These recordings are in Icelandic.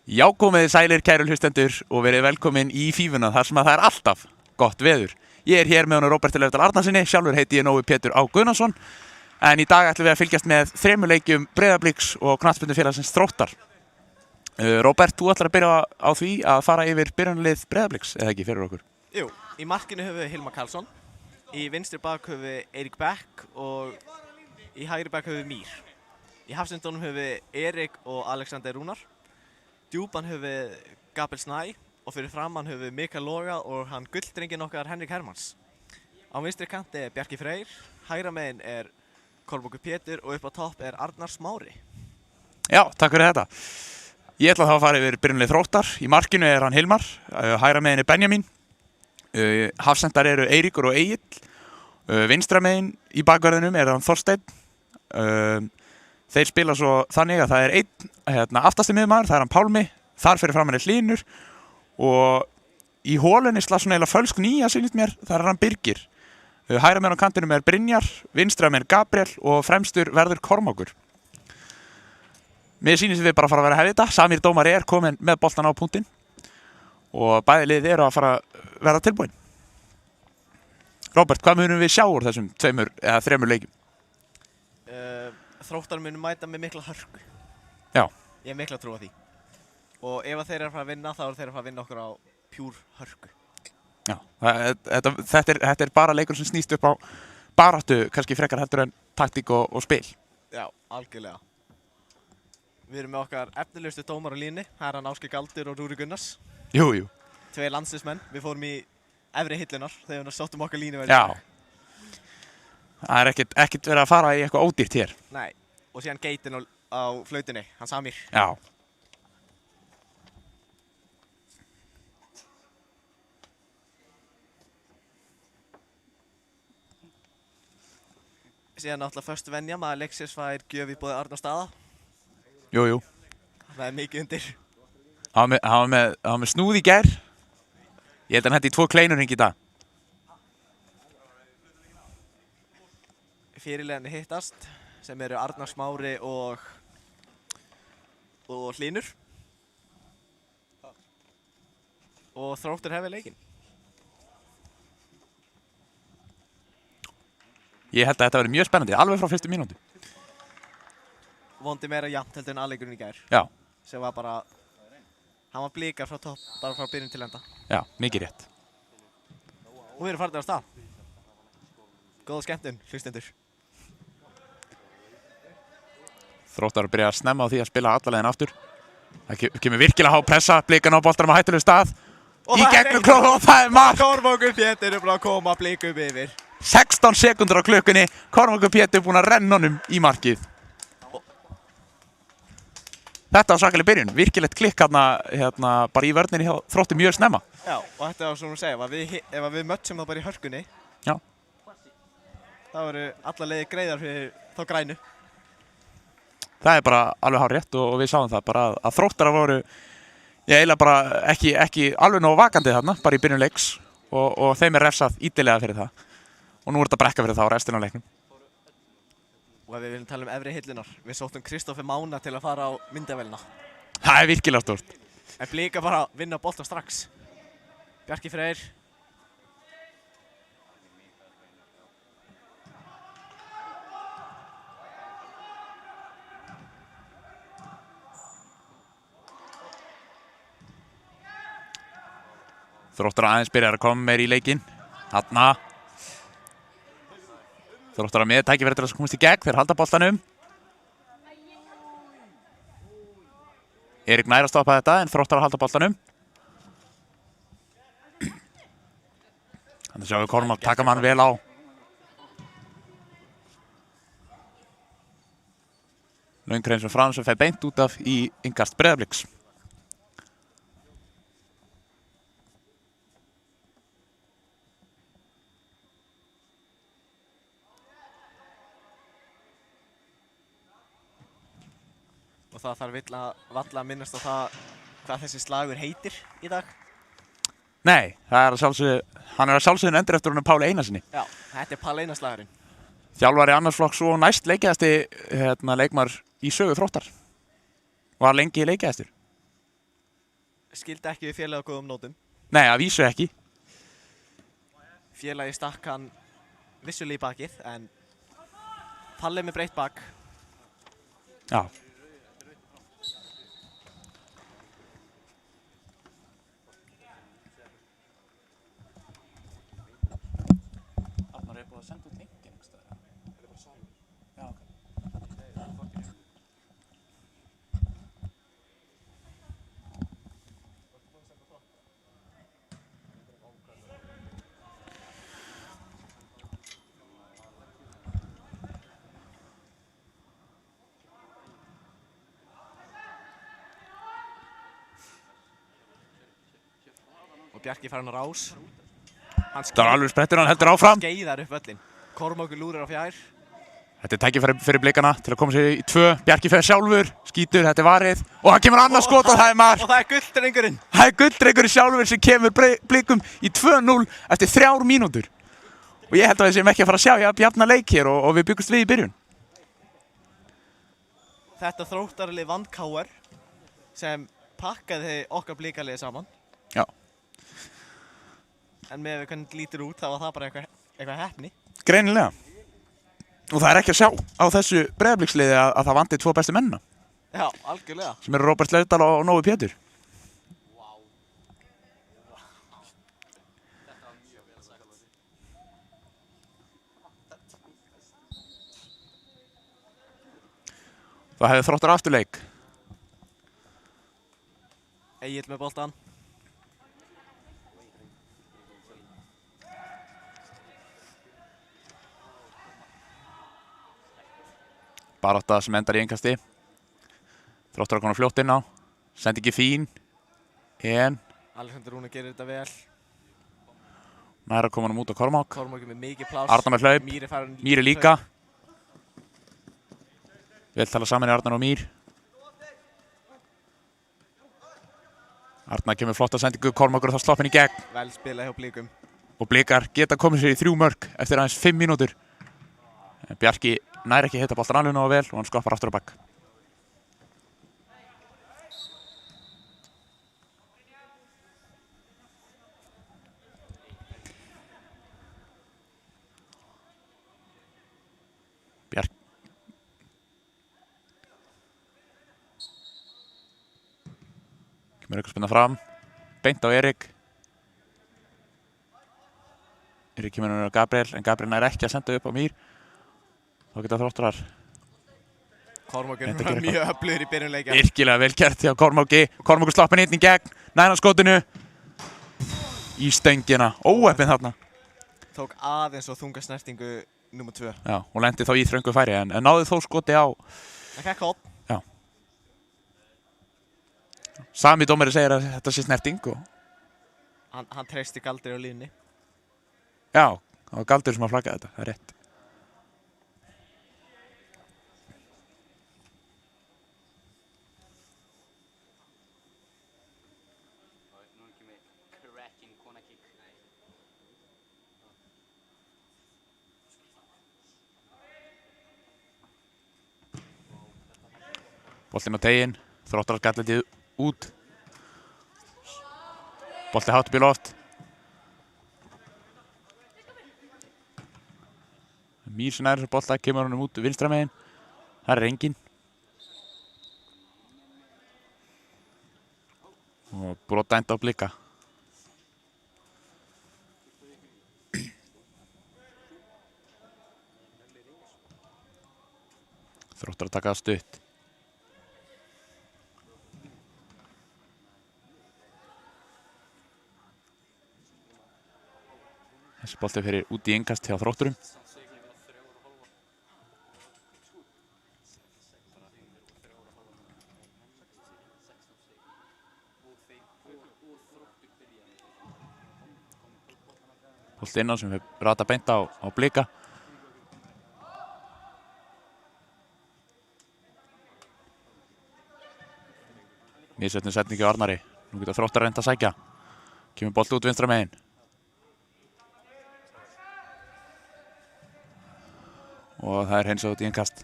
Já, komið sælir kæru hlustendur og verið velkomin í Fífuna þar sem að það alltaf gott veður. Ég hér með honum Róberti Laufdal Arnarsinni, sjálfur heiti ég Nói Pétur Á Guðnason, en í dag ætlum við að fylgjast með 3 leikjum Breiðabliks og knattspyrnufélagsins Þróttar. Róbert, þú ætlar að byrja á því að fara yfir byrjunarlið Breiðabliks, eða ekki fyrir okkur? Jú, í markinu höfum við Hilmar Karlsson, í vinstri bak höfum við Eirík Beck og í hægri bak höfum við Mír. Í hafsendunum höfum við Erik og Alexander Rúnar. Djúpan höfum við Gabriel Snæ og fyrir framann höfum við Mikael Loga og hann gulldrenginn okkar Henrik Hermanns. Á vinstri kanti er Bjarki Freyr, hægra megin er Kormákur Pétur og upp á topp er Arnar Smári. Já, takk fyrir þetta. Ég ætla þá að fara yfir byrjunarlið Þróttar. Í markinu er hann Hilmar, hægra megin er Benjamín, hafsendar eru Eiríkur og Egill, vinstra megin í bakverðinum er hann Þorsteinn. Þeir spila svo þannig að það er einn aftasti miðjumaður, það er hann Pálmi, þar fyrir framan er Hlynur og í hólunni slá svona eiginlega fölsk nýja sýnist mér, þar er hann Birgir. Hægra megin á kantinum er Brynjar, vinstra megin Gabriel og fremstur verður Kormákur. Mér sýnist við bara að fara að vera að hefði þetta. Samir dómari er komin með boltan á punktinn og bæði liðið eru að fara að vera tilbúin. Róbert, hvað munum við sjá úr þessum 2 eða 3 leikjum? Þróttar munum mæta með mikla hörku. Já. Ég hef mikla trú á því. Og ef þeir eru að fara að vinna, þá eru þeir að fara að vinna okkur á pjúr hörku. Já. Þetta er bara leikur sem snýst upp á baráttu, kannski frekar heldur en taktík og spil. Já, algjörlega. Við erum með okkar efnilegustu dómar á línni. Það er hann Ásgeir Galdur og Rúri Gunnars. Jú. 2 landsliðsmenn. Við fórum í efri hillunar þegar við sóttum okkar línu. Já. Það er ekkert verið að fara í eitthvað ódýrt hér. Nei. Og síðan geitin á flautinni, hann Samir. Já. Síðan náttúrulega föstu venja, maður leiksins fær gjöf í boði Arnar Staða. Jú. Það er mikið undir. Hann var með snúð í gær. Ég held að hann hætti í 2 kleinurring í dag. Fyrirliðarnir hittast, sem eru Arnar Smári og Hlynur. Og Þróttur hefur leikinn. Ég held að þetta verði mjög spennandi, alveg frá fyrstu mínútu. Vondi meira jafnt heldur en aðleikurinn í gær. Já. Sem var bara, hann var blikar frá topp, bara frá byrjun til enda. Já, mikið rétt. Og við erum farin af stað. Góða skemmtun, hlustendur. Þróttar byrja að snemma á því að spila alla leiðin aftur. Það kemur virkilega há pressa, blikan á boltanum á hættulegu stað. Í gegnum klóð og það er mark! Kormákur Pétur er búinn að koma blikum yfir. 16 sekúndur á klukkunni, Kormákur Pétur búinn að renna honum í markið. Þetta var svakaleg byrjun, virkilegt klikk hérna bara í vörninni hjá Þrótti mjög snemma. Já, og þetta var svona að segja, ef við mötsum þá bara í hörkunni, já, þá eru alla leiðir greiðar fyrir þá grænu. Það er bara alveg hárrétt og við sáum það bara að Þróttarar voru eiginlega bara ekki alveg nógu vakandi þarna, bara í byrjun leiks og þeim er refsað íddilega fyrir það. Og nú er þetta brekka fyrir það á restina af leiknum. Og ef við viljum tala efri hillunar, við sóttum Kristoffer Mána til að fara á myndavélina. Það er virkilega stórt. En blika bara að vinna boltan strax. Bjarki Freyr. Þróttar aðeins byrjar að koma meir í leikinn. Þarna. Þróttar með tækifæri til að komast í gegn, þeir halda boltanum. Erik nær að stoppa þetta en Þróttar að halda boltanum. Þannig sjáum við Kormák taka mann vel á. Löngrein sem frá sem fer beint út af í innkast Breiðabliks. Og það þarf valla að minnast á það hvað þessi slagur heitir í dag. Nei, hann er að sjálfsögðu endur eftir honum Páli Einarsinni. Já, þetta er Páli Einar slagurinn. Þjálfari annarsflokks og næst leikjæðasti leikmaður í sögu Þróttar. Var lengi leikjæðastur. skildi ekki við félagi á góðum nótum. Nei, að vísu ekki. Félagi stakk hann vissulega í bakið, en Palli með breitt bak. Já. Arnar búið að senda út linkin einhvers staðar. Það bara salur. Já, ok. Og Bjarki fær hann á rás. Það var alveg sprettur, hann heldur áfram. Skeiðar upp völlin. Kormákur lúrir á fjær. Þetta er tækifæri fyrir blikana til að koma sér í 2. Bjarki fer sjálfur, skýtur, þetta er varið. Og það kemur annað skot og það er mark. Og það er gulldrengurinn. Það er gulldrengurinn sjálfur sem kemur blikum í 2-0 eftir 3 mínútur. Og ég held að við séum ekki að fara að sjá jafna leik hér og við byggumst við í byrjun. Þetta Þróttarlið vann KR sem pakkaði okkar blikalið saman. Já. En með við hvernig lítur út þá var það bara eitthvað heppni. Greinilega. Og það er ekki að sjá á þessu Breiðabliksliði að það vanti 2 bestu mennina. Já, algjörlega. Sem eru Róbert Laufdal og Nói Pétur. Það hefði Þróttar afturleik. Egill með boltan. Barátta sem endar í innkasti. Þróttar að koma fljótt inn á. Sendingi fín. En Alexander Rúnar gerir þetta vel. næra koma hann út á Kormák. Kormákur með mikið pláss. Arnar með hlaup. Míri líka. Vel tala saman í Arnar og Mír. Arnar kemur flotta sendingu. Kormákur þá sloppin í gegn. Vel spilað hjá Blikum. Og Blikar geta komið sér í 3 mörk eftir aðeins 5 mínútur. En Bjarki nær ekki að hitta boltan alveg nógu vel og hann skoppar aftur á bakk. Bjarki. Kemur eitthvað spinna fram. Beint á Erik. Erik kemur á Gabriel, en Gabriel nær ekki að senda upp á Mír. Þá geta Þróttarar. Kormákur var mjög öflugur í byrjunleikja. Virkilega vel gert hjá Kormáki. Kormákur slappin inn í gegn. Næra skotinu. Í stöngina. Óheppinn þarna. Tók aðeins og þunga snertingu nr. 2. Já, og lendi þá í þröngu færi en náði þó skoti á. Það fekk hótt. Já. Sami dómari segir að þetta sé snerting og... Hann treysti Galdri á línni. Já, það var Galdur sem að flagga þetta. Það er rétt. Boltinn á teginn, Þróttarar skallandi út. Bolti hátt upp í loft. Mír sem nær þessu bolta, kemur honum út vinstra megin. Það er enginn. Og brota enda á Blika. Þróttar að taka það stutt. Þessi bolti fyrir út í innkast hjá Þrótturum. Bolti inn á sem við rata beint á Blika. Missetnum setningi á Arnari. Nú geta Þróttar reynt að sækja. Kemur bolti út vinstra megin. Og það er hreinsað út í innkast.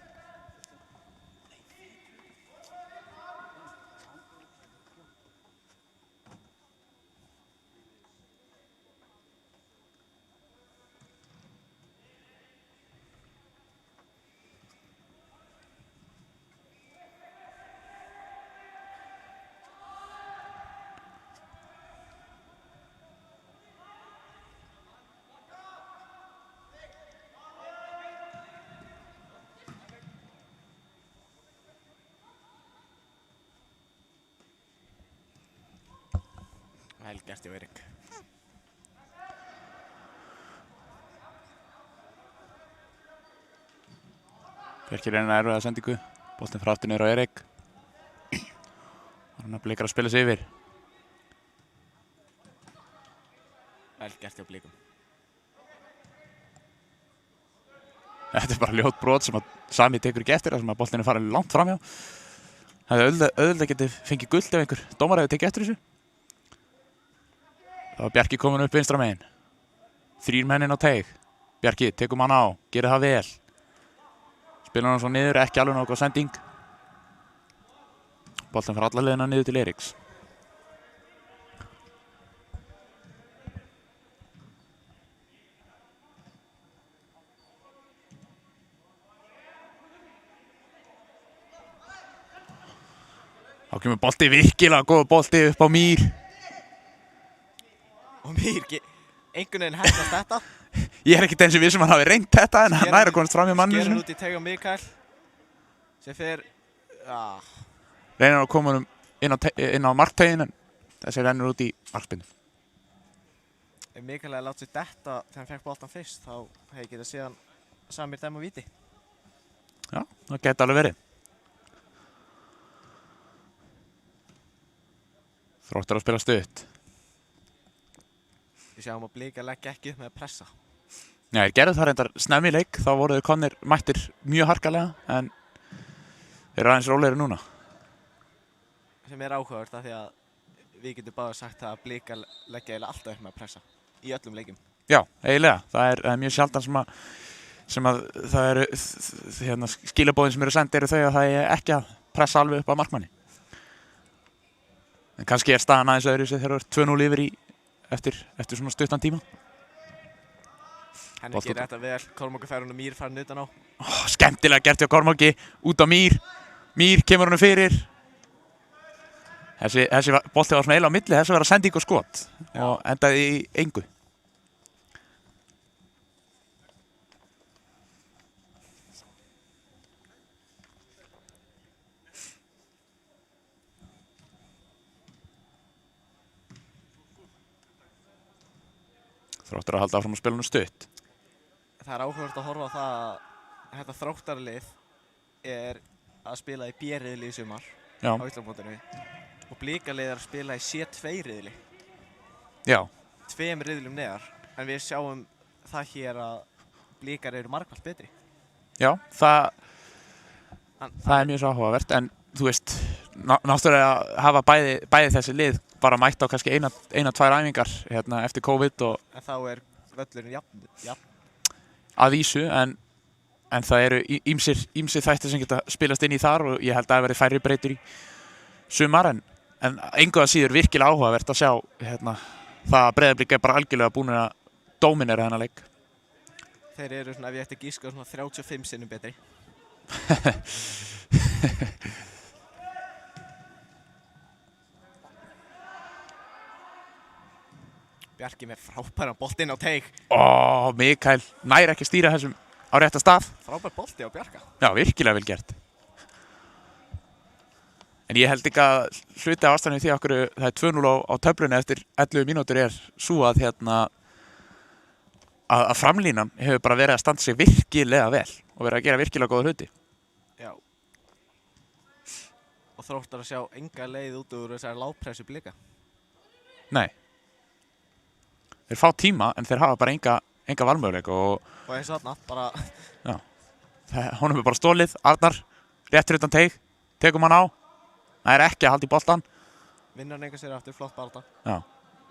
Vel gert hjá Eirík. Bjarki reynir að erfiða sendingu. Boltinn frá aftur niður á Eirík. Hann Blikar að spila sig yfir. Vel gert hjá Blikum. Þetta bara ljótt brot sem að Sami tekur ekki eftir, þar sem að boltinn farið langt framhjá. Það hefði auðvitað getið fengið gult ef einhver dómari hefði tekið eftir þessu. Það var Bjarki komin upp vinstra megin. 3 menn inn á teig. Bjarki, tekum hann á, gerir það vel. Spila hann svo niður, ekki alveg nokkuð sending. Boltinn fyrir alla leiðina niður til Eiríks. Þá kemur bolti virkilega góð bolti upp á Mír. Og Mír, einhvern veginn hættast þetta. Ég ekkert eins og við sem hann hafi reynt þetta en hann næri að komast fram hjá manninu Skerir sinni. út í teig á Mikael. Sem fer... Reynir að koma inn á marktegin en þessi rennur út í markspinnu. Ef Mikael hefði látið sér detta þegar hann fekk boltan fyrst, þá hefði ég getað séð hann Samir dæma víti. Já, það geti alveg verið. Þróttur að spila stutt. Við sjáum að Blika leggja ekki upp með að pressa. Já, þeir gerðu það reyndar snemmi í leik, þá voru þeir komnir mættir mjög harkalega, en þeir eru aðeins rólegri núna. Sem er áhugavert af því að við getum bara sagt að Blika leggja eiginlega alltaf upp með að pressa. Í öllum leikjum. Já, eiginlega. Það er mjög sjaldan sem að það eru skilabóðin sem eru send eru þau að það er ekki að pressa alveg upp á markmanni. En kannski er staðan aðeins öðru þegar það er 2-0 yfir eftir svona stuttan tíma. Henni gerir þetta vel, Kormákur fær hún og Mír farin utan á. Skemmtilega gert hjá Kormáki, út á Mír. Mír kemur honum fyrir. Þessi bolti var svona eiginlega á milli, þessi var að sending og skot. Og endaði í engu. Þróttur að halda áfram að spila nú stutt. Það er áhugavert að horfa á það að þetta Þróttarlið er að spila í B-riðli í sumar Já. á Íslandsmótinu og Blikalið er að spila í C2-riðli. Já. 2 riðlum neðar, en við sjáum það hér að Blikar eru margfalt betri. Já, það er mjög svo áhugavert, en þú veist, náttúrulega hafa bæði þessi lið bara mætt á kannski 1-2 æfingar eftir COVID og En þá er völlurinn jafn. Að vísu, en það eru ýmsir þættir sem geta spilast inn í þar og ég held að það verði færri breytur í sumar, en engu að síður virkilega áhugavert að sjá það að Breiðablik er bara algjörlega búin að dóminera þennan leik. Þeir eru svona, ef ég ætti að gíska, svona 35 sinnum betri. Bjarki með frábæran boltinn á teig. Mikael nær ekki að stýra þessum á rétta stað. Frábær bolti á Bjarka. Já, virkilega vel gert. En ég held ekki að hluti af ástæðunni því okkur það er 2-0 á töflunni eftir 11 mínútur er svo að að framlínan hefur bara verið að standa sig virkilega vel og verið að gera virkilega góða hluti. Já. Og Þróttar að sjá enga leið út úr þessari lágpressu Blika. Nei. Þeir fá tíma en þeir hafa bara enga valmöguleika og eins og þarna, bara... Já. Honum er bara stólið, Arnar, rétt fyrir utan teig, tekum hann á. Það er ekki að halda í boltan. Vinnur hann enga sér aftur, flott barða. Já,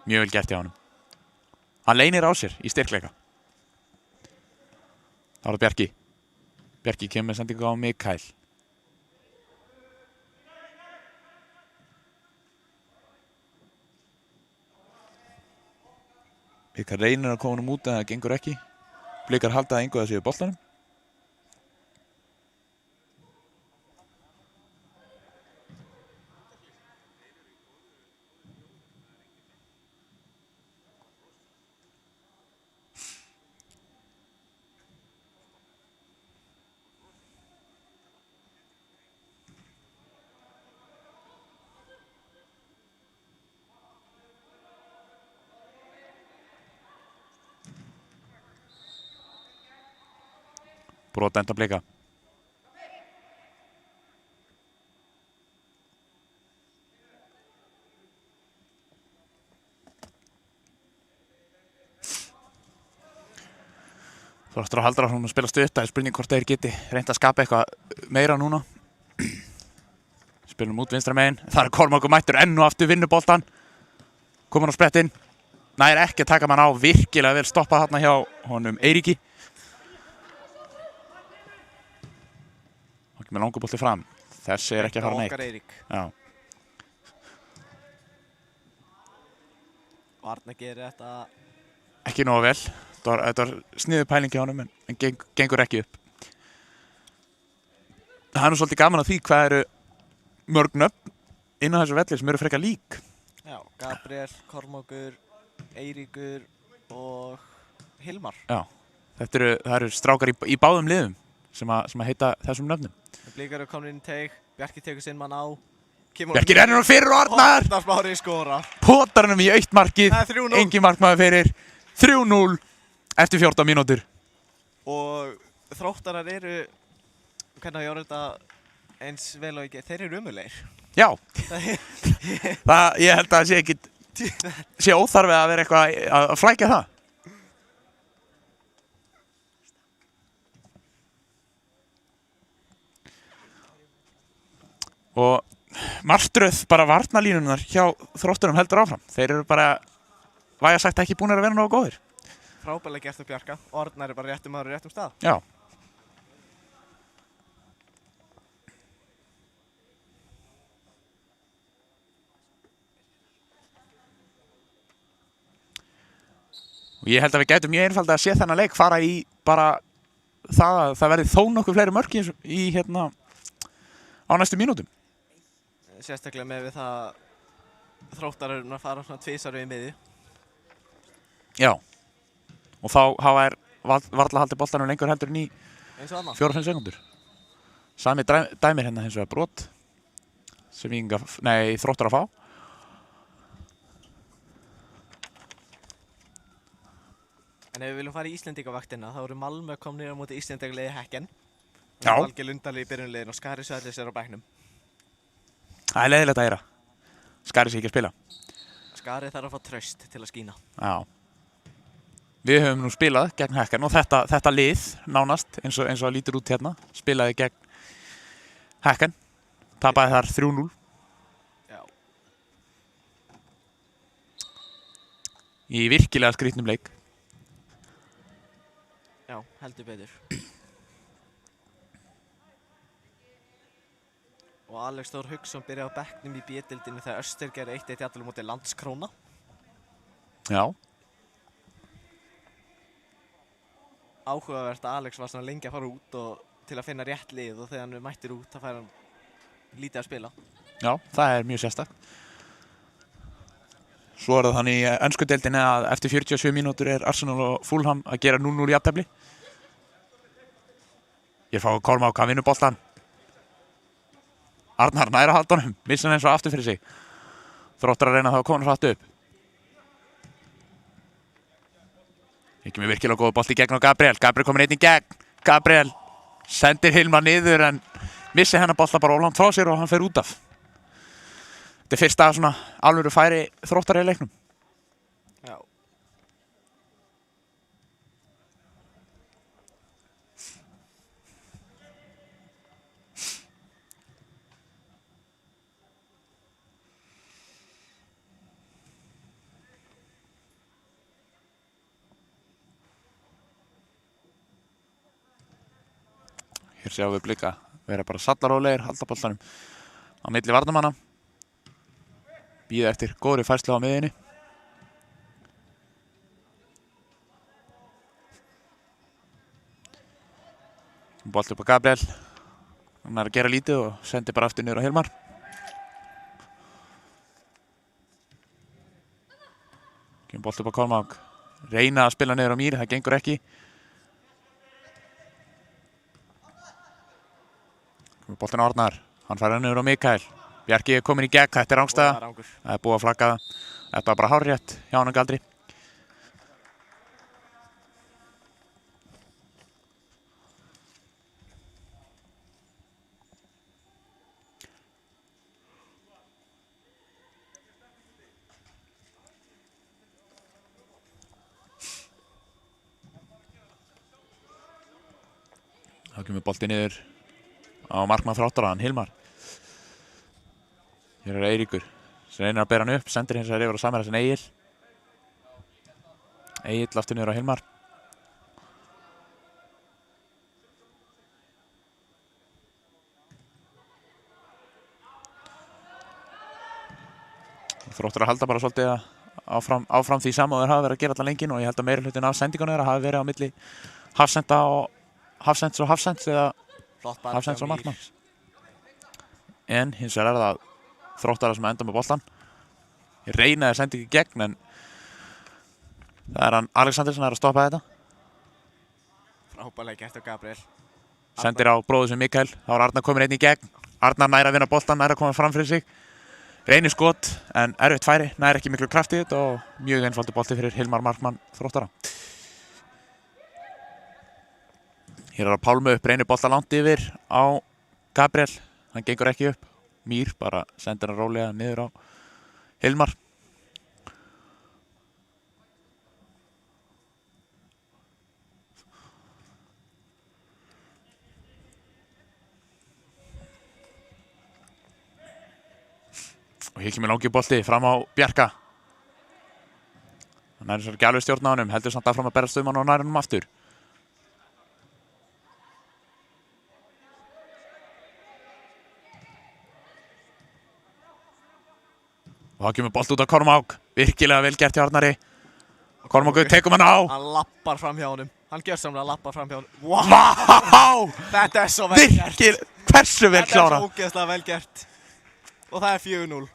mjög vel gert hjá honum. Hann leynir á sér í styrkleika. Það var það Bjarki. Bjarki kemur með sendingu á Mikael. Blikar reynir að koma honum út en það gengur ekki. Blikar halda engu að séu boltanum. Brot enda blika. Þróttur að Halldór hún að spila stutt, það er spurning hvort þeir geti reynt að skapa eitthvað meira núna. Spilum út vinstra megin, það er Kormákur mættur enn og aftur vinnuboltan. Komin á sprettinn, nær ekki að taka mann á, virkilega vel stoppað þarna hjá honum Eiríki. Og með langubolti fram, þessi er ekki að fara neitt. Okkar Eirík. Já. Og Arna gerir þetta. Ekki nógu vel. Þetta var sniðu pælingi á honum en gengur ekki upp. Það er nú svolítið gaman að því hvað eru mörg nöfn inn á þessu velli sem eru frekar lík. Já, Gabriel, Kormákur, Eiríkur og Hilmar. Já, það eru strákar í báðum liðum sem að heita þessum nöfnum. Blikar eru komin inn í teig, Bjarki tekur sinn mann á. Bjarki rennur fyrir og Arnar! Arnar Smári skorar. Potar hennum í autt markið, Það er 3-0. engin markmaður fyrir. 3-0 eftir 14 mínútur. Og Þróttarar eru, hvernig ég orði þetta eins vel og ekki, þeir eru umulegir. Já, ég held að það sé ekkit, sé óþarfi að vera eitthvað að flækja það. Og martröð bara varnarlínunar hjá Þrótturum heldur áfram. Þeir eru bara, væga sagt, ekki búin að vera nógu góðir. Frábærlega gert af Bjarka og Arnar er bara réttum maður og réttum stað. Já. Og ég held að við gætum mjög einfalda að sé þennan leik fara í bara það að það verði þó nokkuð fleiri mörk í á næstu mínútum. Sérstaklega með við það Þróttarar eru að fara svona tvisvar við miðju. Já. Og þá hafa varla haldið boltanum lengur heldur en í Eins og annað. 4-5 sekúndur. Sami dæmir hérna hins vegar brot sem Þróttar að fá. En ef við viljum fara í Íslendingavaktina þá eru Malmö komnir á móti Íslendingarliði Hekken. Já. Valgeir Lundali í byrjunarliðinu og Skari Sverris er á bekknum. Það er leiðilegt að heyra. Skari sig ekki að spila. Skari þarf að fá traust til að skína. Já. Við höfum nú spilað gegn Hekken og þetta lið nánast eins og það lítur út hérna. Spilaði gegn Hekken. Tapaði þar 3-0. Já. Í virkilega skrýtnum leik. Já, heldur betur. Og Alex Þór Hauksson byrjaði á bekknum í B-deildinni þegar Öster gerði 1-1 í jafntefli móti Landskróna. Já. Áhugavert að Alex var svona lengi að fara út og til að finna rétt lið og þegar hann mættir út þá fær hann lítið að spila. Já, það er mjög sérstakt. Svo er það þannig í ensku deildinni að eftir 47 mínútur er Arsenal og Fulham að gera 0-0 í jafntefli. Ég fá Kormák að vinna boltann. Arnar næra halda honum, missa hann eins og aftur fyrir sig. Þróttar að reyna þá að koma hratt upp. Ekki með virkilega góða bolti gegn á Gabriel. Gabriel komin einn í gegn. Gabriel sendir Hilmar niður en missi hennar bolta bara ólangt frá sér og hann fer út af. Þetta er fyrsta svona alvöru færi Þróttar í leiknum. Já. Hér sjáum við blika vera bara sallarólegir, halda boltanum á milli varnarmanna. Bíða eftir góðri færslu á miðjunni. Bolt upp á Gabriel. Hann er að gera lítið og sendir bara aftur niður á Hilmar. Kemur bolt upp á Kormák. Reyna að spila niður á Mír, það gengur ekki. Boltinn á Arnar, hann fær niður á Mikael. Bjarki er komin í gegn, þetta er rangstæða. Það er búið að flagga það. Þetta var bara hárrétt hjá honum Galdri. Þá kemur bolti niður á markmann Þróttara, Hilmar. Hér Eiríkur sem reynir að bera hann upp, sendir hins vegar yfir á samherja sinn Egill. Egill aftur niður á Hilmar. Þróttur að halda bara svolítið áfram því sama og þeir hafa verið að gera allan lengin og ég held að meiri hlutin af sendingunum þeirra hafi verið á milli Hafsends og Hafsends eða Hafsends og markmanns. En hins vegar það Þróttara sem enda með boltan. Ég reynaði að senda ekki gegn en það hann Alexander sem að stoppa þetta. Frábærlega gert á Gabriel. Sendir á bróður sem Mikael. Þá Arnar komin einn í gegn. Arnar nær að vinna boltan, nær að koma fram fyrir sig. Reynir skot en erfitt færi, nær ekki miklu kraft í þetta og mjög einfaldur bolti fyrir Hilmar markmann Þróttara. Hér að Pálmi upp, reynir bolta langt yfir á Gabriel. Hann gengur ekki upp. Mír bara sendir hann rólega niður á Hilmar. Og hér kemur langi bolti fram á Bjarka. Hann er ekki alveg stjórn á honum, heldur samt áfram að berast hann og nær honum aftur. Og þá kemur bolt út á Kormák. Virkilega vel gert hjá Arnari. Kormákur tekum hann á. Hann lappar fram hjá honum. Hann gjörsamlega lappar fram hjá honum. Wow! Vá! Þetta er svo vel gert. Virkilega, hversu vel klára. Þetta er svo ógeðslega vel gert. Og það er 4-0.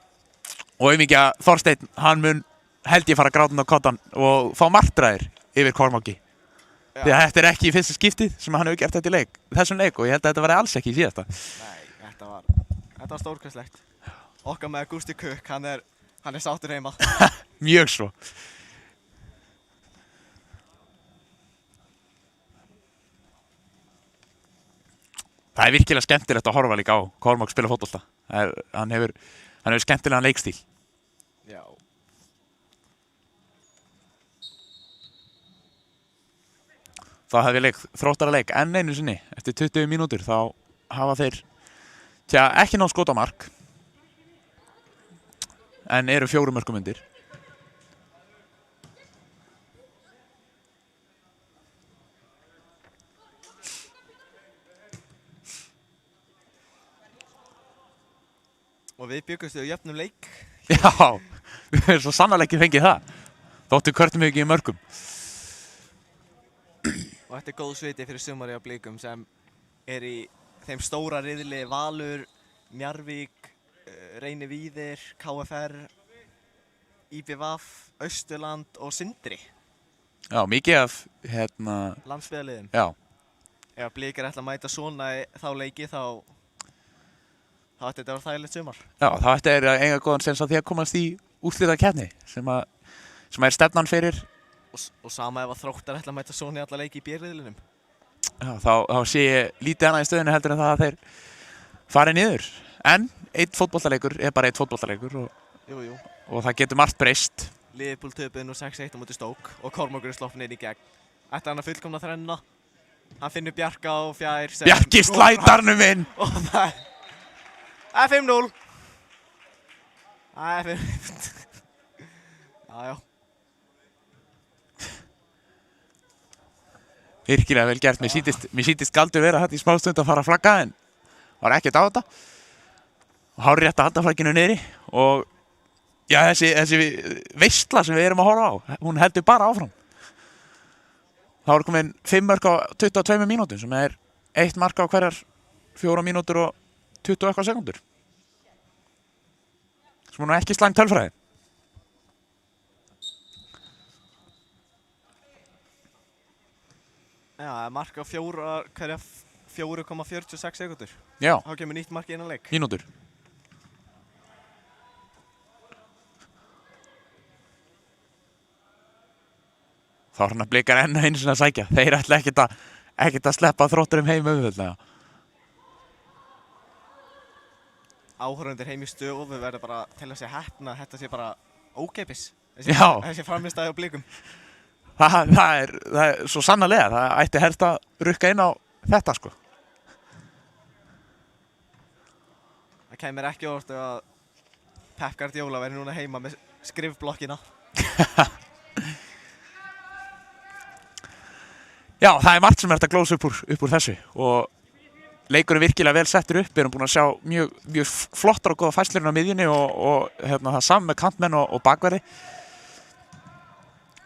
Og auðvitað Þorsteinn, hann mun held ég fara að gráta á kottan og fá marktræðir yfir Kormáki. Því að þetta er ekki í fyrsta skiptið sem hann hefur gert þetta í þessum leik og ég held að þetta væri alls ekki í síðasta. Nei, þetta var stórkvæslegt. Okkar með Gústi Kukk, hann er sáttur heima. Mjög svo. Það er virkilega skemmtilegt að horfa líka á Kormák spila fótbolta. Hann hefur skemmtilegan leikstíl. Já. Það hefði Þróttara leik enn einu sinni eftir 20 mínútur þá hafa þeir ekki náð skot á mark en eru 4 mörkum undir. Og við bjuggumst við jöfnum leik. Já, við höfum svo sannarlega ekki fengið það. Þóttu körtum við ekki í mörkum. Og þetta er góð sviti fyrir sumari á Blikum sem er í þeim stóra riðli Valur, Njarðvík, Reyni Víðir, KFR, IBVF, Austurland og Sindri. Já, mikið af landsbyggðarliðum. Já. Ef Blikar ætla að mæta svona þá leiki þá ætti þetta að vera þægilegt sumar. Já, þá ætti þeir að eiga góðan sens á því að komast í úrslitakeppni sem er stefnan fyrir. Og sama ef að Þróttar ætla að mæta svona í alla leiki í B-riðlinum. Já, þá sé ég lítið annað í stöðunni heldur en það að þeir fari niður. En einn fótboltaleikur er bara einn fótboltaleikur og það getur margt breyst. Liverpool töpuðu nú 6-1 á móti Stoke og Kormákur er sloppinn inn í gegn. Ætti hann að fullkomna þrenna. Hann finnur Bjarka á fjær. Bjarki slætarnum minn! Og það er 5-0. Það er 5-0. Já. Virkilega vel gert. Mér sýndist Galdur vera þetta í smástund að fara að flagga en var ekkert á þetta. Hárrétt að halda flagginu niðri og já, þessi veisla sem við erum að horfa á, hún heldur bara áfram. Það voru komin 5 mörk á 22 mínútum sem er 1 mark á hverjar 4 mínútur og 20 eitthvað sekundur. Sem hún er ekki slæm tölfræði. Já, mark á hverja 4,46 sekundur. Já. Þá kemur nýtt mark í innan leik. Mínútur. Þá er hann að Blikar enn einu sinni að sækja. Þeir ætla ekkert að sleppa Þrótturum heim auðveldlega. Áhorfendur heim í Stöð verður bara til að sé heppna að þetta sé bara ókeypis. Þessi frammistaði á Blikum. Það er svo sannarlega. Það ætti helst að rukka inn á þetta sko. Það kemur ekki á óvart að Pep Guardiola verði núna heima með skrifblokkina. Já, það er margt sem er hægt að glósa upp úr þessu og leikurinn virkilega vel settur upp. Við erum búin að sjá mjög flottar og góða færslur á miðjunni og það saman með kantmenn og bakverði.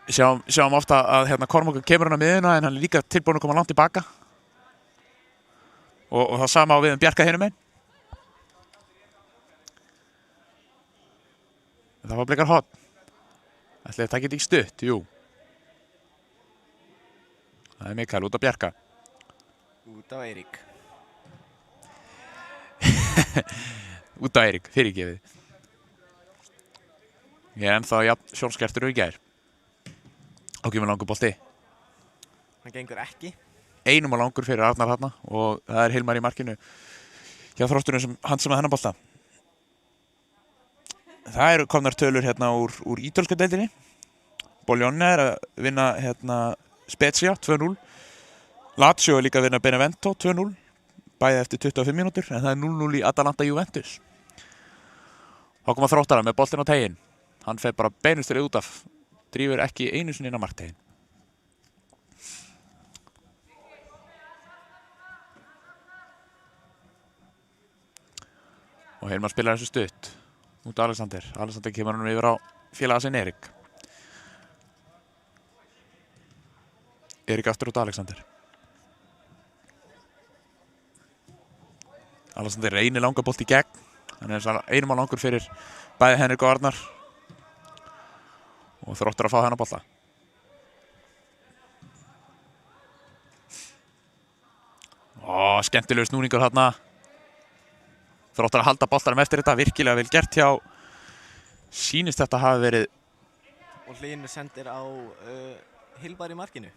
Sjáum ofta að Kormákur kemur hann á miðjuna en hann er líka tilbúin að koma langt tilbaka. Og það sama á við Bjarka hinum megin. Það var Blikar horn. Ætli þetta geti ekki stutt, jú. Það er Mikael út á Bjarka. Út á Eirík. Út á Eirík, fyrirgefið. Ég er ennþá jafn sjónskertur og í gær. Og kemur langur bolti. Hann gengur ekki. Einum og langur fyrir Arnar þarna og það er Hilmar í markinu hjá Þrótturinn sem handsamað þennan bolta. Það eru komnar tölur úr ítölsku deildinni. Bologna er að vinna Spezia 2-0. Lazio er líka að vinna Benevento 2-0. Bæði eftir 25 mínútur en það er 0-0 í Atalanta Juventus. Þá koma Þróttara með boltinn á teginn. Hann fer bara beinustur út af. Drífur ekki einu sinni inn á markteginn. Og Hilmar spilar þessu stutt út á Alexander. Alexander kemur hann yfir á félaga sinn Erik. Erik aftur út á Alexander. Alexander reynir langa bolt í gegn. Hann er einum á langur fyrir bæði Henrik og Arnar. Og Þróttur að fá þennan bolta. Skemmtilegur snúningur þarna. Þróttur að halda boltanum eftir þetta, virkilega vel gert hjá. Sýnist þetta hafi verið. Og Hlynur sendir á Hilmar í markinu.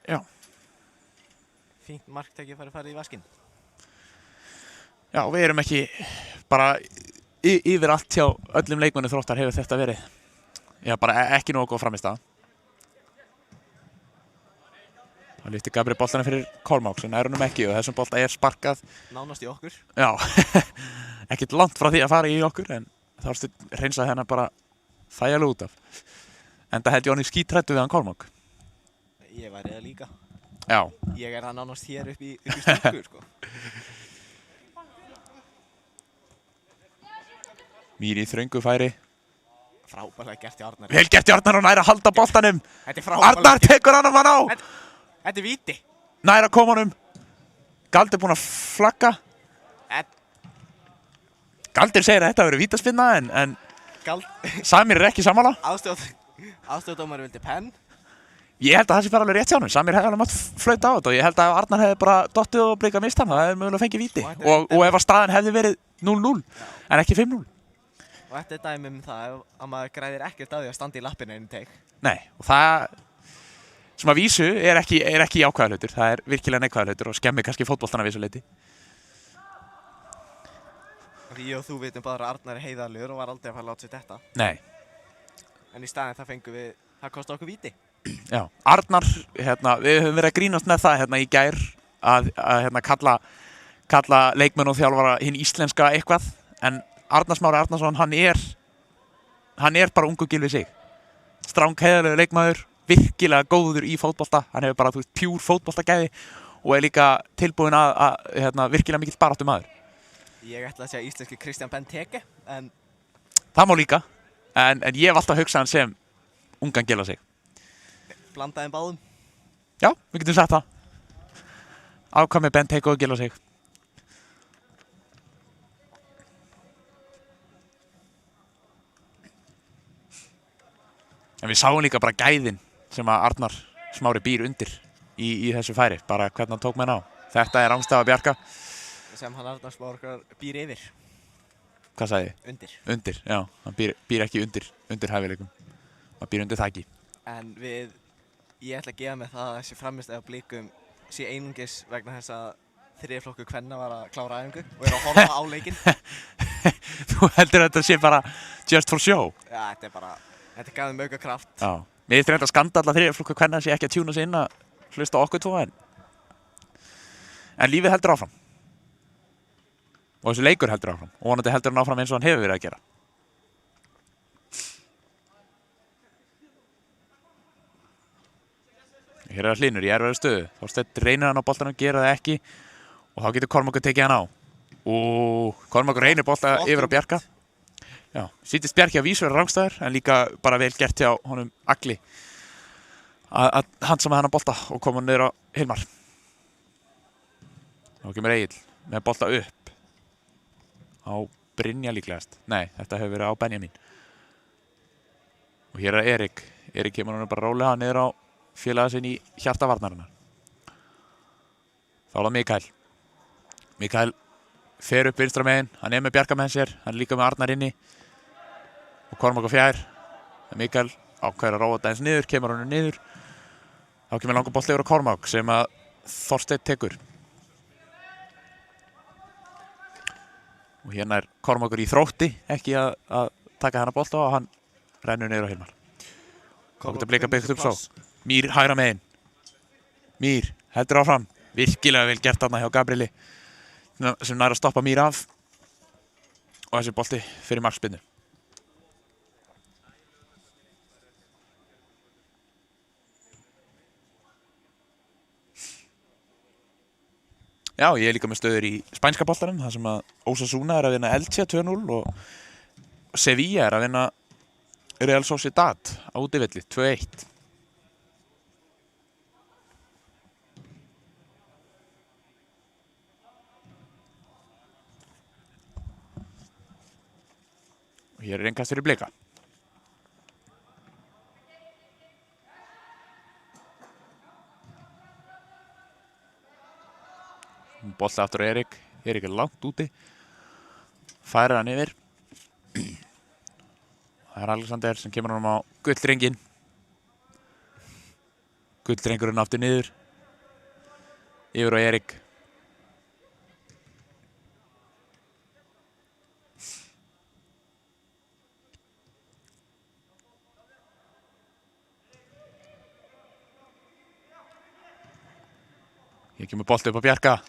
Já. Fínt marktæki farið í vaskinn. Já, við erum ekki bara yfir allt hjá öllum leikmönnum Þróttar hefur þetta verið. Já, bara ekki nógu góð framist að. Það lyfti Gabriel boltanum fyrir Kormák sem nær honum ekki og þessum bolta er sparkað. Nánast í okkur. Já, ekkert langt frá því að fara í okkur en Þorsteinn hreinsaði hennar bara þægilega út af. Enda held ég honum skítræddu við hann Kormák. Ég væri það líka. Já. Ég er það nánast hér upp í stúku, sko. Míri í þröngu færi. Frábærlega gert í Arnar. Vel gert í Arnar og nær að halda boltanum. Þetta er frábærlega Arnar tekur hann á. Þetta er víti. Nær að koma honum. Galdur búinn að flagga. Galdur segir að þetta verður vítaspinna en Samir er ekki sammála. Aðstofdómari vildi penn. Ég held að það sé bara alveg rétt hjá honum. Samir hefði alveg mátt flauta á þetta og ég held að Arnar hefði bara dottið og Blika mist hann. Það hefði mögulega fengið víti. Og ef að staðan hefði verið 0-0 en ekki 5-0. Og þetta er dæmi það að maður græðir ekkert að því að standa í lappinu einu teik. Nei, og það sem að vísu er ekki jákvæður hlutur. Það er virkilega neikvæður hlutur og skemmir kannski fótboltana við þessu leyti. Ég og þú vitum bara að Arnar er heiðarlegur og var aldrei að fara að láta sér detta. Nei. En í staðinn það kosti okkur víti. Já, Arnar, við höfum verið að grínast með það í gær að kalla leikmenn og þjálfara hinn íslenska eitthvað, en Arnar Smári Arnarsson, hann er bara ungu Gylfi Sig. Strang heiðarlegur leikmaður, virkilega góður í fótbolta, hann hefur bara, pjúr fótboltagæði og er líka tilbúinn að virkilega mikill baráttumaður. Ég ætla að segja íslenski Kristján Benteke, en það má líka, en ég hef alltaf hugsað hann sem ungan Gylfa Sig. Blandaðum báðum. Já, við getum sagt það. Afkvæmi Benteke og Gylfa Sig. En við sáum líka bara gæðin sem að Arnar Smári býr undir í þessu færi, bara hvernig hann tók með ná. Þetta er Rangstaða Bjarka. Sem hann Arnar Smári býr yfir. Hvað sagði ég? Undir. Undir, já. Hann býr ekki undir hæfileikum. Hann býr undir þaki. En ég ætla að gefa mig það að þessi framistæði á Blikum sé einungis vegna þess að þriðji flokkur kvenna var að klára æfingu og er að horfa á leikinn. Þú heldur þetta sé bara just for show? Já, þetta gaf þeim auka kraft. Já. Mér finnst þetta skandall að þriðji flokkur kvenna sé ekki að tjúna sig inn að hlusta okkur tvo en lífið heldur áfram. Og þessi leikur heldur áfram. Og vonandi heldur hann áfram eins og hann hefur verið að gera. Hér er það Hlynur í erfiðri stöðu. Þorsteinn reynir hann á boltanum, gera það ekki. Og þá getur Kormákur tekið hann á. Og Kormákur reynir bolta yfir á Bjarka. Já, sýtist Bjarki að vísu verið rángstæður, en líka bara vel gert hjá honum Agli. Að handsama þennan bolta og koma niður á Hilmar. Þá kemur Egill með bolta upp. Á Brynja líklegast. Nei, þetta hefur verið á Benjamin. Og hér er Erik. Erik kemur hann bara rólega niður á félaga sinn í hjarta varnarinnar. Þá er það Mikael. Mikael fer upp vinstra megin. Hann er með Bjarka með sér. Hann er líka með Arnar inni. Og Kormákur fjær. Mikael ákveður að róa þetta eins niður. Kemur hann niður. Þá kemur langur bolti yfir á Kormák sem að Þorsteinn tekur. Og hérna er Kormákur í Þrótti. Ekki að taka hennar bolta og hann rennur niður á Hilmar. Þá getur Blika byggt upp svo. Mír hægra megin. Mír heldur áfram. Virkilega vel gert þarna hjá Gabrieli sem nær að stoppa Mír af. Og þessi bolti fyrir markspyrnu. Já, ég er líka með stöður í spænska boltanum, þar sem að Osasuna er að vinna Elche 2-0 og Sevilla er að vinna Real Sociedad á útivelli 2-1. Og hér er innkast fyrir Blika. Bolti aftur á Erik. Erik er langt úti. Færir hann yfir. Það er Alexander sem kemur honum á gulldrenginn. Gulldrengurinn aftur niður. Yfir á Erik. Hér kemur bolti upp á Bjarka.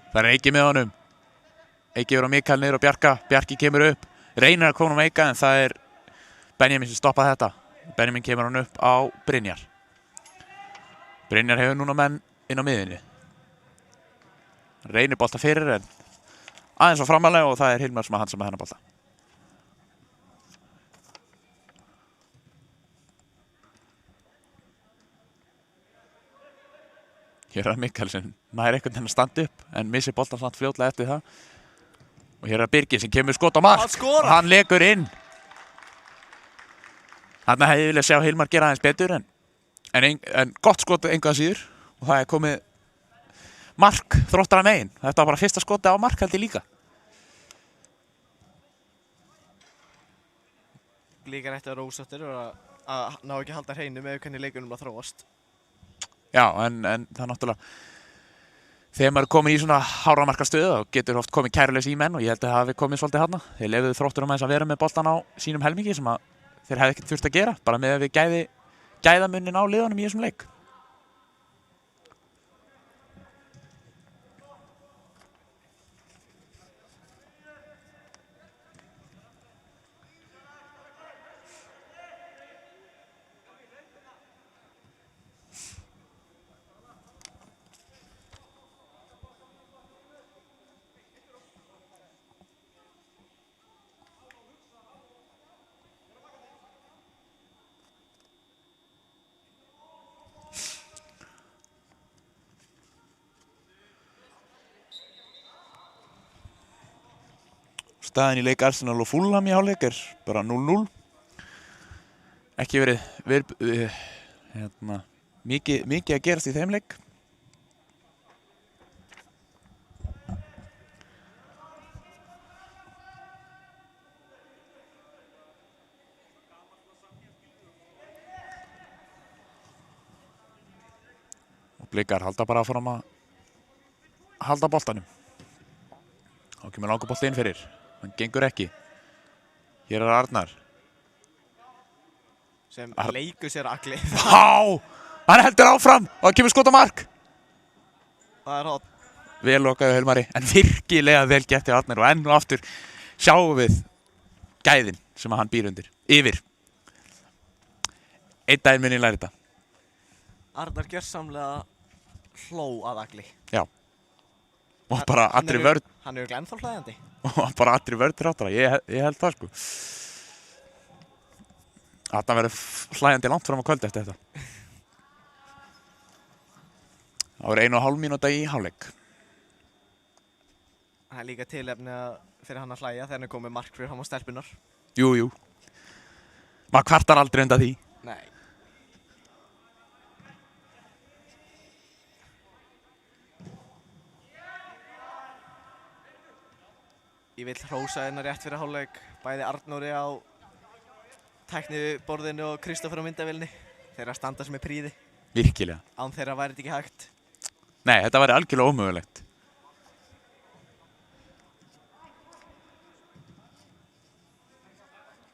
Það er Eiki með honum. Eiki yfir á Mikael niður á Bjarka. Bjarki kemur upp. Reynir að koma um Eika en það er Benjamin sem stoppaði þetta. Benjamin kemur hann upp á Brynjar. Brynjar hefur núna menn inn á miðinni. Reynir bolta fyrir en aðeins á framalega og það er Hilmar sem að handsama hennar bolta. Hér er Mikael sem nær einhvern veginn að standa upp en missir boltan samt fljótlega eftir það. Og hér er Birgir sem kemur skot á mark. Hann lekur inn. Þarna hefði ég viljað sjá Hilmar gera aðeins betur en gott skot engu að síður. Og það er komið mark Þróttara megin. Þetta var bara fyrsta skoti á mark held ég líka. Líka rétt að rósáttir að ná ekki að halda hreinu með hvernig leikunum að þróast. Já, en það er náttúrulega þegar maður er komin í svona háramarka stöðu þá getur oft komið kæruleysi í menn og ég held að það hafi komið svolítið þarna. Þeir leyfðu Þrótturum aðeins að vera með boltan á sínum helmingi sem að þeir hefði ekkert þurft að gera bara með að við gæðamunnin á liðunum í þessum leik. Staðan í leik Arsenal og Fulham í hálfleik er bara 0-0. Ekki verið mikið að gerast í þeim leik. Og Blikar halda bara áfram að halda boltanum. Þá kemur langur bolti inn fyrir. Hann gengur ekki. Hér er Arnar. Sem leikur sér Agli. Vá! Hann heldur áfram og það kemur skot á mark. Það er hot. vel lokaði Hilmari, en virkilega vel gert hjá Arnar og enn og aftur sjáum við gæðin sem að hann býr undir, yfir. Einn daginn mun ég læra þetta. Arnar gjörsamlega hló að Agli. Já. Og bara allri vörn. Hann er ennþá hlæjandi. Og bara allri vörn þráttara, ég held það sko. Arnar verður hlæjandi langt fram á kvöld eftir þetta. Það var 1,5 mínúta í hálfleik. Það er líka tilefni fyrir hann að hlæja þegar hann er komið mark fyrir hann á stelpunar. Jú. Maður kvartar aldrei undan því. Nei. Ég vil hrósa hérna rétt fyrir hálfleik bæði Arnóri á tækniborðinu og Kristófer á myndavélinni. Þeir að standa sem er prýði. Virkilega. Án þeirra væri þetta ekki hægt. Nei, þetta væri algjörlega ómögulegt.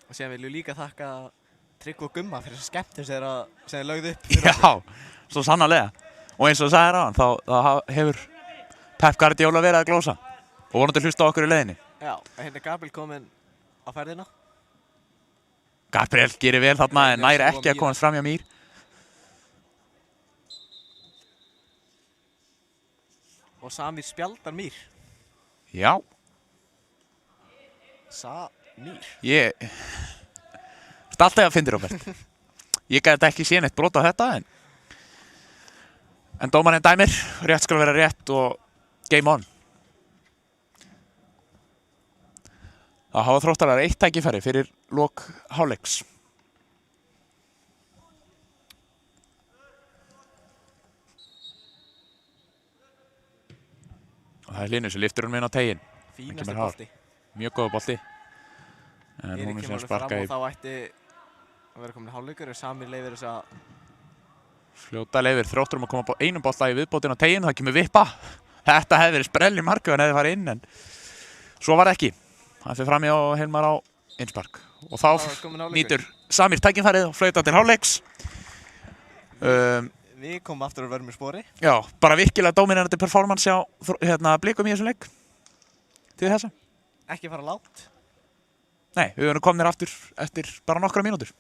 Og síðan viljum við líka þakka Tryggva og Gumma fyrir þessa skemmtun sem þeir lögðu upp. Já, svo sannarlega. Og eins og það sagði ráðan, þá hefur Pep Guardiola verið að glósa. Og vonandi hlusta á okkur í leiðinni. Já, hérna er Gabriel kominn á ferðina. Gabriel gerir vel þarna en næri ekki að komast fram hjá Mír. Og Samir spjaldar Mír. Já. Samir. Þetta er alltaf að finna Róbert. Ég gæti ekki séð neitt brot á þetta en dómarinn dæmir, rétt skal vera rétt og game on. Það hafa Þróttarar 1 tækifæri fyrir lok hálfleiks. Og það er Linus sem lyftir hún inn á teiginn. Fínasti bolti. Mjög góða bolti. En hún Erik sem kemur sparka fram í og þá ætti að vera komin hálfleikur og Samir leyfir þess að fljóta leifir Þrótturum að koma á einum bolta í viðbótinn á teiginn. Það kemur vippa. Þetta hefði verið sprell í marku en hefði farið inn en svo var það ekki. Það fyrir fram hjá Hilmar á innspark og þá nýtur Samir tækifærið og flautar til hálfleiks. Við komum aftur að vera með spori. Já, bara virkilega dominandi performance á Blikum í þessum leik. Til þessa. Ekki fara langt. Nei, við erum komnir aftur eftir bara nokkra mínútur.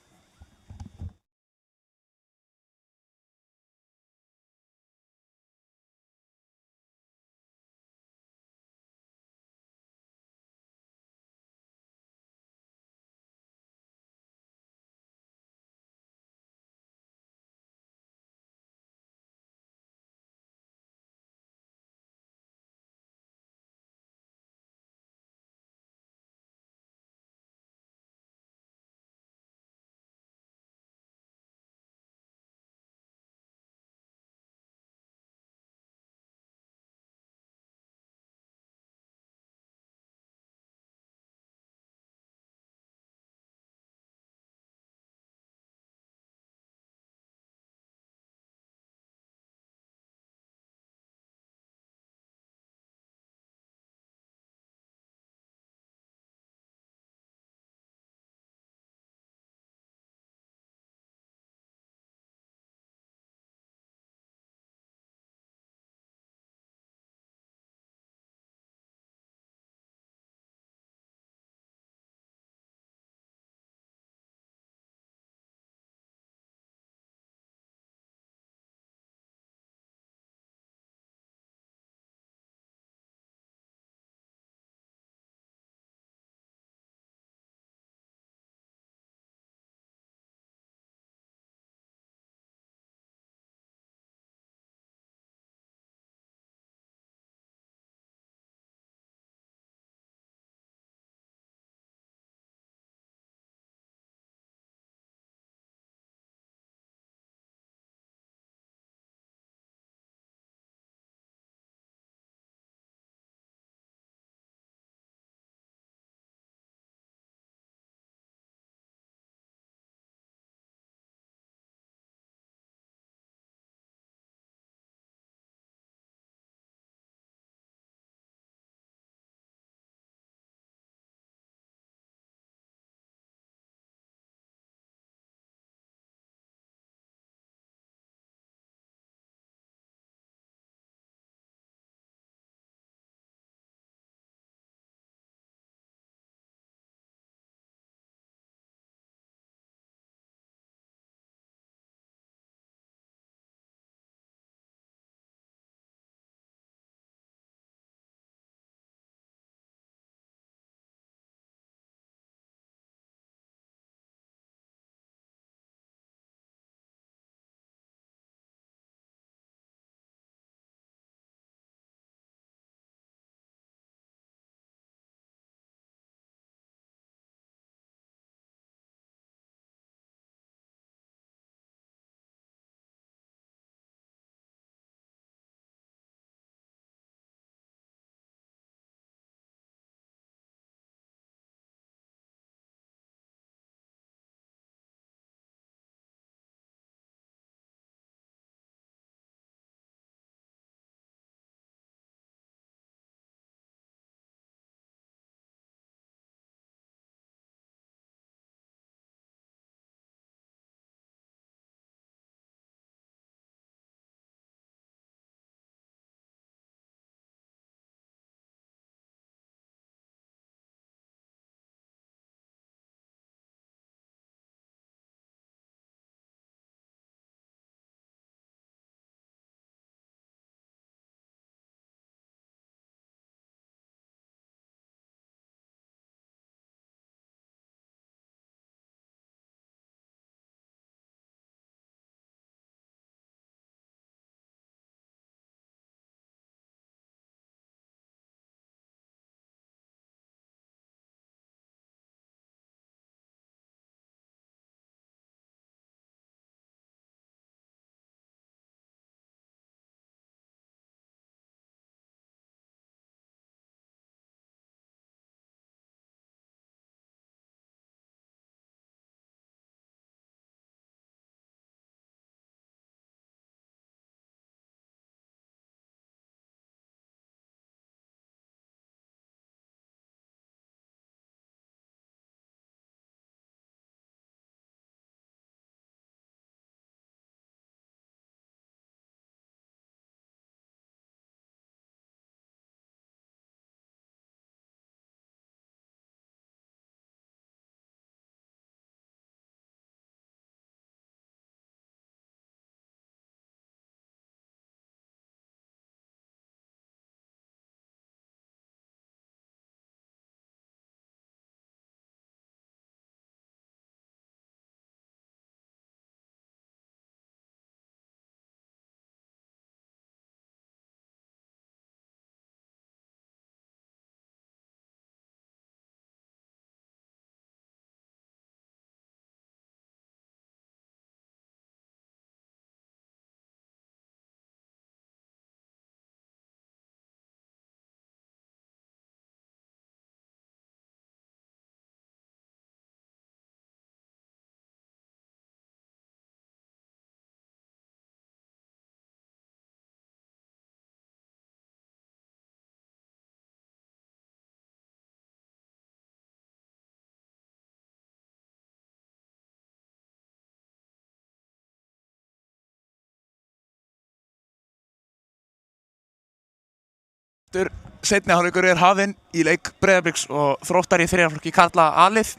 aftur. Seinni hálfleikur hafinn í leik Breiðabliks og Þróttar í þriðja flokki karla A-lið.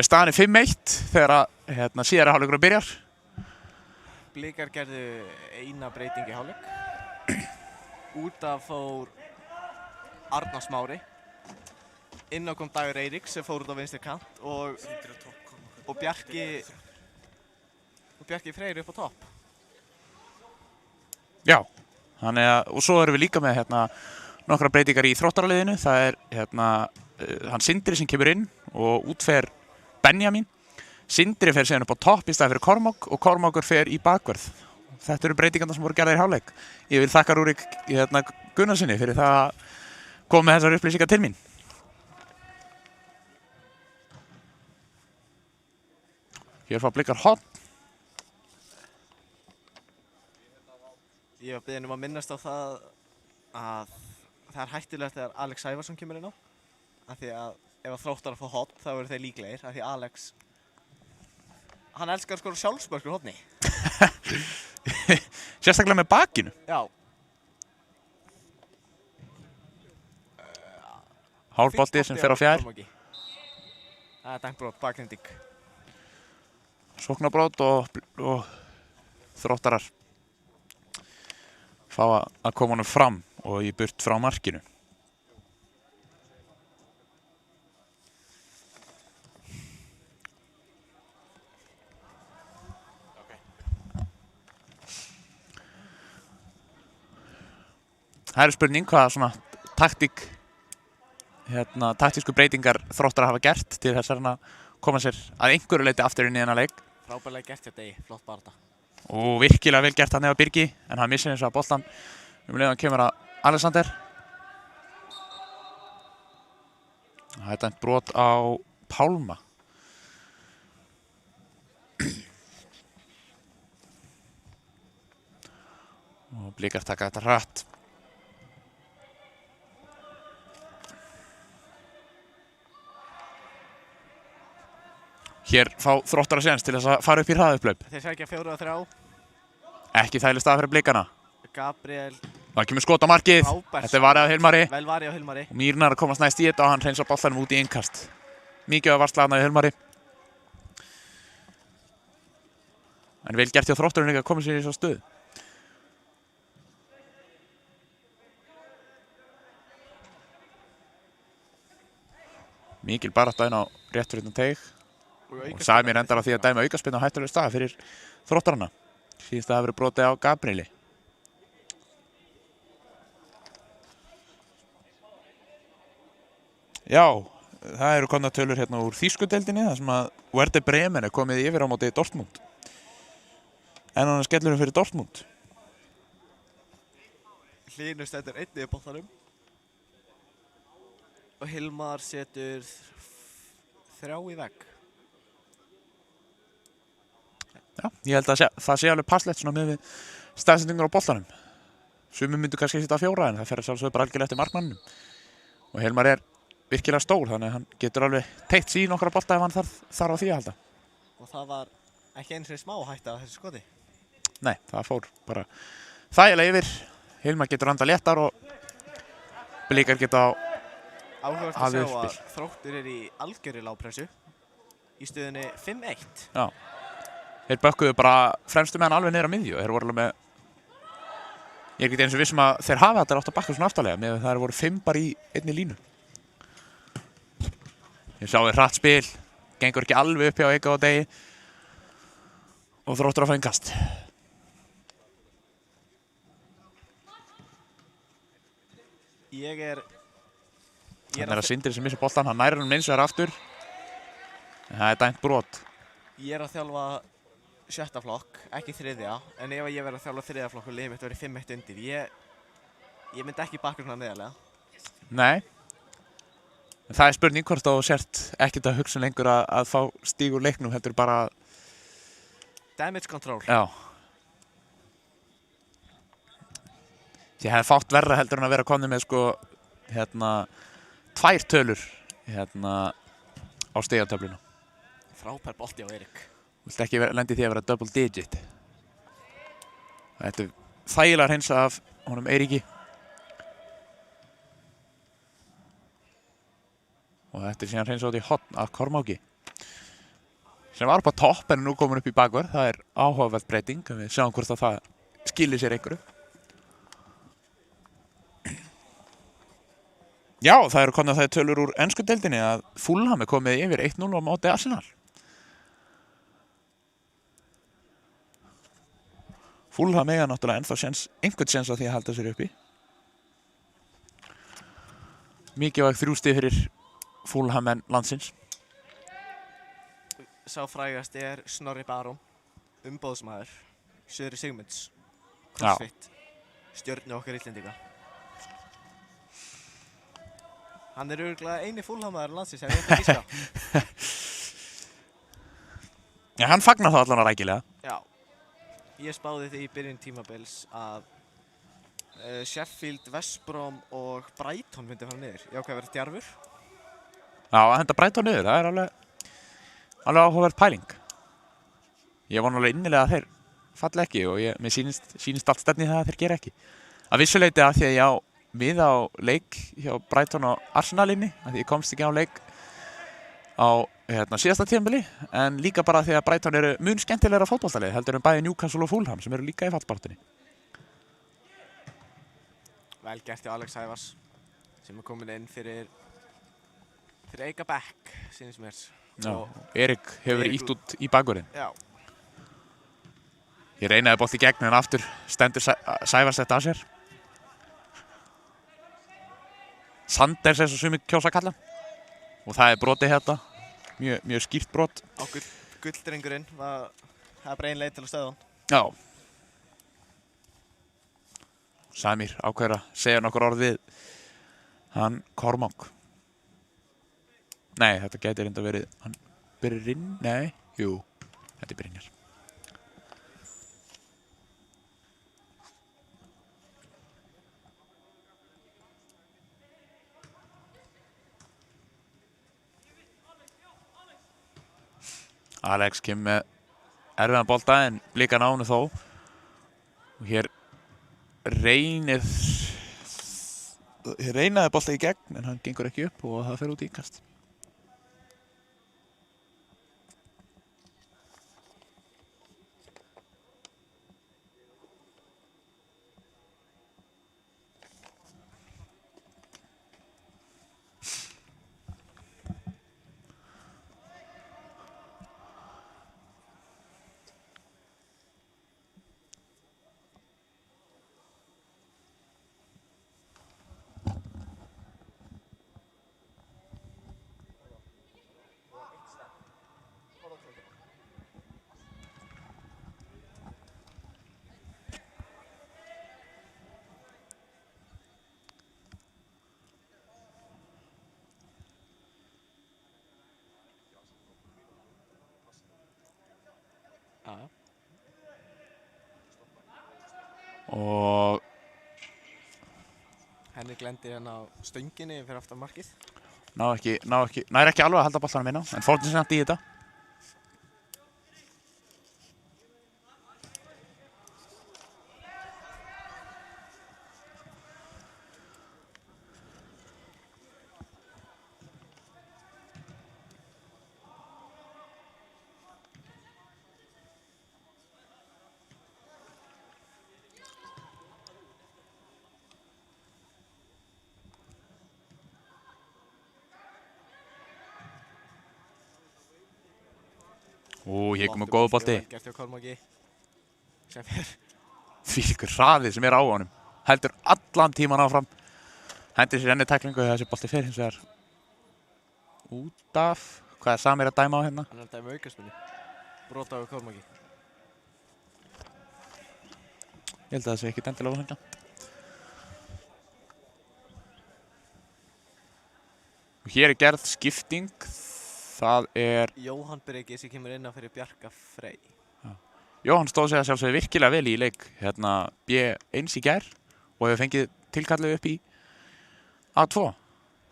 Staðan 5-1 þegar síðari hálfleikurinn byrjar. Blikar gerðu eina breyting í hálfleik. Út af fór Arnar Smári. Inn á kom Dagur Eiríks sem fór út á vinstri kant og Bjarki Freyr upp á topp. Já, og svo erum við líka með nokkra breytingar í Þróttaraliðinu. Það er hann Sindri sem kemur inn og út fer Benjamin. Sindri fer síðan upp á topp í staði fyrir Kormák og Kormákur fer í bakvörð. Þetta eru breytingarnar sem voru gerðar í hálfleik. Ég vil þakka Rúrik Gunnarsinni fyrir það að koma með þessar upplýsingar til mín. Hér fá Blikar horn. Ég var beðinn að minnast á það að það hættulegt þegar Alex Sævarsson kemur inn á. Af því að ef Þróttar fá horn þá eru þeir líklegir. Af því Alex, hann elskar að skora sjálfsmörk úr horni. Sérstaklega með bakinu. Já. Hálfbolti sem fer á fjær. Það er dæmt brot, bakhending. Sóknarbrot og Þróttarar fá að koma honum fram og í burt frá markinu. Það er spurning hvaða svona taktísku breytingar Þróttar hafa gert til þess að koma sér að einhverju leyti aftur inn í þennan leik. Frábærlega gert hjá Degi, flott barða. Og virkilega vel gert hann eða Birgi, en hann missir eins og að boltan leiðan kemur að Alexander. Það er dæmt brot á Pálma. Og Blikar taka þetta hratt. Hér fá Þróttar að séns til þess að fara upp í hraðupphlaup. Þeir sækja 4-3. Ekki þægileg staða fyrir Blikana. Gabriel. Það kemur skot á markið. Þetta er varið af Hilmari. Vel varið af Hilmari. Og Mýrnar að komast næst í þetta og hann hreinsar boltanum út í innkast. Mikið af varslaðna í Hilmari. En vel gert hjá Þrótturinn líka að koma sér í svo stöðu. Mikil barátta inn á réttur utan teig. Og Samir endar á því að dæma aukaspyrnu á hættulegum stað fyrir Þróttarana. Síðast að það hafi verið brotið á Gabrieli. Já, það eru komnar tölur hérna úr þýskudeildinni þar sem að Werder Bremen er komið yfir á móti Dortmund. En hann skellur fyrir Dortmund. Hlynur stendur einnig í boltanum. Og Hilmar setur 3 í vegg. Já, ég held að það sé alveg passlegt svona með við staðsendingur á boltanum. Sumir myndu kannski setja 4 en það fer sjálfsögðu bara algjörlega eftir markmannum. Og Hilmar er virkilega stór þannig að hann getur alveg teitt sig í nokkra bolta ef hann þarf á því að halda. Og það var ekki einu sinni smá hætta á þessu skoti. Nei, það fór bara þægilega yfir. Hilmar getur anda léttar og Blikar geta áhugavert að sjá að Þróttur er í algjörri lágpressu í stöðunni 5-1. Já. Þeir bökkuðu bara fremstu með hann alveg niður á miðju. Þeir voru alveg með... Ég er ekki eins og vissum að þeir hafa þetta átt að bakka svona aftalega með að það voru 5 bara í einni línu. Ég sá við hratt spil, gengur ekki alveg upp hjá Eika og Degi og Þróttur að fá innkast. Þannig að Sindri sem missir boltan, hann nærir hann eins og aftur. En það er dæmt brot. Ég er að þjálfa 7. flokk, ekki 3. En ef ég verið að þjálfa 3. flokk og liðið mitt verið 5-1 undir, ég myndi ekki bakka svona neðarlega. Nei. En það er spurning hvort þú sért ekkert að hugsa lengur að fá stíg úr leiknum, heldur bara... Damage control. Já. Ég hef fátt verra heldur en að vera komið með 2 tölur á stigatöfluna. Frábær bolti á Eirík. Viltu ekki lendi því að vera double digit. Þetta er þægilega hreinsa af honum Eiríki. og þetta síðan hreins út í horn af Kormáki sem var upp á topp en nú komin upp í bakvörð. Það áhugaverð breyting, við sjáum hvort að það skilir sér einhverju. Já, það eru komið að það tölur úr ensku deildinni að Fulham komið yfir 1-0 á móti Arsenal. Fulham eiga náttúrulega ennþá einhvern séns á því að halda sér uppi. Mikilvæg 3 stig fyrir Fulham menn landsins. Sá frægast Snorri Barón, umboðsmaður, Söðri Sigmunds, Já. CrossFit, stjörnu okkar Íslendinga. Hann örugglega eini Fulham-maður landsins, ef ég ætti að giska. Já, hann fagnar það allan rækilega. Já. Ég spáði því í byrjun tímabils að Sheffield, West Brom og Brighton myndi fara niður. Ég ákvað að vera djarfur. Já, að henda Brighton niður, það alveg áhugaverð pæling. Ég vona alveg innilega að þeir falla ekki og mér sýnist allt stefni það að þeir gera ekki. Að vissuleiti að því að ég á miða á leik hjá Brighton og Arsenalinni, að því ég komst ekki á leik á síðasta tímabili, en líka bara því að Brighton eru mun skemmtilegra fótboltalið heldur bæði Newcastle og Fulham sem eru líka í fallbaráttunni. Vel gert hjá Alex Sævars sem komin inn fyrir Eika Beck, sýnist mér. Já, Erik hefur verið ýtt út í bakvörðinn. Já. Ég reynaði bolti í gegn en aftur stendur Sævars þetta að sér. Sanders svo sumir kjósa að kalla og það brotið hérna, mjög skýrt brot. Á gulldrengurinn, það bara ein leið til að stöða hann. Já. Samir ákveður að segja nokkur orð við hann Kormák. Nei, þetta gæti reynda verið hann Brynjar, nei, jú, þetta Brynjar. Alex kemur með erfiðan bolta en blikar nánu þó. Og hér reynaði bolta í gegn en hann gengur ekki upp og það fer út í íkast. Og Henni glendi hérna á stönginni fyrir aftan markið. nær ekki alveg að halda boltanum inn á, en fór samt í þetta. Hér komur góður bolti. Vel gert hjá Kormáki. Sem fer. Þvílíkur hraði sem á honum. Heldur allan tíman áfram. Hendir sér enni tæklingu þegar þessi bolti fer hins vegar út af. Hvað Samir að dæma á hérna? Hann að dæma aukaspyrnu. Brot á Kormáki. Ég held að það sé ekkert endilega ósanngjarnt. Og hér gerð skipting. Það Jóhann Breki sem kemur inn á fyrir Bjarka Frey. Jóhann stóð sig að sjálfsögðu virkilega vel í leik B1 í gær og hefur fengið tilkallið upp í A2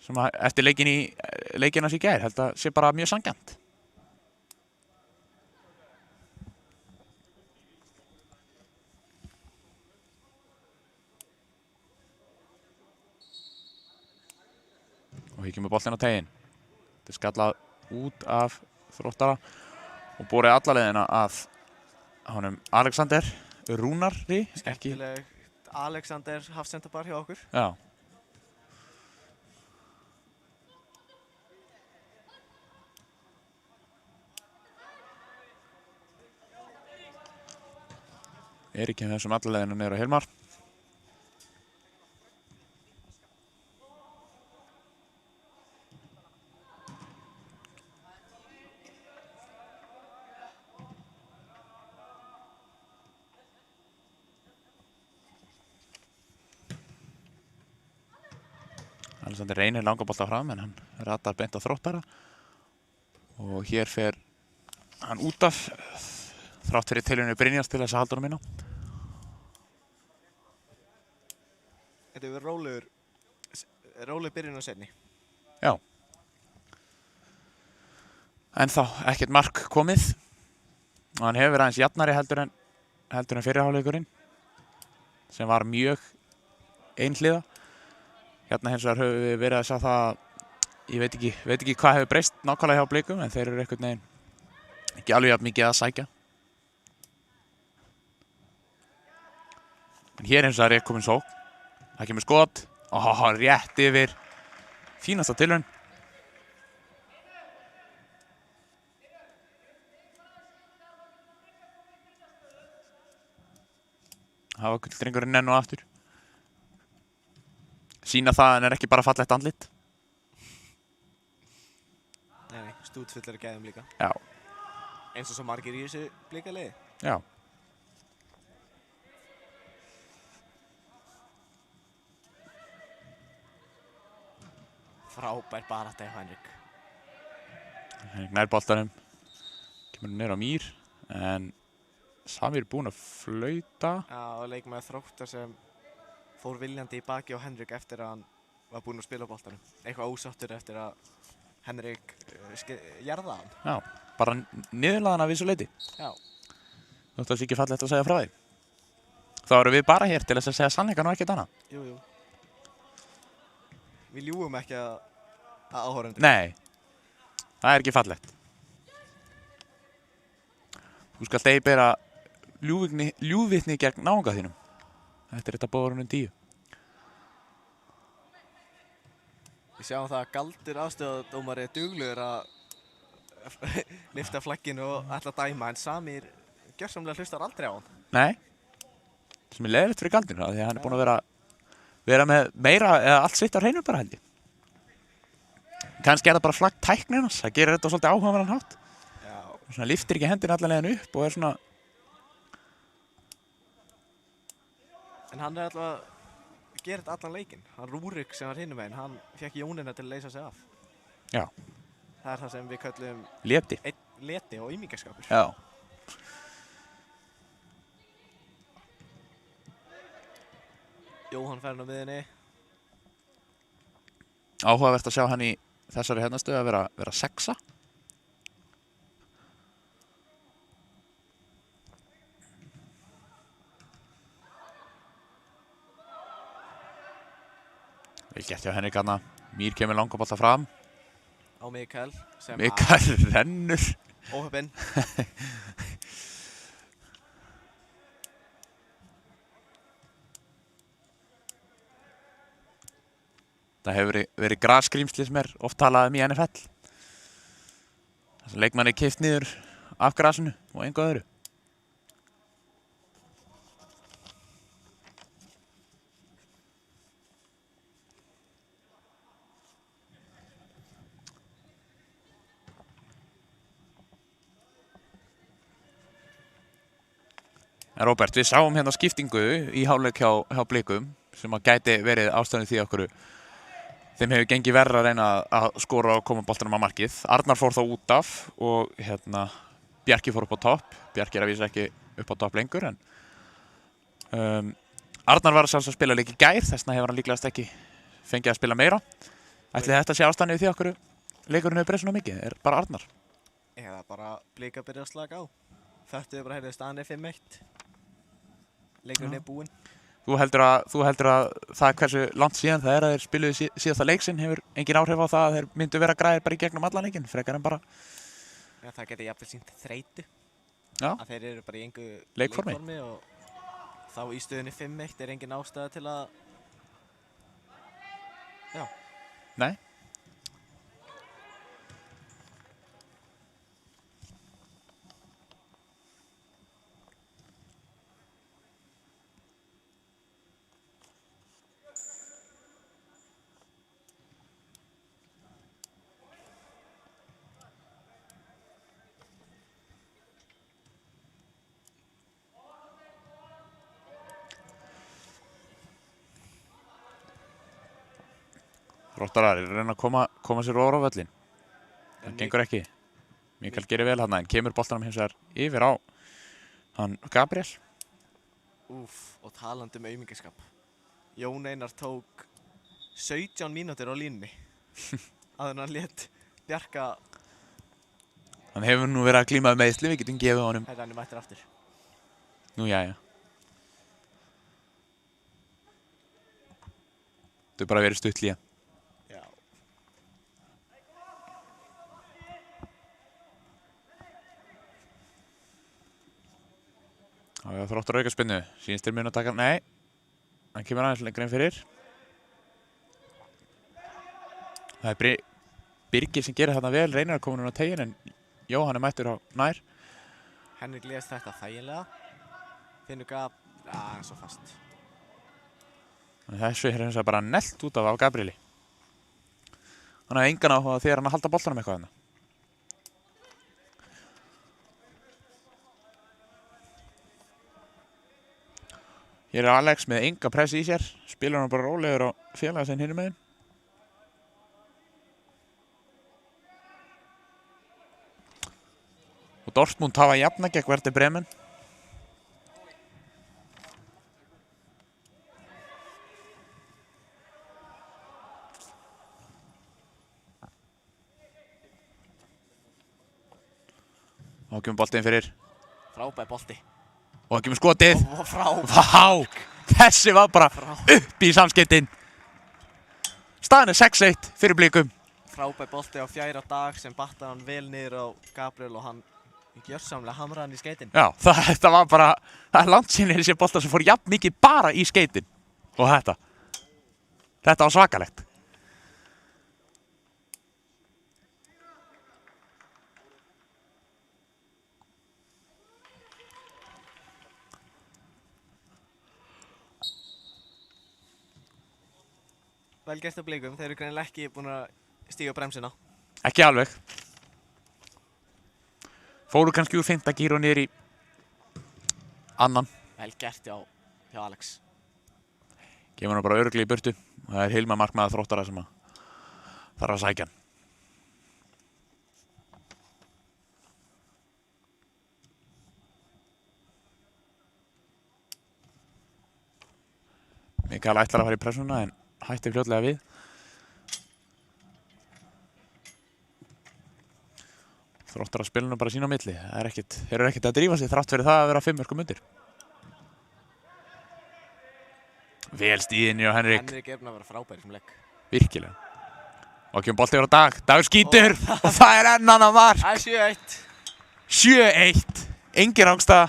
sem eftir leikinn hans í gær held að sé bara mjög sanngjarnt. Og hér kemur boltinn á teiginn. Þetta er skallað út af Þróttara og borið alla leiðina að honum Alexander Rúnari. Skemmtileg Alexander hafsendar hjá okkur. Já. Eirík með þessum alla leiðina niður á Hilmar. Alexander reynir langabolta fram en hann ratar beint á Þróttara og hér fer hann út af þrátt fyrir tilraunir Brynjars til þess að halda honum inn á. Þetta hefur rólegur byrjun á seinni. Já. En þá ekkert mark komið og hann hefur verið aðeins jafnari heldur en fyrri hálfleikurinn sem var mjög einhliða. Hérna hins vegar höfum við verið að sjá það, ég veit ekki hvað hefur breyst nákvæmlega hjá Blikum, en þeir eru einhvern veginn ekki alveg jafn mikið að sækja. En hér hins vegar er komin sókn. Það kemur skot, rétt yfir fínasta tilraun. Það var gulldrengurinn enn og aftur. Sýna það en er ekki bara fallegt andlit. Nei, stútfullar gæðum líka. Já. Eins og svo margir í þessu Blika-liði. Já. Frábær barátta hjá Henrik. Henrik nær boltanum. Kemur niður á Mír en Samir búinn að flauta. Já, og leikmaður Þróttar sem fór viljandi í baki á Henrik eftir að hann var búinn að spila á boltanum. Eitthvað ósáttur eftir að Henrik jarða hann. Já, bara niðurlaðan af vissu leyti. Já. Þótt að það sé ekki fallegt að segja frá því. Þá erum við bara hér til þess að segja sannleikann og ekkert annað. Jú. Við ljúgum ekki að áhorfendur. Nei, það er ekki fallegt. Þú skalt eigi bera ljúgvitni gegn náunga þínum. Þetta er þetta bóðurinn 10. Við sjáum það að Galdur aðstöðardómari er duglegur að lyfta flagginu og ætla að dæma, en Samir gjörsamlega hlustar aldrei á hann. Nei, sem er leiðilegt fyrir Galdinu, því að hann er búinn að vera með meira eða allt sitt á hreinu bara held ég. Kannski er það bara flagg tæknin hans, það gerir þetta svolítið áhugaverðan hátt. Já. Svona lyftir ekki hendina allan leiðin upp og er svona... En hann er alltaf að gera þetta allan leikinn. Hann Rúrik sem var hinum meginn, hann fekk Jónina til að leysa sig af. Já. Það er það sem við köllum Leti. Leti og ímyngaskapur. Já. Jóhann fer hann á miðinni. Áhugavert að sjá hann í þessari stöðu að vera sexa. Vel gert hjá Henrik þarna. Mír kemur langabolta fram. Á Mikael. Mikael rennur. Óheppinn. Það hefur verið grasskrímsli sem er oft talað í NFL. Þess að leikmann er keypt niður af grasinu og engu öðru. En Róbert, við sáum hérna skiptingu í hálfleik hjá Blikum sem að gæti verið ástæðan því okkur þeim hefur gengið verra að reyna að skora og koma boltanum á markið. Arnar fór þá út af og Bjarki fór upp á topp. Bjarki er að vísa ekki upp á topp lengur en Arnar var sjálfsagt að spila leik í gær, þess vegna hefur hann líklegast ekki fengið að spila meira. Ætli þetta sé ástæðan því okkur leikurinn hefur breyst svona mikið, er bara Arnar. Eða bara Blika byrja að slaka á. Þetta er bara staðan er 5-1. Leikurinn er búinn. Þú heldur að það hversu langt síðan það að þeir spiluðu síðasta leik sinn hefur engin áhrif á það að þeir myndu vera græðir bara í gegnum allan leikinn, frekar en bara... Ja, það geti jafnvel sýnt þreytu. Já. Að þeir eru bara í engu leikformi og þá í stöðunni 5-1 er engin ástæða til að... Já. Nei. Þróttarar er að reyna að koma sér ofar á völlinn. Það gengur ekki. Mikael gerir vel hann en kemur boltanum hins vegar yfir á hann Gabriel. Og talandi aumingaskap. Jón Einar tók 17 mínútur á línunni. Áður en hann lét Bjarka... Hann hefur nú verið að glíma meiðsli, við getum gefið honum. Hann er mættur aftur. Nú jæja. Þetta er bara verið stutt líka. Já, Þróttar aukaspinnu, sýnist þeir mun að taka, nei, hann kemur aðeins lengra inn fyrir. Það er Birgir sem gerir þarna vel, reynir að koma núna á tegin en Jóhann er mættur á nær. Henrik lést þetta þægilega, Finnur gaf, hann svo fast. Þessu er hins vegar bara nellt út af Gabrieli. Hann hafði engan áhuga þegar hann að halda boltanum eitthvað þarna. Hér er Alex með enga pressi í sér, spilar hann bara rólegur á félaga sinn hinum megin. Og Dortmund hafa jafna gegn Werder Bremen. Og þá kemur boltinn fyrir. Frábær bolti. Og það kemur skotið. Vá! Þessi var bara upp í samskeytin. Staðan er 6-1 fyrir Blikum. Frábær bolti á fjæra dag sem battaði hann vel niður á Gabriel og hann gjörsamlega hamraði hann í skeytin. Já, þetta var bara, það er langt síðan þessi boltar sem fór jafn mikið bara í skeytin. Og þetta var svakalegt. Vel gert á Blikum, þeir eru greinilega ekki búin að stíga bremsina. Ekki alveg. Fóru kannski úr 5. gír og niður í annan. Vel gert hjá Alex. Kemur hann bara örugglega í burtu. Og það er Hilmar markmaður Þróttara sem þarf að sækja hann. Mikael ætlar að fara í pressuna en hætti fljótlega við. Þróttar að spilinu bara sín á milli. Þeir eru ekkert að drífa sig þrátt fyrir það að vera 5 mörkum undir. Vel stíðinni á Henrik. Henrik er búinn að vera frábær sem leik. Virkilega. Og kemur bolti yfir á Dag. Dagur skýtur og það er enn annað mark. Það er 7-1. 7-1. Engin ángstaða.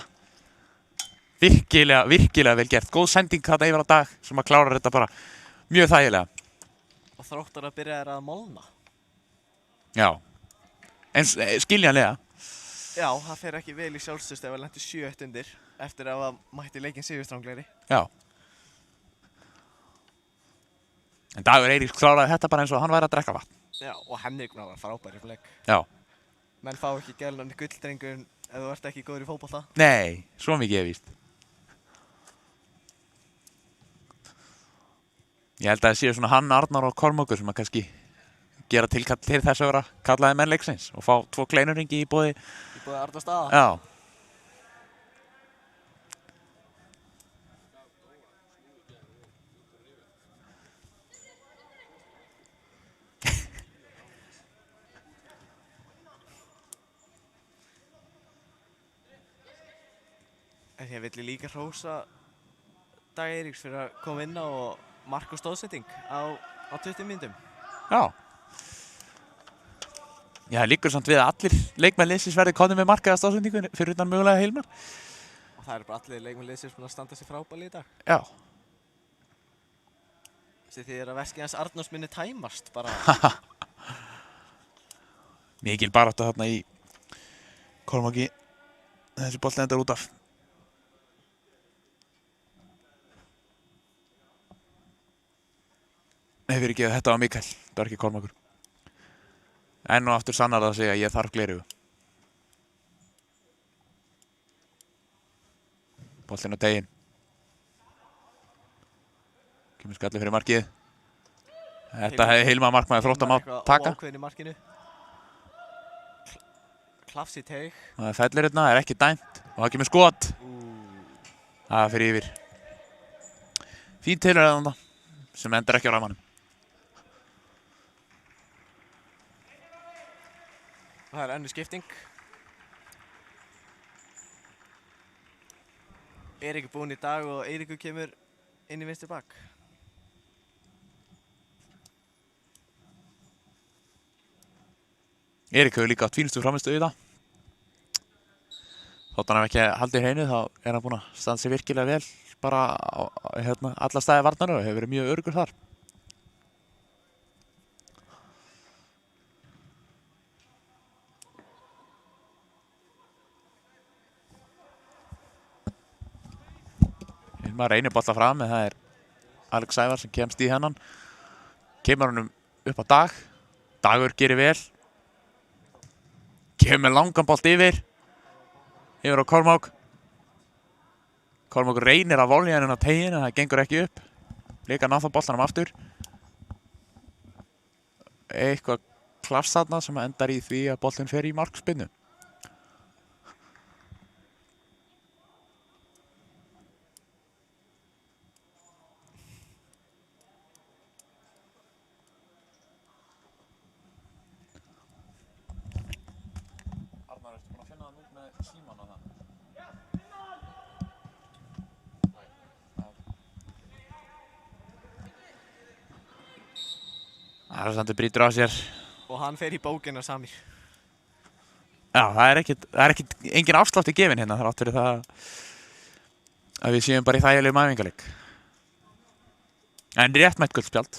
Virkilega vel gert. Góð sending þarna yfir á Dag sem að klára þetta bara mjög þægilega. Og Þróttar að byrja að molna. Já. En skiljanlega. Já, það fer ekki vel í sjálfstöðst ef það lentur 7-1 undir eftir að það mætti leikinn sigurstranglegri. Já. En Dagur Eiríks kláraði þetta bara eins og hann væri að drekka vatn. Já, og Henrik var frábær í leik. Já. Menn fá ekki gælunni gulldrengur ef þú ert ekki góður í fótbolta. Nei, svo mikið er víst. Ég held að það séu svona hann, Arnar og Kormákur sem að kannski gera tilkall til þess að vera kallaði menn leiksins og fá 2 kleinurringi í boði. Í boði Arnar Staða? Já. En ég vill líka hrósa Dag Eiríks fyrir að koma inn á og marka og stóðsetting á 20 mínútum. Já. Já, það liggur samt við að allir leikmenn liðsins verði komnir með markaða stóðsendingu fyrir utan mögulega Hilmar. Og það eru bara allir leikmenn liðsins búin að standa sig frábærlega í dag. Já. Þessi því að veskið hans Arnórs minni tæmast bara. Mikil baráttu þarna í Kormáki. Þessi bolti endar út af. Hefur ekki að þetta var Mikael, það var ekki Kormákur. Enn og aftur sannar það sig að ég þarf gleraugu. Boltinn á teginn. Kemur skalli fyrir markið. Þetta hefði Hilmar markmaður Þróttar mátt taka. Óákveðinn í markinu. Klafs í teig. Það fellir hérna, er ekki dæmt og það kemur skot. Það fyrir yfir. Fín tilraun þarna sem endar ekki á ramanum. Það er önnur skipting. Eirík er búinn í dag og Eiríkur kemur inn í vinstri bak. Eirík hefur líka átt fínustu framistöðu í það. Þótt hann hef ekki haldið hreinu þá er hann búinn að standa sig virkilega vel bara á alla staði varnar og hefur verið mjög öruggur þar. Hilmar reynir bolta fram en það er Alex Sævar sem kemst í hennan. Kemur honum upp á Dag. Dagur gerir vel. Kemur langan bolt yfir á Kormák. Kormák reynir að volja hennan á teginn en það gengur ekki upp. Líka ná þá boltanum aftur. Eitthvað klafs þarna sem endar í því að boltinn fer í markspinnu. Alexander brýtur á sér. Og hann fer í bókina Samir. Já, það er engin afsláttur gefinn hérna þrátt fyrir það að við séum bara í þægilegum æfingarleik. En réttmætt gult spjald.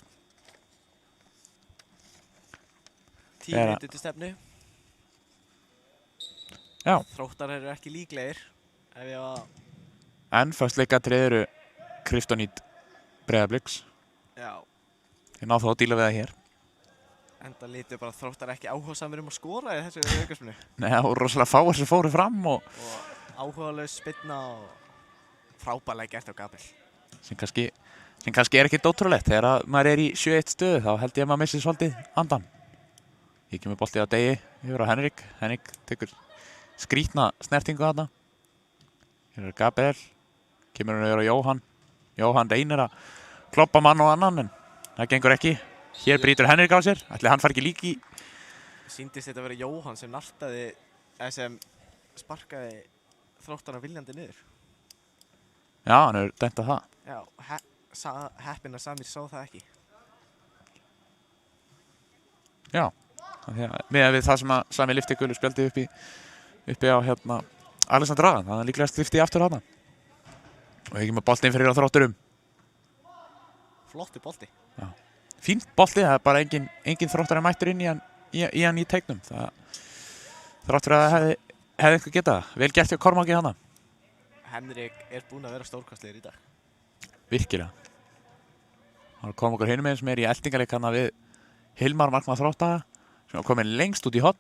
10 mínútur til stefnu. Já. Þróttar eru ekki líklegir. Ef ég var... En föstleikatrið eru Kryptonít Breiðabliks. Já. Ég ná þá að díla við það hér. Enda litur bara Þróttar ekki áhugasamir að skora í þessu aukaspyrnu. Nei, það voru rosalega fáir sem fóru fram og áhugalaus spyrna og frábærlega gert á Gabriel. Sem kannski er ekkert ótrúlegt. Þegar maður er í 7-1 stöðu þá held ég að maður missi svolítið andan. Ég kemur boltið á Degi yfir á Henrik. Henrik tekur skrítna snertingu þarna. Hér er Gabriel. Kemur hann yfir á Jóhann. Jóhann reynir að kloppa mann og annan en það gengur ekki. Hér brýtur Henrik á sér. Ætli hann fari ekki líki í... Sýndist þetta að vera Jóhann sem nartaði, eða sem sparkaði Þróttarna viljandi niður. Já, hann hefur dæmt að það. Já, heppinn að Samir sá það ekki. Já, með það sem að Samir lyfti gulu spjaldi uppi á Alexander Ragan. Þannig að líklegast lyfti í aftur þarna. Og ekki með boltinn fyrir á Þrótturum. Flotti bolti. Já. Fínt bolti, það er bara engin Þróttar er mættur inn í hann í teiknum. Þrátt fyrir að það hefði einhver getað það. Vel gert hjá Kormáki hana. Henrik er búinn að vera stórkostlegur í dag. Virkilega. Það er Kormákur hinum megin sem er í eltingaleik hana við Hilmar markmaður Þróttara sem er komin lengst út í horn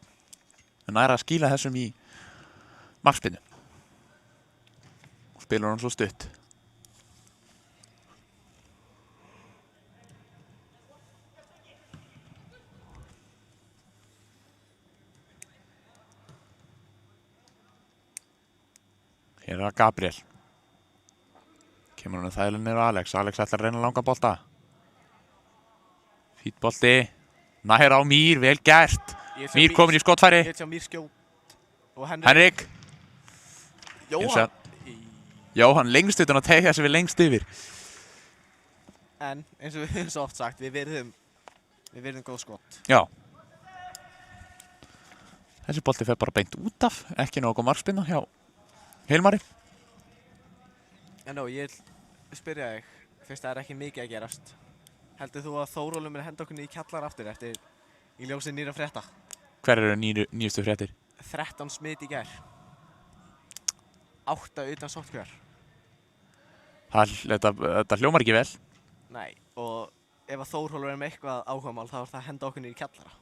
en nær að skýla þessum í markspinnu. Og spilur hann svo stutt. Hér er það Gabriel. Kemur hann þægilega niður á Alex. Alex ætlar að reyna langa bolta. Fýtt bolti. Nær á Mír, vel gert. Mír komin í skotfæri. Ég sjá Mír skjót. Og Henrik. Jóhann. Jóhann lengst utan að tegja sig við lengst yfir. En eins og við höfum svo oft sagt, við virðum góð skot. Já. Þessi bolti fer bara beint út af, ekki nógu markspinna hjá Hilmari. En ég vil spyrja þig, fyrst það ekki mikið að gerast. Heldur þú að Þórólfur muni henda okkur í kjallar aftur eftir í ljósi nýra frétta? Hver eru nýjustu fréttir? 13 smit í gær. 8 utan sóttkvíar. Þetta hljómar ekki vel. Nei, og ef að Þórólfur er með eitthvað áhugamál þá er það að henda okkur í kjallara.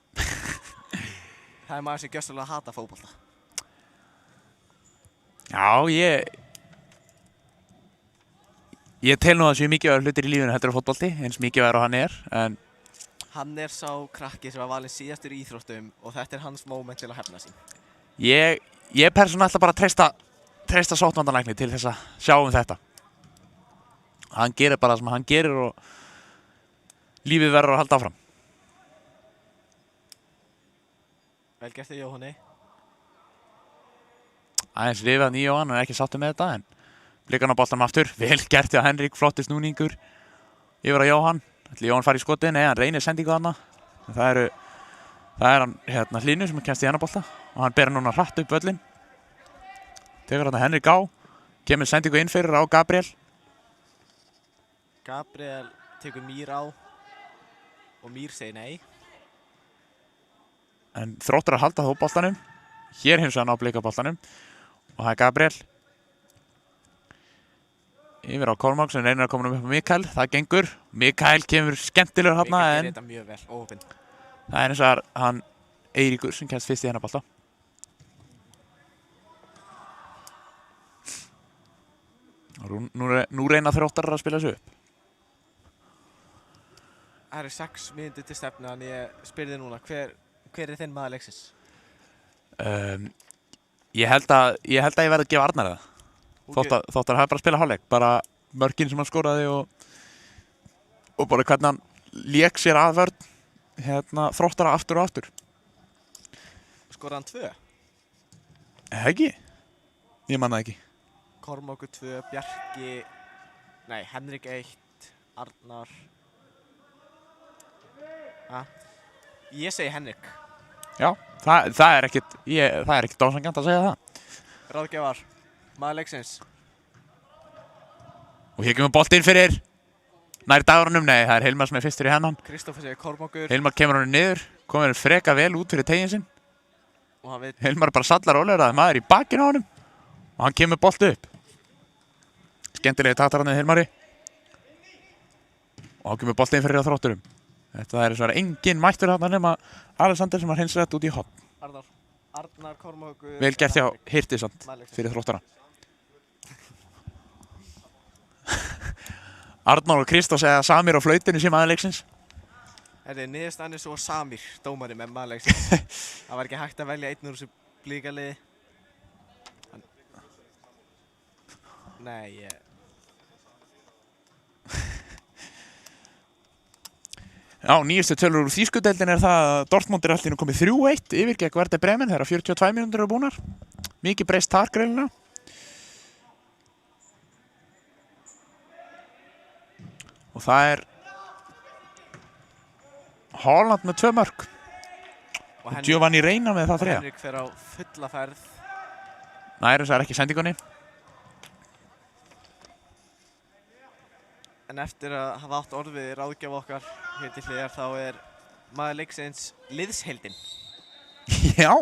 Það er maður sem gjörsamlega að hata fótbolta. Já, ég tel nú að það séu mikilvægur hlutir í lífinu heldur á fótbolti, eins mikilvægur og hann er, en Hann er sá krakki sem var valinn síðastur í íþróttum og þetta er hans moment til að hefna sín. ég persónulega ætla bara að treysta sóttvarnalækni til þess að sjá þetta. Hann gerir bara það sem hann gerir og lífið verður að halda áfram. Vel gert þig, Jóhanni. Aðeins rifað nýja og hann er ekki sáttur með þetta, en blikan á boltanum aftur. Vel gert hjá Henrik, flottur snúningur yfir á Jóhann. Ætli Jóhann fari í skotið? Nei, hann reynir sendingu þarna. Það er hann Hlynur sem kemst í hennar bolta og hann ber núna hratt upp völlinn. Tekur þarna Henrik á, kemur sendingu inn fyrir á Gabriel. Gabriel tekur Mír á og Mír segir nei. En Þróttur að halda þó boltanum. Hér hins vegar ná blika boltanum og það er Gabriel. Yfir á Kormák sem reynir að koma upp á Mikael. Það gengur. Mikael kemur skemmtilegur þarna en Mikael gerir þetta mjög vel, óheppinn. það er eins og hann Eiríkur sem kemst fyrst í hennar bolta. Nú reyna Þróttarar að spila þessu upp. Það eru 6 mínútur til stefnu, en ég spyr þig núna, hver er þinn maður leiksins? Ég held að ég verði að gefa Arnar það. Þóttar hafi bara spilað hálfleik, bara mörkin sem hann skoraði og bara hvernig hann lék sér að vörn Þróttara aftur og aftur. Skoraði hann 2? Ekki? Ég man það ekki. Kormákur 2, Bjarki, nei, Henrik 1, Arnar. Ég segi Henrik. Já, það er ekkit dómsangant að segja það. Ráðgjafar, maður leiksins. Og hér kemur boltinn fyrir nær dagurunum, nei, það er Hilmar sem er fyrstur í hennan. Kristoffer segir Kormákur. Hilmar kemur honum niður, komur freka vel út fyrir teginn sinn. Og hann veit, Hilmar bara sallar rólegur að maður í bakinu á honum og hann kemur bolti upp. Skemmtilegi taktar hann Hilmari. Og hann kemur boltinn fyrir á Þrótturum. Þetta er eins og það er engin mættur þarna nema Alexander sem var hins rétt út í hotn. Arnar, Kormákur. Vel gert hjá Hirtisand fyrir Þróttara. Arnar og Kristó segja Samir á flautinu sem aðleiksins. Niðurstaðan er svo Samir, dómari með maður leiksins. Það var ekki hægt að velja einn úr þessu blíkaliði. Nei, Já, nýjustu tölur úr þýskudeildin er það að Dortmund er allir komið 3-1 yfir gegn Werder Bremen þegar 42 mínútur eru búnar. Mikið breyst þar greinilega. Og það er Haaland með 2 mörk. Og Giovanni Reina með það 3. Henrik fer á fulla ferð. Nær þess að er ekki sendingunni. En eftir að hafa átt orð við ráðgjafa okkar hér til hliðar þá er maður leiksins liðsheildin. Já.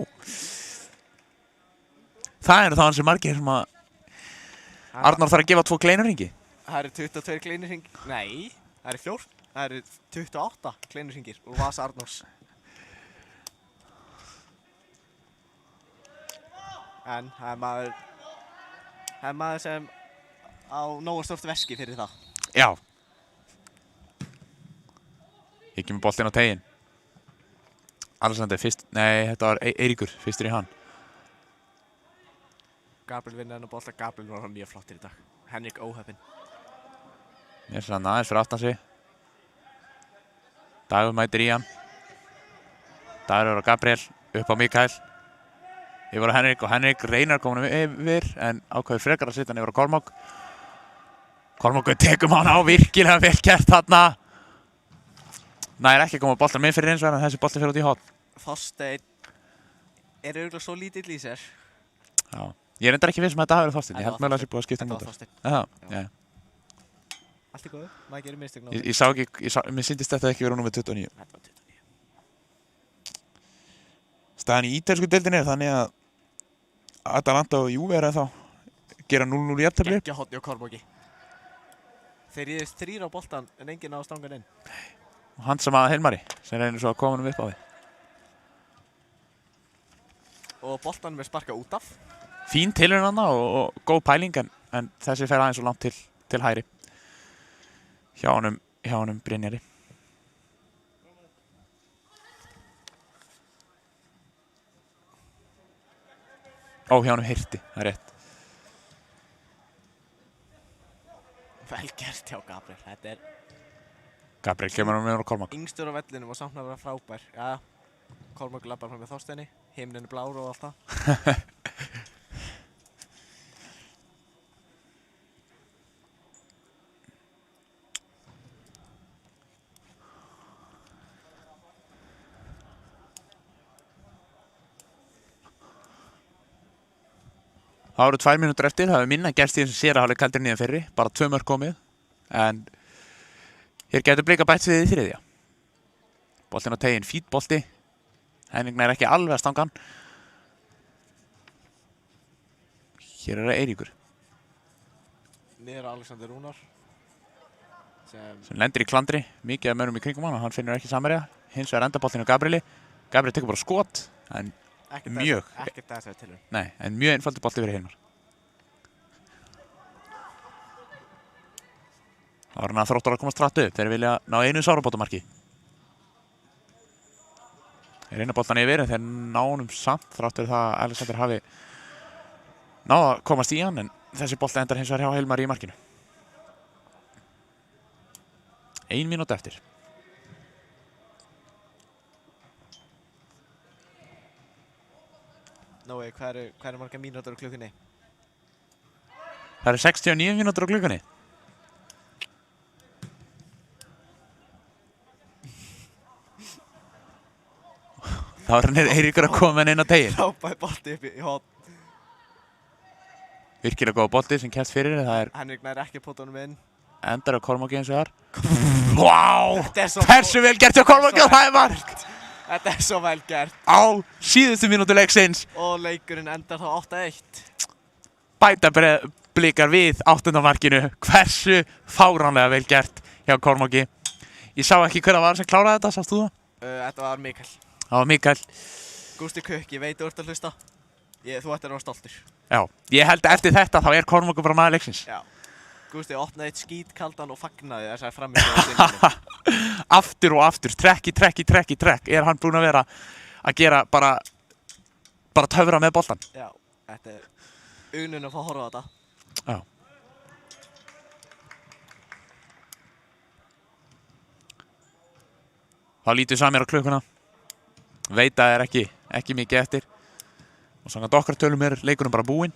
Það eru það hansi margir sem að Arnar þarf að gefa 2 kleinurringi. Það eru 22 kleinurringir. Nei, það eru 4. Það eru 28 kleinurringir úr vasa Arnórs. En það er maður sem á nógu stórt veski fyrir það. Já. Ég kemur boltinn á teginn. Alexander fyrst, nei, þetta var Eiríkur fyrstur í hann. Gabriel vinnur hennar bolta, Gabriel var hann mjög flottir í dag. Henrik óheppinn. Mér finnst hann aðeins fyrir aftan sig. Dagur mætir í hann. Dagur á Gabriel, upp á Mikael. yfir á Henrik og Henrik reynar komin yfir en ákveður frekar að setja hann yfir á Kormák. Kormákur tekum hann á virkilega vel gert þarna. Nær ekki að koma boltan með fyrir eins og en þessi bolti fyrir út í horn. Þorsteinn örugglega svo lítill í sér. Já, ég er reyndar ekki viss að þetta hafi verið Þorsteinn. Ég held mögulega að það sé búið að skipta hann út Þetta af. var Þorsteinn. Já. Allt í góðu, maður gerir mistök nú. Ég sá ekki, mér sýndist þetta ekki vera númer 29. Þetta var 29. Staðan í ítölsku deildinni er þannig að Atalanta og Juve er ennþá gera 0-0 í jafntefli. Geggja horn hjá Kormáki. Þeir réðust 3 á boltan en enginn á stangan inn. Og hann sem að Hilmari, sem reynir svo að koma hann upp á því. Og boltanum er sparkað út af. Fín tilraun þarna og góð pæling en þessi fer aðeins svo langt til hægri. Hjá honum Brynjari. Ó, hjá honum Hirti, það er rétt. Vel gert hjá Gabriel. Þetta er Gabriel kemur hann með á Kormák. yngstur á vellinum og samt að vera frábær. Já, Kormák labbar fram með Þorsteini. Himnin er blár og allt það. Það voru 2 mínútur eftir, það hefur minna gerst í þessum sér að hálfleik heldur nýjan fyrri, bara 2 mörk komið, en hér getur Blika bætt sig við í þriðja. Boltinn á teginn, fínn bolti, Henning nær ekki alveg að stanga hann. Hér er það Eiríkur, Niður á Alexander Rúnar. sem lendir í klandri, mikið af mönnum í kringum hann og hann finnur ekki samherja. Hins vegar enda boltinn á Gabrieli, Gabriel tekur bara skot, en mjög. Ekkert þess að tilhör. Nei, en mjög einfaldur bolti fyrir Hilmar. Það var hann að Þróttar að komast hratt upp, þeir vilja ná einu sárabótamarki. Þeir reyna boltan yfir en þeir ná honum samt þrátt fyrir það að Alexander hafi náð að komast í hann en þessi bolti endar hins vegar hjá Hilmar í markinu. 1 mínúta eftir. Nói, hvað eru margar mínútur á klukkunni? Það eru 69 mínútur á klukkunni. Þá er hann Eiríkur að koma inn á teginn. Frábær bolti upp í horn. Virkilega góð bolti sem kemst fyrir, það er Henrik nær ekki pottunum inn. endar á Kormáki eins og þar. Vá! Þetta er svo Hversu vel gert hjá Kormáki og það er mark! Þetta er svo vel gert. Á síðustu mínútu leiksins. Og leikurinn endar þá 8-1. Bæta Blikar við 8. markinu. Hversu fáránlega vel gert hjá Kormáki. Ég sá ekki hver það var sem kláraði þetta, sást þú það? Þetta var Mikael. Það var Mikael. Gústi Kukk, ég veit þú ert að hlusta. Þú ættir að vera stoltur. Já, ég held að eftir þetta þá er Kormákur bara maður leiksins. Já. Gústi opnaði eitt skít kaldan og fagnaði þessari frammistöðu. Aftur og aftur, trekk í trekk er hann búinn að vera að gera bara töfra með boltan. Já, þetta er unun að fá að horfa á þetta. Já. Þá lítur Samir á klukkuna. Veit að það er ekki mikið eftir. Og samkvæmt okkar tölum er leikurinn bara búinn.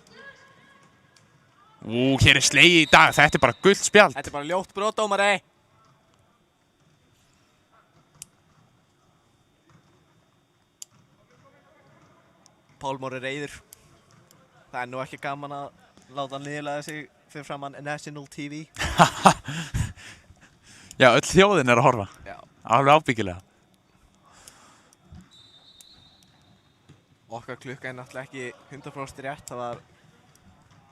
Hér er slegið í dag. Þetta er bara gult spjald. Þetta er bara ljótt brot, dómari. Pálmór er reiður. Það er nú ekki gaman að láta hann niðurlægja sig fyrir framann National TV. Já, öll þjóðin er að horfa. Já. Alveg ábyggilega. Okkar klukka er náttúrulega ekki 100% rétt.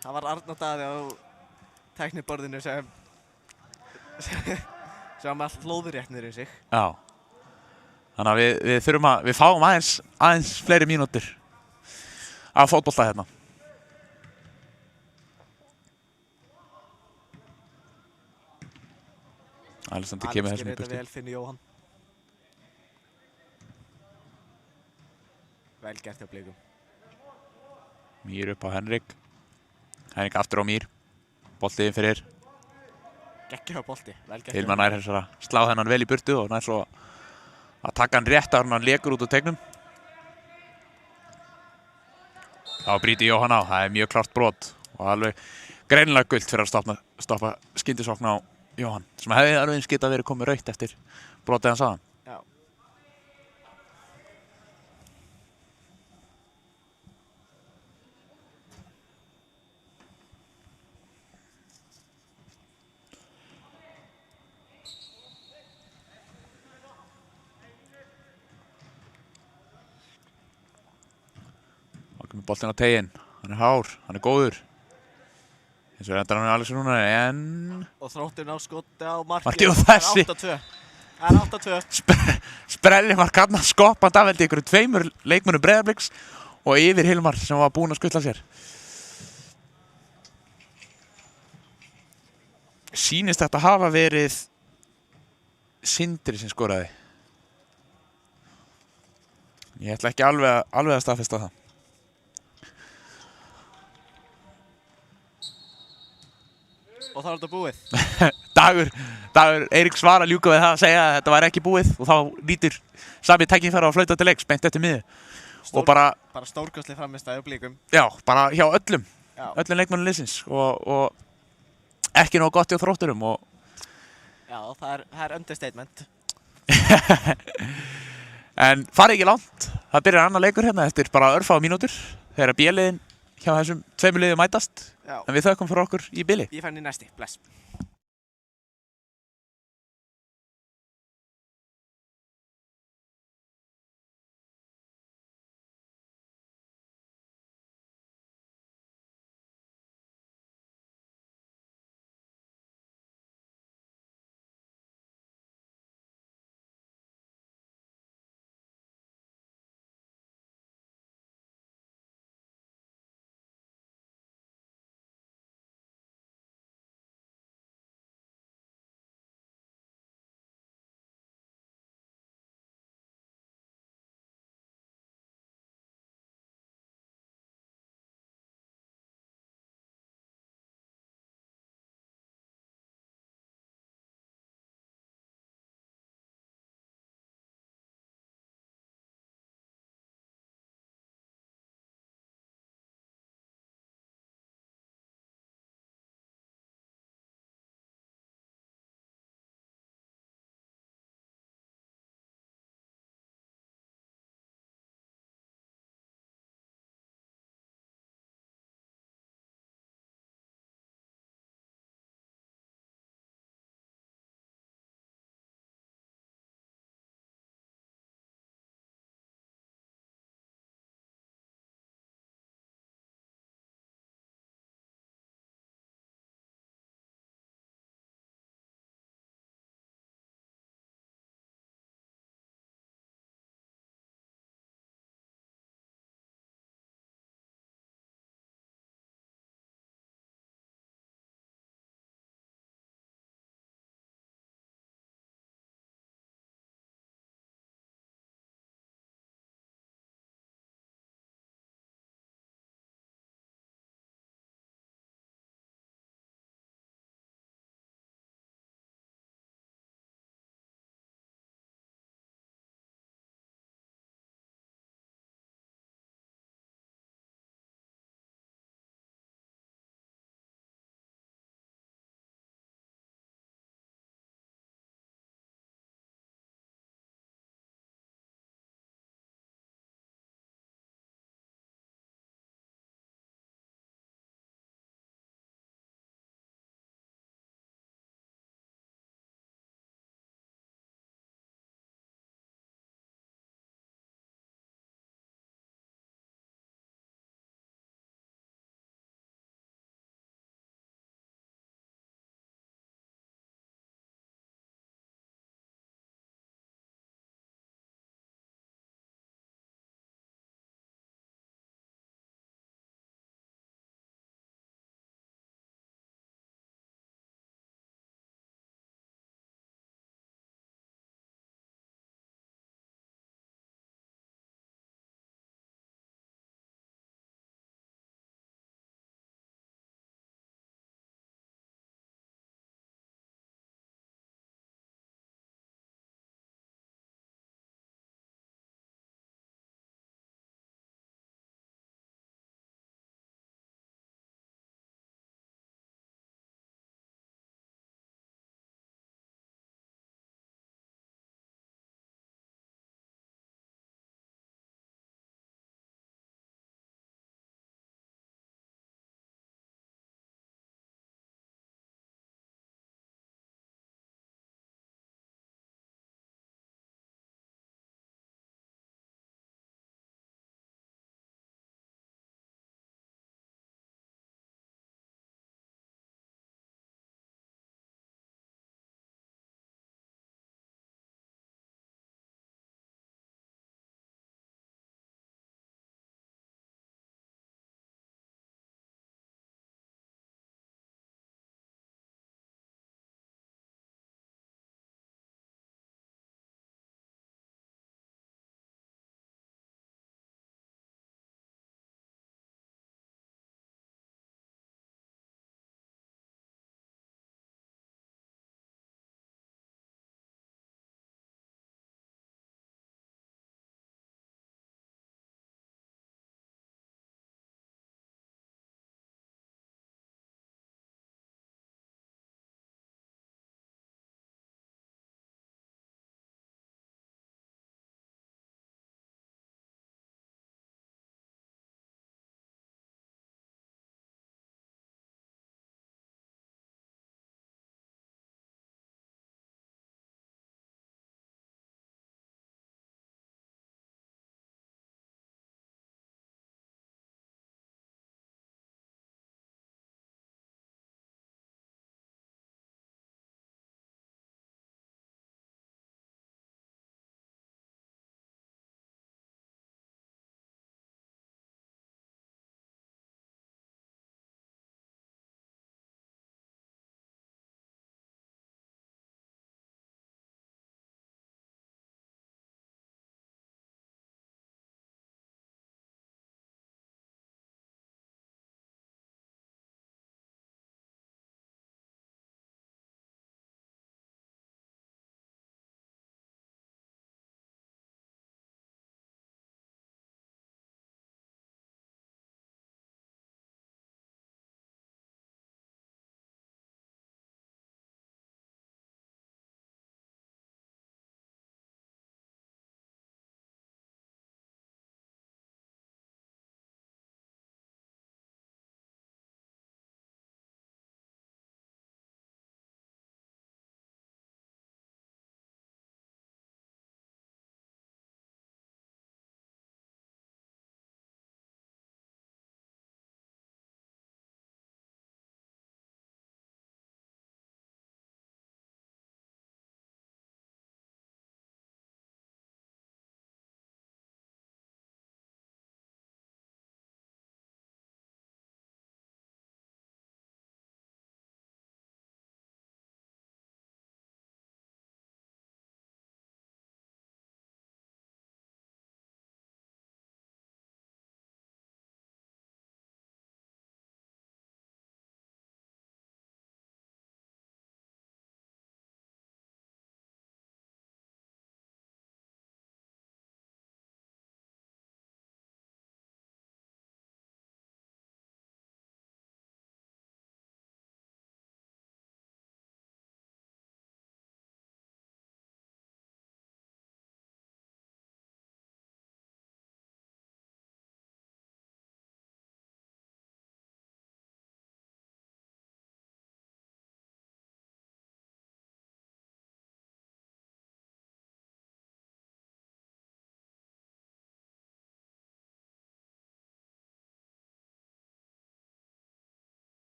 Það var Arnar Daði á tækniborðinu sem var allt hlóðurétt niður í sig. Já. Þannig að við fáum aðeins fleiri mínútur af fótbolta hérna. Alexander kemur þessum í þetta burtu. vel, Finnur Jóhann. Vel gert hjá Blikum. Mýr upp á Henrik. Henrik aftur á Mýr. Bolti inn fyrir. Geggjaður bolti, vel gert. Hilmar nær þess að slá þennan vel í burtu og nær svo að taka hann rétt áður en hann lekur út úr tegnum. Þá brýti Jóhann á, það mjög klart brot og alveg greinilega gult fyrir að stoppa skyndisókn á Jóhann sem hefði alveg eins getað verið komið rautt eftir brotið hans aðan. Já. Þá kemur boltinn á teiginn, hann hár, hann góður. Eins og endar hann Alex núna en... Og Þróttur ná skoti á markið. Markið og þessi! Það er 8-2. Sprelli var kannan skoppand af held í ykkur tveimur leikmönnum Breiðabliks og yfir Hilmar sem var búinn að skutla sér. Sýnist þetta hafa verið Sindri sem skoraði. Ég ætla ekki alveg að staðfesta það. Og þá er þetta búið. Dagur Eiríks var að ljúka við það að segja að þetta var ekki búið og þá lítur Sami tækifæri á að flauta til leiks beint eftir miði. Og bara stórkostleg frammistaði á Blikum. Já, bara hjá öllum leikmönnum liðsins og ekki nóg gott hjá Þrótturum og Já, það er understatement. En farið ekki langt. Það byrjar annar leikur hérna eftir bara örfáa mínútur þegar B-liðin hjá þessum tveimur liðum mætast. Já. En við þökkum fyrir okkur í bili. Ég fenni næsti, bless.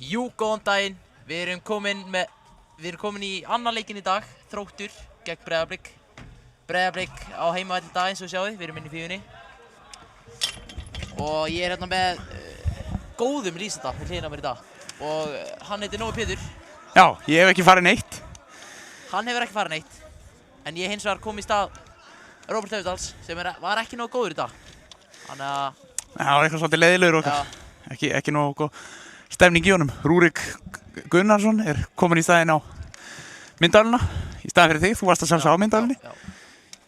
Jú, góðan daginn. Við erum komin í annan leikinn í dag, Þróttur gegn Breiðablik. Breiðablik á heimavelli í dag eins og sjáið, við erum inn í Fífunni. Og ég er hérna með góðum lýsanda við hliðina á mér í dag. Og hann heitir Nói Pétur. Já, ég hef ekki farið neitt. Hann hefur ekki farið neitt. En ég hins vegar kom í stað Róbert Laufdals sem var ekki nógu góður í dag. Þannig að... Það var eitthvað svolítið leiðilegur okkar. Ekki nógu góð stemning í honum. Rúrik Gunnarsson er komin í staðinn á myndavélina. Í staðinn fyrir þig, þú varst að sjálfsögja á myndavélinni.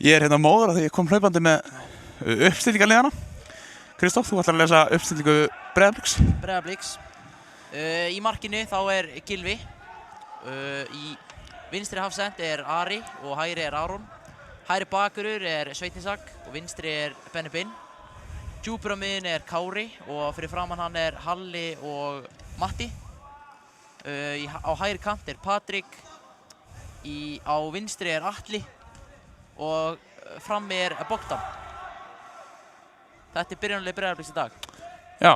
Ég er hérna móður af því ég kom hlaupandi með uppstillingarliðana. Kristóf, þú ætlar að lesa uppstillingu Breiðabliks. Breiðabliks. Í markinu þá er Gylfi. Í vinstri hafsend er Ari og hægri er Aron. Hægri bakurur er Sveinn Ísak og vinstri er Benni Binn. Djúpur á miðjunni er Kári og fyrir framan hann er Halli og Matti. Á hægri kant er Patrik. Á vinstri er Atli og frammi er Bogdan. Þetta er byrjunarlið Breiðabliks í dag. Já,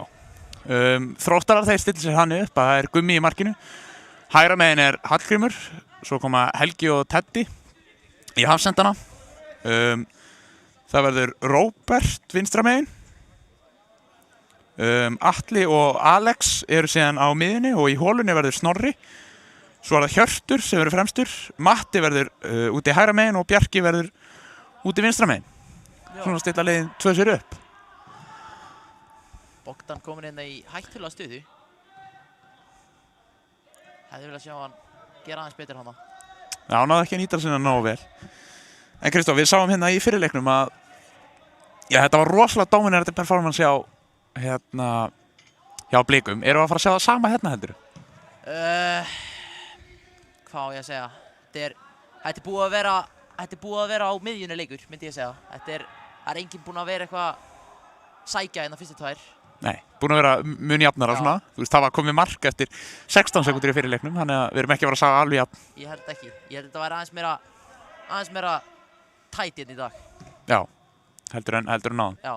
Þróttarar þeir stillir sér hann upp að það er Gummi í markinu. Hægra megin er Hallgrímur, svo koma Helgi og Teddy í hafsendana. Það verður Róbert vinstra megin. Atli og Alex eru síðan á miðjunni og í hólunni verður Snorri. Svo er það Hjörtur sem verður fremstur. Matti verður úti hægra megin og Bjarki verður úti vinstra megin. Svona stilla liðin tvö sér upp. Bogdan komin hérna í hættulega stöðu. Hefði viljað sjá hann gera aðeins betur hana. Já, hann náði ekki að nýta sinna nógu vel. En Kristóf, við sáum hérna í fyrirleiknum að þetta var rosalega dominant performance hjá Blikum. Erum við að fara að sjá það sama hérna heldurðu? Hvað á ég að segja? Þetta er búið að vera á miðjunni leikur, myndi ég segja. Það er enginn búinn að vera eitthvað sækja hérna fyrstu tvær. Nei, búinn að vera mun jafnara svona. Þú veist, það var komið mark eftir 16 sekúndur í fyrirleiknum, þannig að við erum ekki að fara að sagja alveg jafn. Ég held ekki. Ég held að þetta væri aðeins meira tætt hérna í dag. Já, heldur en náðan. Já.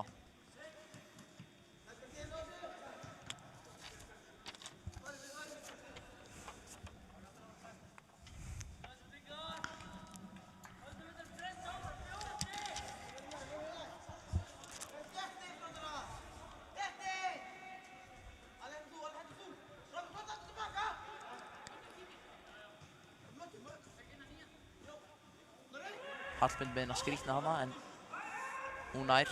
Hallmund með að skrýtna hana en hún nær.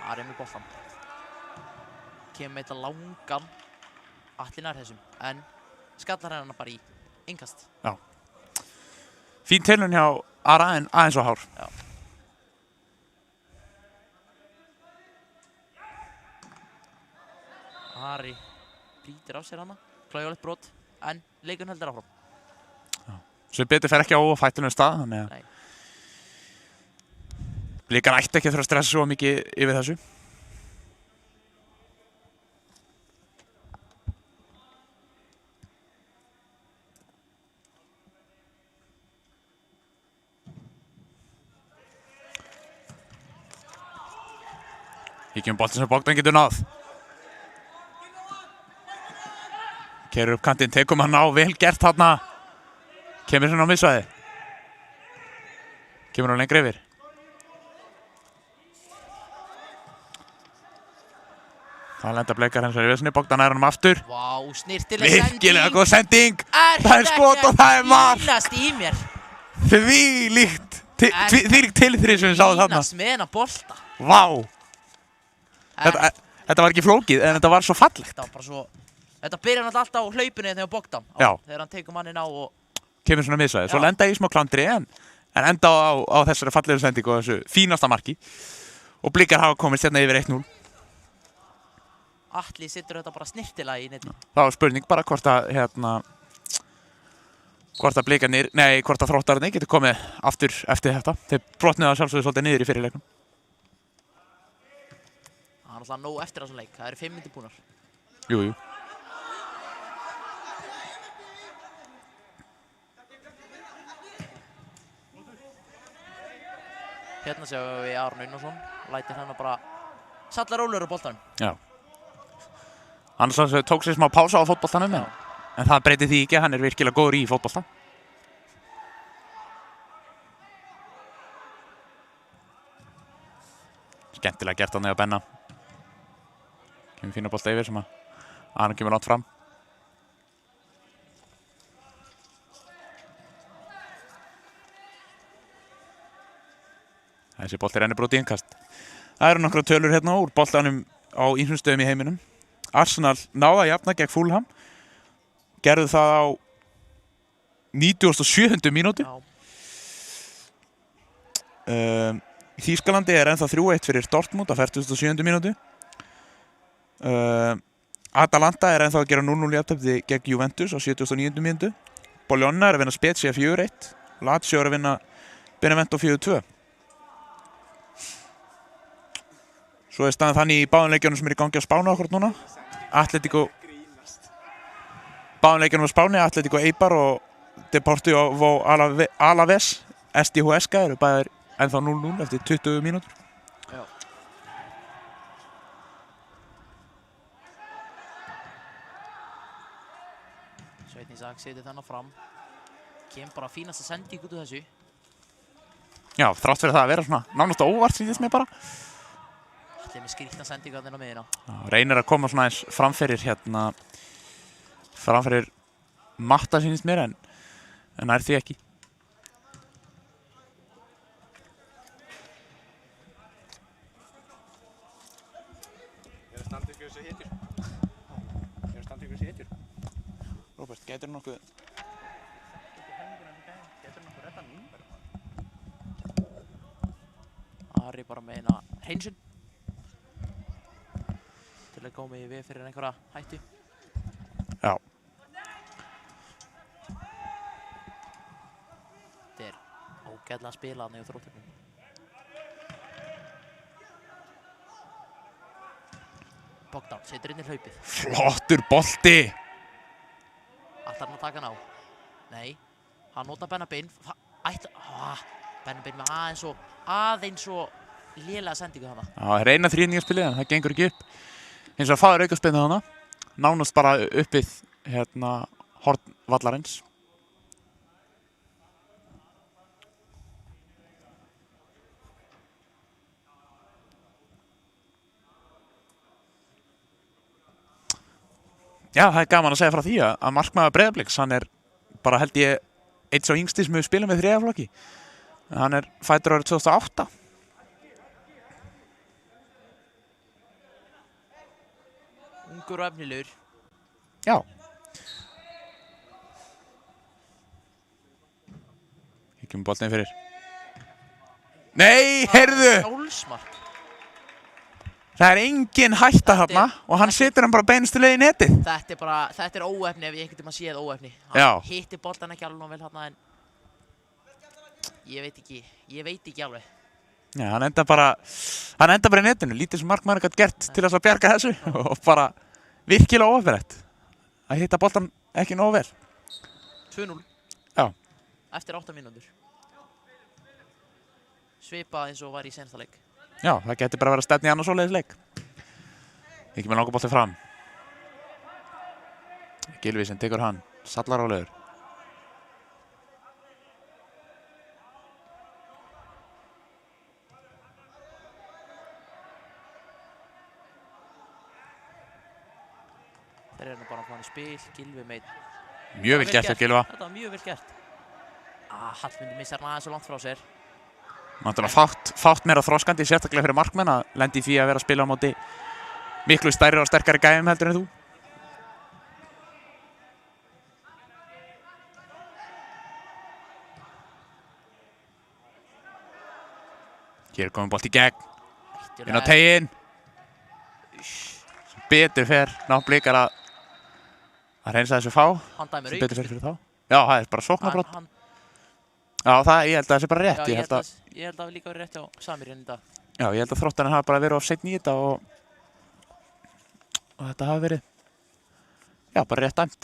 Ari með boltan. Kemur með þetta langan. Atli nær þessum en skallar hennar bara í innkast. Já. Fín tilraun hjá Ara en aðeins og hár. Já. Ari brýtir af sér hana. Klæjulegt brot en leikurinn heldur áfram. Sem betur fer ekki á fættunum stað, þannig að Blikar ætti ekki að þurfa að stressa svo mikið yfir þessu. Híkjum boltinn sem Bogdan getur náð. Keyrir upp kantinn, tekum hann á, vel gert þarna. Kemur hérna á miðsvæði. Kemur hann lengra yfir. Það lenda Blikar hins vegar í vesinni, Bogdan nær honum aftur. Vá, snirtileg sending. Virkilega góð sending. Það er skot og það er mark. Fínast í mér. Þvílíkt tilþrif sem við sáum þarna. Fínast með hennar bolta. Vá. Þetta var ekki flókið, en þetta var svo fallegt. Þetta var bara svo... Þetta byrjar alltaf á hlaupinu þegar Bogdan. Já. Þegar hann tekur mannin á og... Kemur svona miðsvæði. Svo lenda í smá klandri en enda á þessari fallegu sendingu og þessu fínasta marki. Og Blikar hafa komist hérna yfir 1-0. Atli setur þetta bara snirtilega í netið. Það var spurning bara hvort að Þróttararnir getur komið aftur eftir þetta. Þeir brotnuðu að sjálfsögðu svolítið niður í fyrirleiknum. Það er alltaf nóg eftir þessum leik. Það eru 5 mínútur búnar. Jú. Hérna sjáum við Aron Unnarsson. Lætir hann bara salla rólur á boltanum. Já. Hann tók sér smá pása á fótboltanum en það breytir því ekki, hann er virkilega góður í fótbolta. Skemmtilega gert hann eða Benna. Kemur fína bolta yfir sem að Aron kemur langt fram. Þessi bolti rennir bara út í innkast. Það eru nokkra tölur hérna úr boltanum á ýmsum stöðum í heiminum. Arsenal náði að jafna gegn Fulham. Gerðu það á 97. mínútu. Í Þýskalandi er ennþá 3-1 fyrir Dortmund á 47. mínútu. Atalanta er ennþá að gera 0-0 jafntefli gegn Juventus á 79. mínútu. Bologna er að vinna Spezia 4-1. Lazio er að vinna Benevento 4-2. Svo er staðan þannig í báðum leikjunum sem er í gangi á Spáni okkur núna. Báðum leikjunum á Spáni, Atletico Eibar og Deportivo Alavés, SDH Huesca eru bæðir ennþá 0-0 eftir 20 mínútur. Já. Sveinn Ísak setur þennan fram. Kemur bara fínasta sending út úr þessu. Já, þrátt fyrir það að vera svona nánast óvart sýndist mér bara. Þetta er með skrýtna sendingu þarna á miðjuna. Reynir að koma svona eins framfyrir matta sýnist mér en er því ekki. Ég er að standa ykkur þessu hetjur. Róbert, gætir nokkuð? Ari bara með eina hreinsun. Til að koma í við fyrir einhverja hættu. Já. Þetta er ógæðlega að spila hann í Þróttunum. Bogdan setur inn í hlaupið. Flottur bolti! Ætlar hann að taka hann á? Nei. Hann nota Bennabein. Bennabein með aðeins og lélega sendingu þarna. Já, það er eina þrýningarspilið en það gengur ekki upp. Hins vegar fáður aukaspyrnu þarna. Nánast bara uppið horn vallarins. Já, það er gaman að segja frá því að markmaður Breiðabliks, hann er bara held ég eitt sá yngsti sem hefur spilað með þriðaflokki. Hann er fæddur árið 2008. Ungur og efnilegur. Já. Ekki boltinn fyrir. Nei, heyrðu! Sjálfsmark. Það er engin hætta þarna og hann setur hann bara beinustu leið í netið. Þetta er óefni ef ég einhvern tímann séð óefni. Já. Hann hitti boltan ekki alveg vel þarna en ég veit ekki alveg. Já, hann enda bara í netinu, lítið sem markmaður gætt gert til þess að bjarga þessu og bara virkilega óefnilegt að hitta boltan ekki nógu vel. 2-0. Já. Eftir 8 mínútur. Svipað eins og var í seinasta leik. Já, það getur bara verið að stefna í annars svoleiðis leik. Ekki með langar bolti fram. Gylfi sem tekur hann, sallarálegur. Þeir eru nú bara að fá hann í spil, Gylfi meit. Mjög vel gert hjá Gylfa. Þetta var mjög vel gert. Hallmundur missar hann aðeins svo langt frá sér. Náttúrulega fátt meira þroskandi, sérstaklega fyrir markmenn að lendi í því að vera að spila á móti miklu stærri og sterkari gæfum heldur en þú. Hér er komið bolt í gegn. Inn á teginn. Sem betur fer, ná blikar að hreinsa þessu fá. Hann dæmir Sem betur fer fyrir þá. Já, það er bara sóknarbrot. Já, ég held að það sé bara rétt. Já, ég held að það hafi líka verið rétt hjá Samir hérna í dag. Já, ég held að Þróttarinn hafi bara verið of seinni í þetta og þetta hafi verið, já, bara rétt dæmt.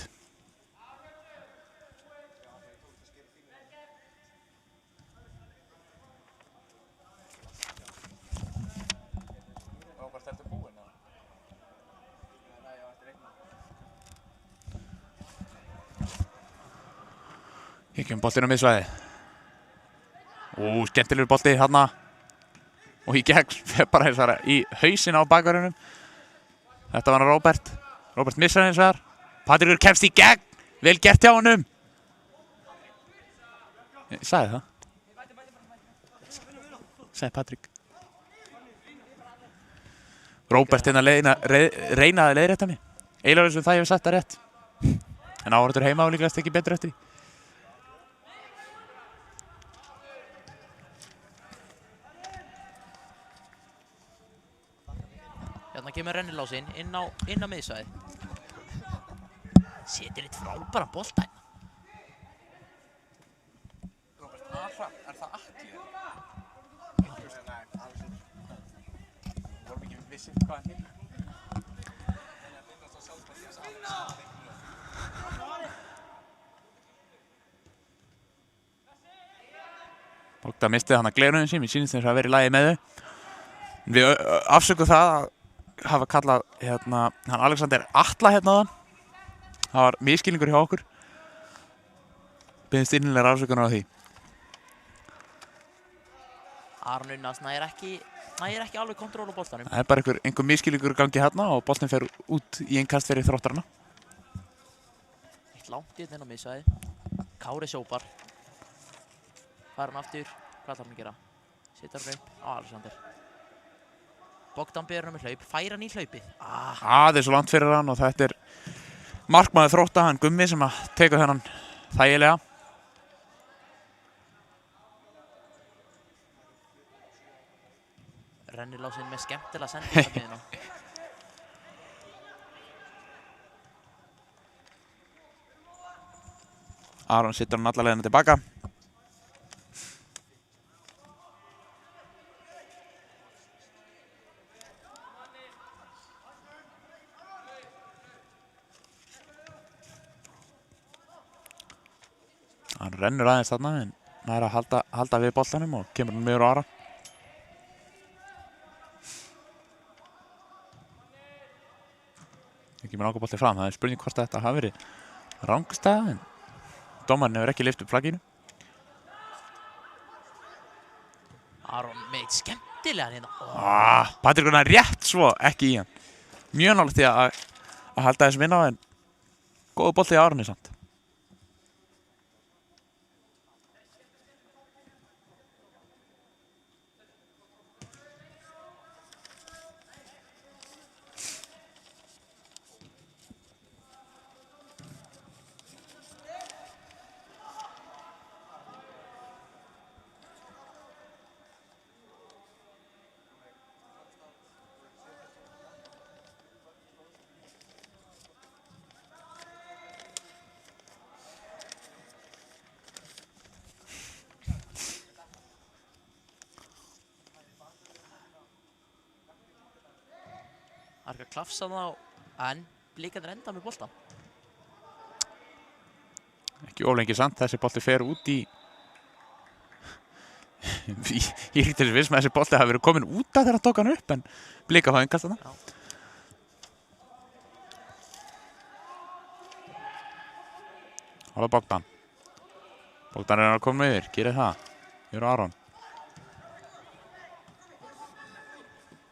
Ekki boltinn á miðsvæði. Skemmtilegur bolti þarna. Og í gegn, fer bara þessara í hausinn á bakverðinum. Þetta var hann Róbert. Róbert missar hins vegar. Patrik kemst í gegn. Vel gert hjá honum. Ég sagði það. Sagði Patrik. Róbert hérna reynaði að leiðrétta mig. Eiginlega eins og það ég hef sagt það rétt. En áhorfendur heima á líklegast ekki betur eftir því. Hérna kemur rennilásinn inn á miðsvæði. Setur eitt frábæran bolta hérna. Róbert, er það Atli? Vorum ekki vissir hvað hann heitir? Bogda mistið hann að glerunum sín, mér sýnist þess að vera í lagi með þau. Við afsökum það að hafa kallað hann Alexander Atla hérna þaðan. Það var misskilningur hjá okkur. Biðjumst innilegar afsökunar á því. Aron Unnars nægir ekki alveg kontról á boltanum. Það er bara einhver misskilningur gangi hérna og boltinn fer út í innkast fyrir Þróttarana. Eitt langt í hérna á miðsvæði. Kári sópar. Fær hann aftur. Hvað þarf hann að gera? Setur hann upp á Alexander. Bogdan ber hann með hlaup. Fær hann í hlaupið. Það er svo langt fyrir hann og þetta er markmaður Þrótta, hann Gummi sem að teka þennan þægilega. Rennilásinn með skemmtilega sendingarmiðina. Aron situr hann alla leiðina tilbaka. Hann rennur aðeins þarna en nær að halda við boltanum og kemur hann meður á Aron. Það kemur ákveð bolti fram, það er spurning hvort þetta hafi verið rangstæða en dómarinn hefur ekki lyft upp flagginu. Aron með eitt skemmtilegan hérna. Patrik er rétt svo, ekki í hann. Mjög nálægt því að halda þessum inn á en góðu bolti á Aroni samt. Það er ekki að klafsa þá, en blikarnir enda með boltan. Ekki oflengi samt, þessi bolti fer út í... Ég er ekki til þess viss með þessi bolti hafi verið komin út af þegar hann tók hann upp, en blika þá engast þarna. Hóla Bogdan. Bogdan er að koma yfir, gerir það. Yfir á Aron.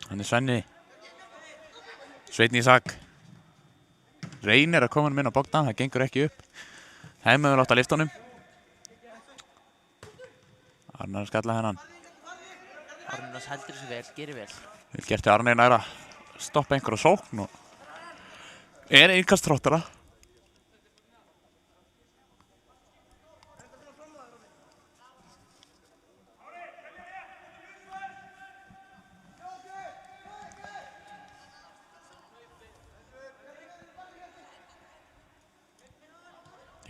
Hann er Svenni. Sveinn Ísak. Reynir að koma hann inn á Bogdan, það gengur ekki upp. Heimaður átt að lyfta honum. Arnar skalla hennan. Arnar heldur þessu vel, gerir vel. Vel gert til Arnar nær að stoppa einhverja sókn og er innkast Þróttara.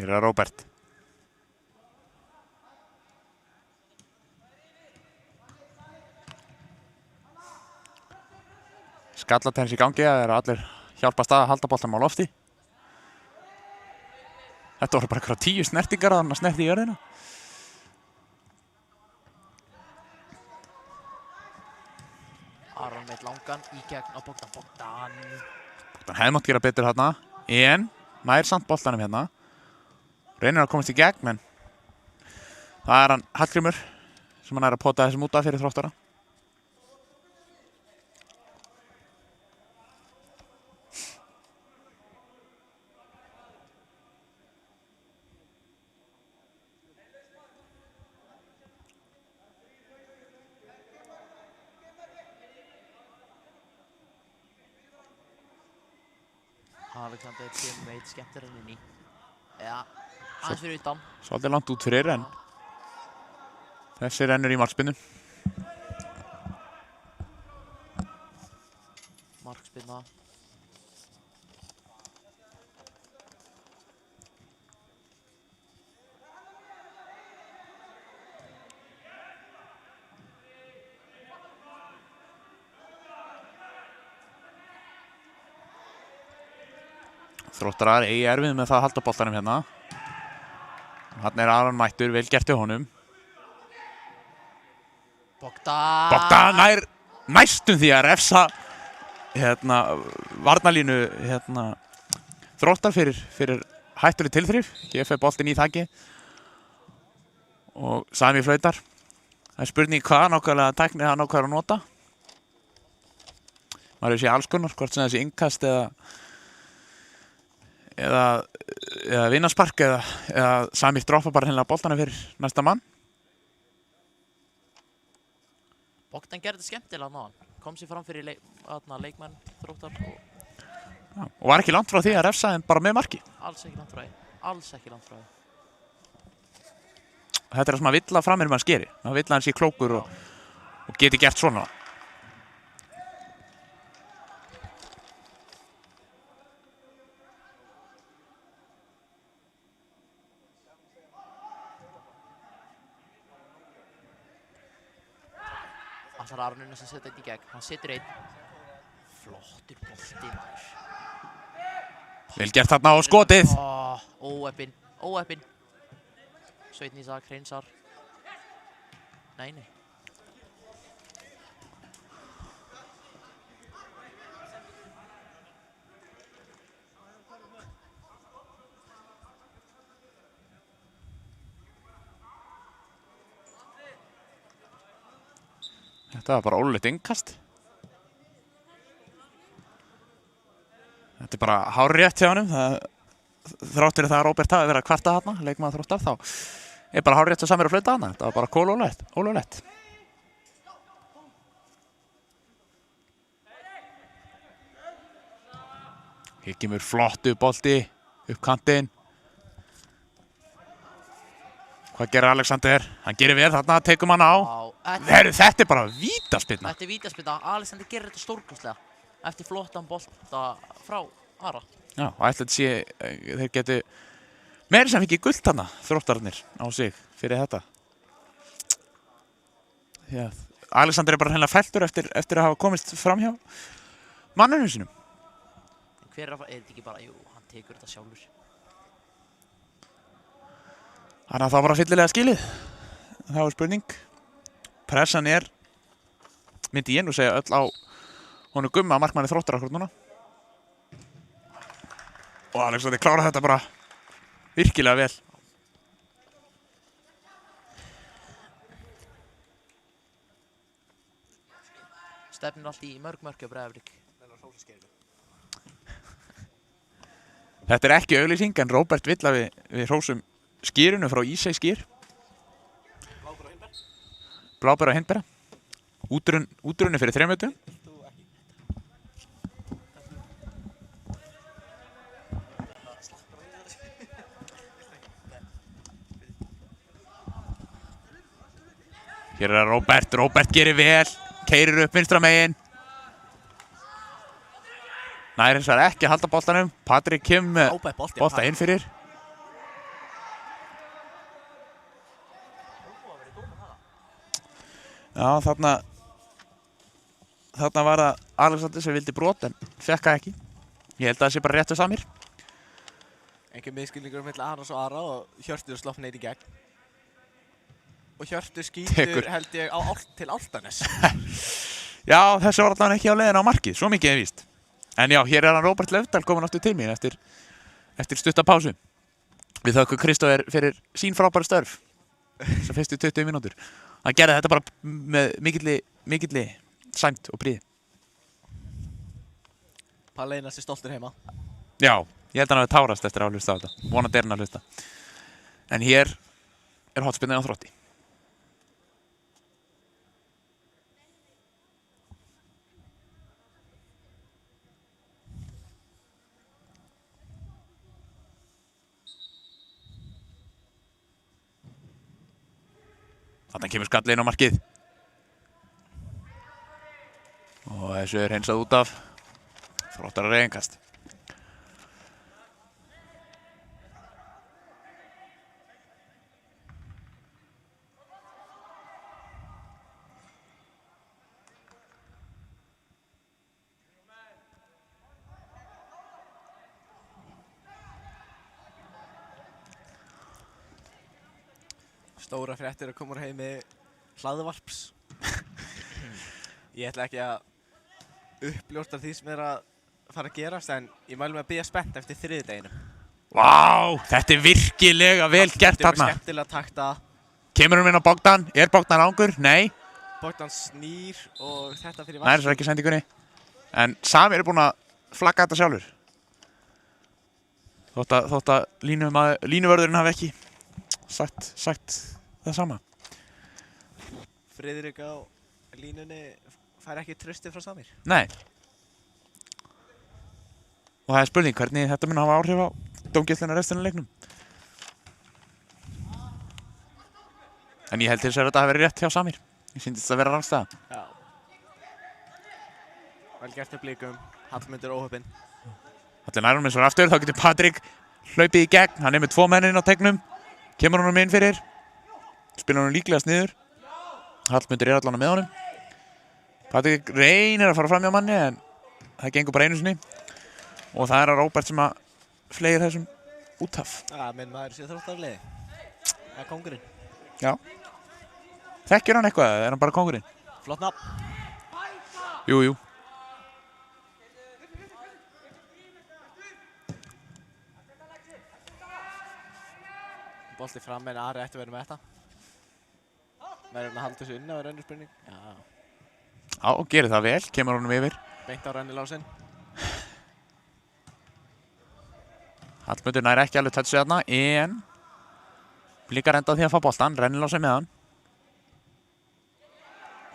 Hér er Róbert. Skallatennis í gangi, það eru allir hjálpast að halda boltanum á lofti. Þetta voru bara eitthvað 10 snertingar að hann snerti í jörðina. Aron með langan í gegn á Bogdan. Bogdan hefði mátt gera betur hérna, en nær samt boltanum hérna. Reynir að komast í gegn, en Það er hann Hallgrímur sem hann er að pota þessum út af fyrir Þróttara. Alexander kemur með eitt skemmtilega inn í. Eða, aðeins fyrir utan. Svolítið langt út fyrir en þessi rennur í markspinnu. Markspinna. Þróttarar eigi erfið með það að halda boltanum hérna. Hann er Aron mættur, vel gert hjá honum. Bogdan nær næstum því að refsa varnarlínu Þróttar fyrir hættuleg tilþrif. Gefa boltin í þakki og Sami flautar. Það er spurning hvað nákvæmlega tæknið hann ákveður að nota. Maður hefur séð alls konar, hvort sem þessi innkast eða vinnaspark eða Sami droppa bara hreinlega boltana fyrir næsta mann. Bogdan gerði þetta skemmtilega náðan. Kom sér fram fyrir leikmenn Þróttar og var ekki langt frá því að refsa þeim bara með marki. Alls ekki langt frá því. Alls ekki langt frá því. Þetta er það sem maður vill að framherjum hans geri. Maður vill að hann sé klókur og geti gert svona. Það er Aron Unnarsson að setja þetta í gegn. Hann setur einn. Flottur bolti maður. Vel gert þarna á skotið. Óheppinn. Sveinn Ísak hreinsar. Nei. Þetta var bara ólulegt innkast. Þetta er bara hárrétt hjá honum. Þrátt fyrir það að Róbert hafi verið að kvarta þarna, leikmaður Þróttar, þá er bara hárrétt að Samir að flauta þarna. Þetta var bara ólulegt. Hér kemur flottu bolti upp kantinn. Hvað gerir Alexander? Hann gerir vel þarna, tekum hann á. Þetta er bara vítaspyrna. Þetta er vítaspyrna. Alexander gerir þetta stórkostlega eftir flottan bolta frá Ara. Já, og ætla þetta sé, þeir getu meiri sem ekki gult þarna, Þróttararnir á sig fyrir þetta. Já, Alexander er bara hreinlega felltur eftir að hafa komist fram hjá mannunum sínum. Hver er þetta ekki bara, hann tekur þetta sjálfur. Þannig að það var fyllilega skilið. Það var spurning. Pressan er, myndi ég nú segja, öll á honum Gumma, markmanni Þróttar akkur núna. Og Alexander klárar þetta bara virkilega vel. Stefnir allt í mörg hjá Breiðablik. Þetta er ekki auglýsing, en Róbert vill að við hrósum skýrunu frá Ísey skýr. Bláber og Hindberg. Útrunni fyrir 3 metum. Hér er Róbert. Róbert gerir vel. Keyrir upp vinstra megin. Nær hins vegar ekki að halda boltanum. Patrik kemur með bolta inn fyrir. Já, þarna var það Alexander sem vildi brot en fekk það ekki. Ég held að það sé bara rétt við Samir. Einhver miðskilningur milli Arons og Ara og Hjörtur slopp neyri í gegn. Og Hjörtur skýtur held ég til Álftanes. Já, þessi var allavega ekki á leiðina á markið, svo mikið er víst. En já, hér er hann Róbert Löfdal komin aftur til mín eftir stutta pásu. Við þökkum Kristófer fyrir sín frábæra störf. þessar fyrstu 20 mínútur. Hann gerði þetta bara með mikilli sæmd og prýði. Palli Einars er stoltur heima. Já, ég held að hann hafi tárast eftir að hlusta á þetta. Vonandi er hann að hlusta. En hér er hotspinnin á Þrótti. Þarna kemur skallið inn á markið. Og þessu er hreinsað út af. Þróttara reiðinkast. Stóra fréttir að koma úr heimi hlaðvarps. Ég ætla ekki að uppljósta því sem er að fara að gerast, en ég mæli mig að bíða spennt eftir þriðjudeginum. Vá, þetta er virkilega vel gert þarna. Þetta er skemmtilega takta. Kemur hann inn á Bogdan? Er Bogdan ángur? Nei. Bogdan snýr og þetta fyrir Nær þessar ekki sendingunni. En Samir er búinn að flagga þetta sjálfur. Þótt að línuvörðurinn hafi ekki sagt það sama. Friðrik á línunni fær ekki tröstið frá Samir. Nei. Og það er spurning hvernig þetta mun hafa áhrif á dómgæsluna restina af leiknum. En ég held til þess að þetta hafi verið rétt hjá Samir. Ég syndist að vera rangstæða. Já. Vel gert af Blikum. Hallmundur óhöppinn. Allir nær honum eins og aftur, þá getur Patrik hlaupið í gegn. Hann er með 2 menn inn á tegnum. Kemur honum inn fyrir. Spila honum líklegast niður. Hallmundur er allan með honum. Patrik reynir að fara fram hjá manni, en það gengur bara einu sinni. Og það er að Róbert sem að fleygir þessum út af. Já, minn maður sé Þróttarliði. Það er kóngurinn. Já. Þekkir hann eitthvað eða er hann bara kóngurinn? Flott nafn. Jú. Bolti fram, en Ari ætti að vera með þetta. Verður hann að halda þessu inni á önnur spurning? Já. Já, gerir það vel. Kemur honum yfir. Beint á rennilásinn. Hallmundur nær ekki alveg touchið þarna, en Blikar enda á því að fá boltan, Rennilás með hann.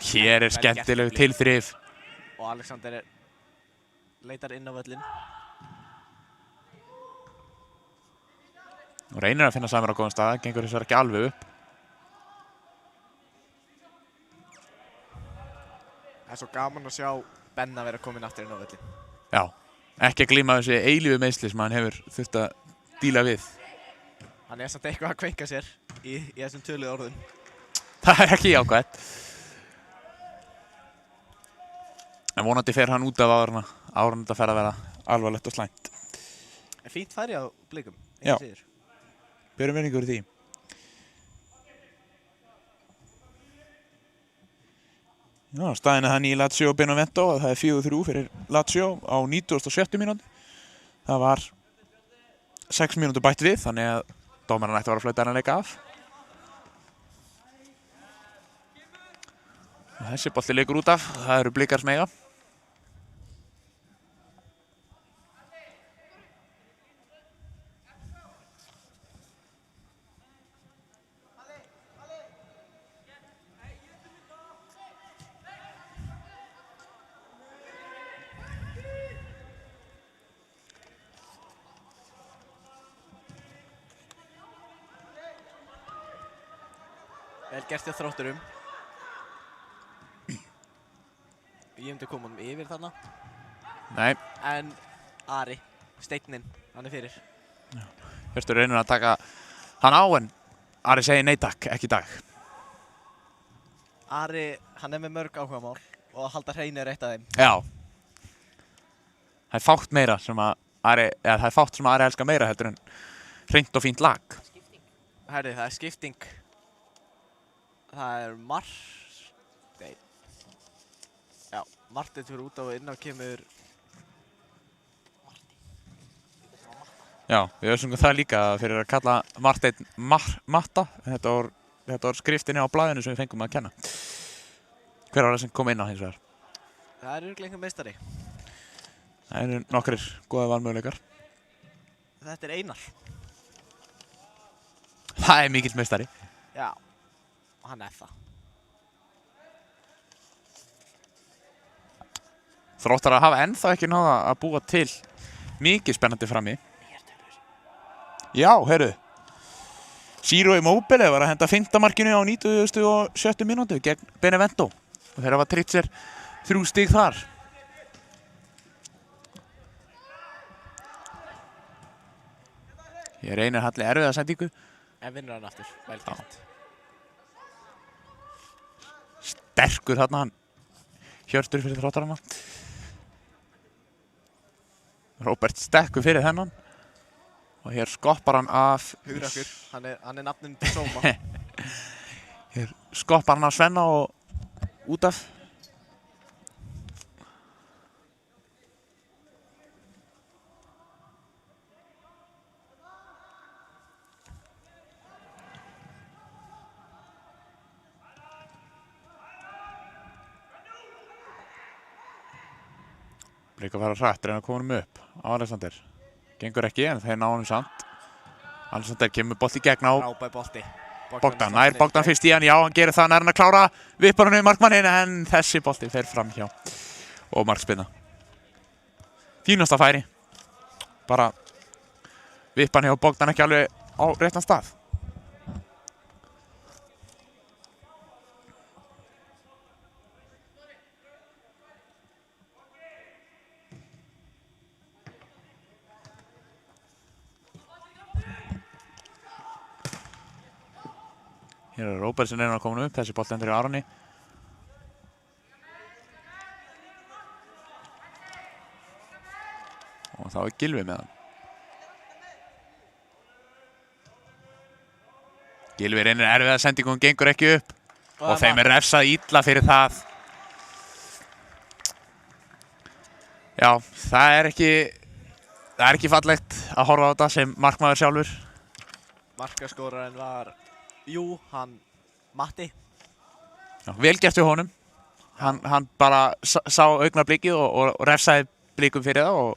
Hér er skemmtileg tilþrif. Og Alexander leitar inn á völlinn. Og reynir að finna Samir á góðum stað, gengur þess að ekki alveg upp. Það er svo gaman að sjá Benna vera komin aftur inn á völlinn. Já, ekki að glíma þessi eilífu meiðsli sem hann hefur þurft að díla við. Hann er samt eitthvað að kveika sér í þessum töluðu orðum. Það er ekki jákvætt. En vonandi fer hann út af áður en þetta fer að vera alvarlegt og slæmt. En fínt færi á Blikum. Já. Berum verðingur í því. Já, staðin er þannig í Lazio Benevento að það er 4-3 fyrir Lazio á 97. mínútu. Það var 6 mínútur bætt við, þannig að dómarinn ætti að vera að flauta þennan leik af. Og þessi bolti leikur út af, það eru Blikar sem eiga. Vel gert hjá Þrótturum. Ég myndi koma honum yfir þarna. Nei. En Ari, steinninn, hann er fyrir. Hjörtur reynir að taka hann á, en Ari segir nei takk, ekki í dag. Ari, hann er með mörg áhugamál og að halda hreinu er eitt af þeim. Já. Það er fátt meira sem að Ari, eða það er fátt sem að Ari elskar meira heldur en hreint og fínt lag. Herri, það er skipting. Það er Marteinn. Já, Marteinn fyrir út á og inn á kemur. Já, við össum það líka fyrir að kalla Marteinn Matta. Þetta var þetta var skriftinni á blaðinu sem við fengum að kenna. Hver var það sem kom inn á hins vegar? Það er örugglega einhver meistari. Það eru nokkrir góða valmöguleikar. Þetta er Einar. Það er mikill meistari. Já, og hann er það. Þróttar að hafa ennþá ekki náða að búa til mikið spennandi frammi. Já, heyrðu. Ciro Immobile var að henda 5. markinu á 97. mínútu gegn Benevento. Og þeirra var tryggt sér 3 stig þar. Ég reynir Halli erfiða sendingu. En vinnur hann aftur, vel gert. Sterkur þarna hann. Hjörtur fyrir Þróttarana. Róbert stekkur fyrir þennan. Og hér skoppar hann af... Hugrakkur, hann er nafnum til sóma. Hér skoppar hann af Svenna og út af. Blika fara hrætt, reyna að koma honum upp á Alexander. Gengur ekki, en þeir ná honum samt. Alexander kemur bolti gegn á Frábær bolti. Bogdan. Nær Bogdan fyrst í hann, já, hann gerir það, nær hann að klára. Vippar hann við markmanninn, en þessi bolti fer fram hjá. Og markspinna. Fínasta færi. Bara vippa hann hjá Bogdan ekki alveg á réttan stað. Hér er Róbertsen að koma upp, þessi boll endur í Aroni. Og þá er Gylfi með hann. Gylfi reynir erfiða sendingu, hún gengur ekki upp. Og þeim er refsað illa fyrir það. Já, það er ekki fallegt að horfa á þetta sem markmaður sjálfur. Markaskórarinn var, hann Matti. Já, vel gert við honum. Hann bara sá augnablikið og refsaði blikum fyrir það og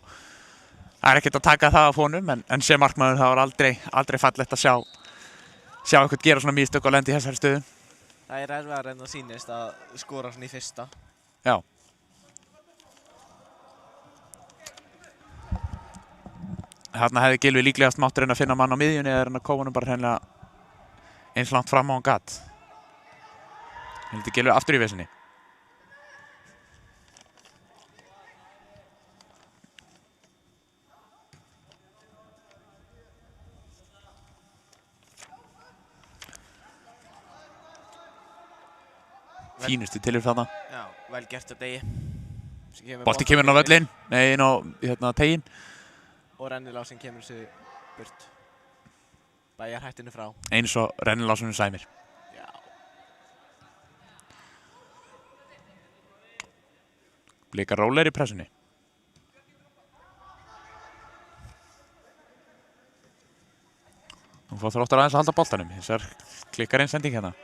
það er ekkert að taka það af honum en sem markmaður það var aldrei fallegt að sjá eitthvað gera svona mistök og lenda í þessari stöðu. Það er erfiðar en það sýnist að skora svona í fyrsta. Já. Þarna hefði Gylfi líklegast máttur en að finna mann á miðjunni eða en að koma honum bara hreinlega eins langt fram á hann gat. Hildi Gylfi aftur í vesinni. Fínustu tilur þarna. Já, vel gert að degi. Bolti kemur inn á völlinn, nei inn á teginn. Og rennilásin kemur sig burt. Bæjar hættinu frá. Eins og rennilásunum sæmir. Já. Blikar rólegir í pressunni. Nú fá Þróttar aðeins að halda boltanum. Þessar klikkar einn sending hérna.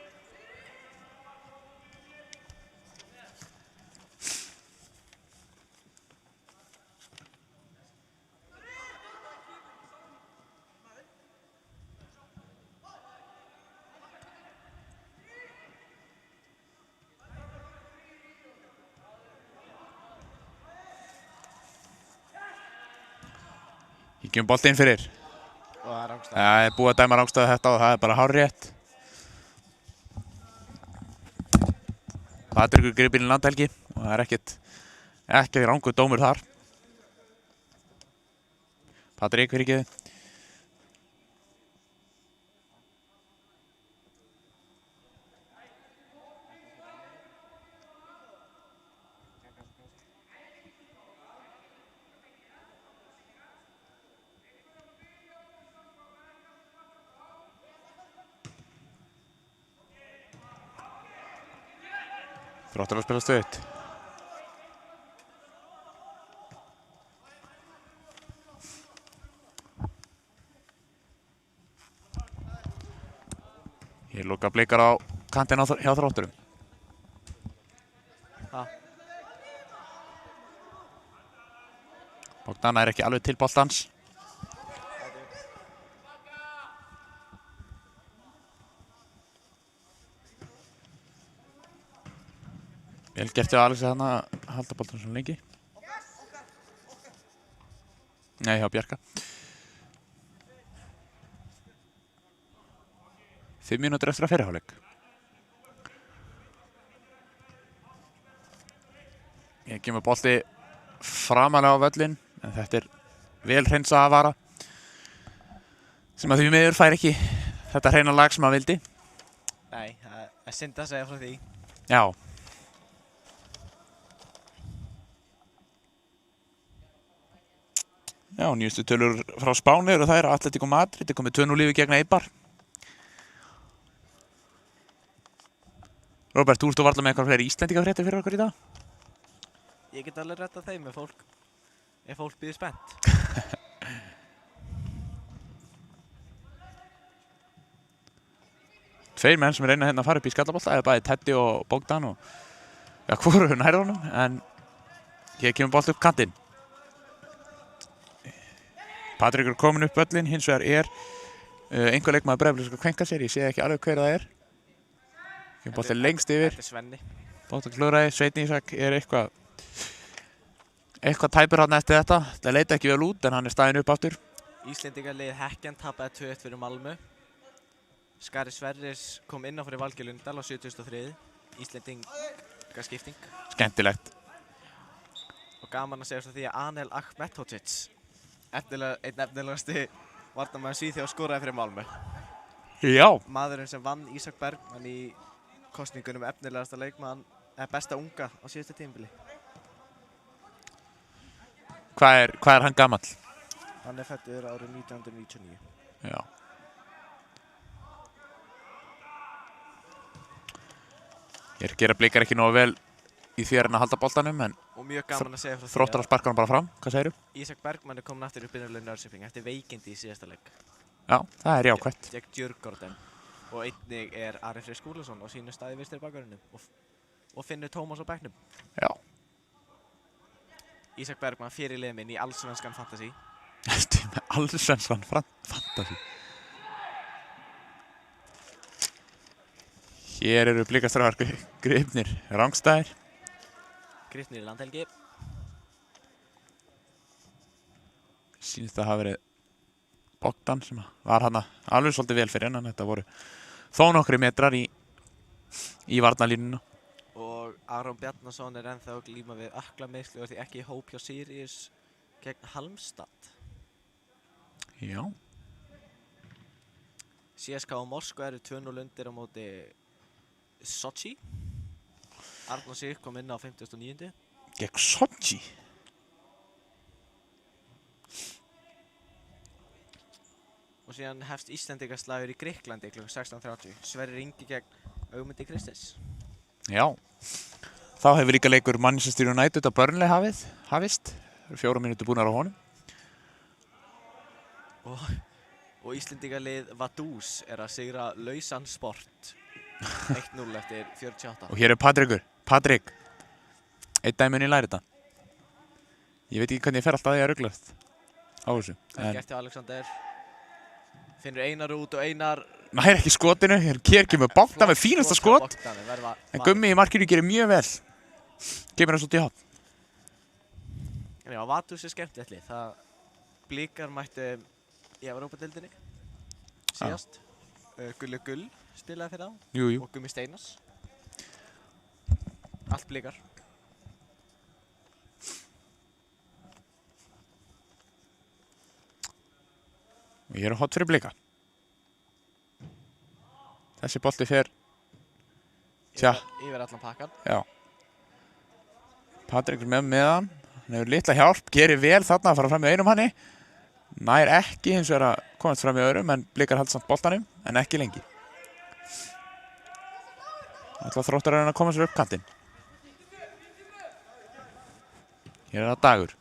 Híkjum bolti inn fyrir. Og það er rángstæð. Það er búið að dæma rángstæðu þetta og það er bara hárrétt. Patrik gripinn í landhelgi og það er ekki rángur dómur þar. Patrik fyrir ekki þið. Þróttar að spila stutt. Ég loka blikar á kantinn hjá Þrótturum. Bogdan er ekki alveg til boltans. Vel gert hjá Alex að halda boltan svo lengi. Nei, hjá Bjarka. 5 mínútur eftir að fyrri hálfleik. Ég kemur bolti framalega á völlinn, en þetta er vel hreinsað að vara. Sem að því miður fær ekki þetta hreina lag sem að vildi. Nei, það er synd að segja frá því. Já. Já, nýjustu tölur frá Spáni eru þær að Atletico Madrid er komið 2-0 yfir gegn Eibar. Róbert, þú ert varla með eitthvað fleiri Íslendingafréttir fyrir okkur í dag? Ég get alveg rettað þeim ef fólk býður spennt. Tveir menn sem reyna hérna að fara upp í skallabolta, eða bæði Teddy og Bogdan og ja, hvoru nær honum, en hér kemur bolt upp kantinn. Patrik er komin upp völlinn, hins vegar er einhver leikmaður Breiðabliks að kvenka sér, ég sé ekki alveg hver það er. Kemur boltið lengst yfir. Þetta er Svenni. Bogdan klúðraði, Sveinn Ísak er eitthvað tæpur hann eftir þetta. Það leit ekki vel út, en hann er staðinn upp aftur. Íslendingalið Hekken tapaði 2-1 fyrir Malmö. Skari Sverris kom inn á fyrir Valgeir Lundal á 73. Íslendingaskipting. Skemmtilegt. Og gaman að segja svo því að Anel Ahmetovic, einn efnilegasti varnarmaður Svíþjóðar, skoraði fyrir Malmö. Já. Maðurinn sem vann Ísak Bergmann í kosningunum efnilegasta leikmann, eða besta unga á síðustu tímabili. Hvað er hann gamall? Hann er fæddur árið 1999. Já. Ég gera Blikar ekki nógu vel í því að halda boltanum, en og mjög gaman að segja frá því Þróttar að sparka hann bara fram. Hvað segirðu? Ísak Bergmann er komin aftur upp í Norrköping eftir veikindi í síðasta leik. Já, það er jákvætt. Gegn Djurgården. Og einnig er Ari Freyr Skúlason á sínu staði vinstri bakvörðinum og Finnur Tómas á bekknum. Já. Ísak Bergmann fyrirliði minn í allsvenskan fantasy. Þetta er með allsvenskan fantasy. Hér eru Blikastrákar gripnir rangstæðir. Gripnir í landhelgi. Sýnist að hafa verið Bogdan sem var hann alveg svolítið vel fyrir hennan. Þetta voru þó nokkri metrar í varnarlínuna. Og Aron Bjarnason er ennþá að glíma við öklameiðsli og því ekki í hóp hjá Sirius gegn Halmstad. Já. CSKA og Moskva eru 2-0 undir á móti Sochi. Arnór Sig kom inn á 59. Gegn Sochi? Og síðan hefst Íslendingaslagur í Grikklandi kl. 16:30. Sverrir Ingi gegn Ögmundi Kristins. Já. Þá hefur líka leikur Manchester United á Burnley hafist. 4 mínútur búnar á honum. Og Íslendingalið Vaduz er að sigra Lausanne Sport 1-0 eftir 48. Og hér er Patrik. Eitt dæmi í læri þetta. Ég veit ekki hvernig ég fer alltaf að ég að ruglast á þessu. Það er gert hjá Alexander. Finnur Einar út og Einar... Nær ekki skotinu. Hér kemur Bogdan með fínasta skot. En Gummi í markinu gerir mjög vel. Kemur hans út í hotn. Já, Vaduz er skemmtilegt lið. Það Blikar mættu í Evrópadeildinni síðast. Gulli Gull spilaði fyrir þá. Jú. Og Gummi Steinars. Allt Blikar. Og ég er hot fyrir Blika. Þessi bolti fer yfir allan pakkan. Já. Patrik er með hann. Hann hefur litla hjálp, gerir vel þarna að fara fram með einum hanni. Nær ekki hins vegar að komast fram með öðrum, en Blikar halda samt boltanum, en ekki lengi. Ætla Þróttar að koma sér upp kantinn. Hér er það Dagur.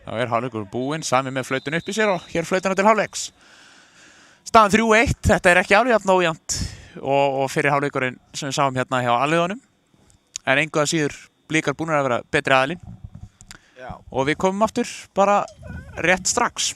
Þá er hálfleikur búinn, Sami með flautun upp í sér og hér flautuna til hálfleiks. Staðan 3-1, þetta er ekki alveg jafn ójafnt og fyrir hálfleikurinn sem við sáum hérna hjá aðliðunum. En engu að síður Blikar búnir að vera betri aðilinn. Já. Og við komum aftur bara rétt strax.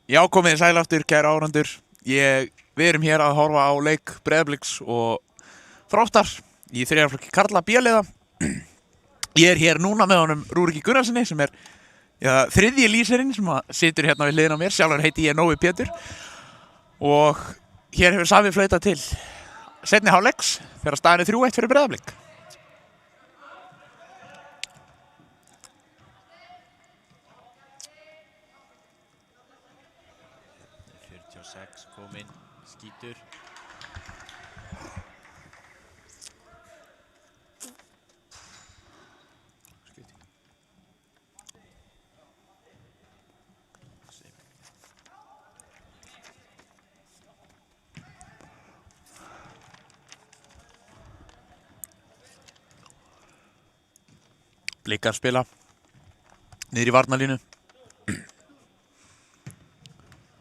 Já, komið sæl aftur, kæru áhorfendur. Við erum hér að horfa á leik Breiðabliks og Þróttar í þriðja flokki karla B-liða. Ég er hér núna með honum Rúrik Gunnarssoni sem er þriðji lýsirinn sem situr hérna við hliðina á mér. Sjálfur heiti ég Nói Pétur. Og hér hefur Sami flautað til seinni hálfleiks þegar staðan er 3-1 fyrir Breiðablik. Kominn, skítur. Blikar spila niður í varnarlínu.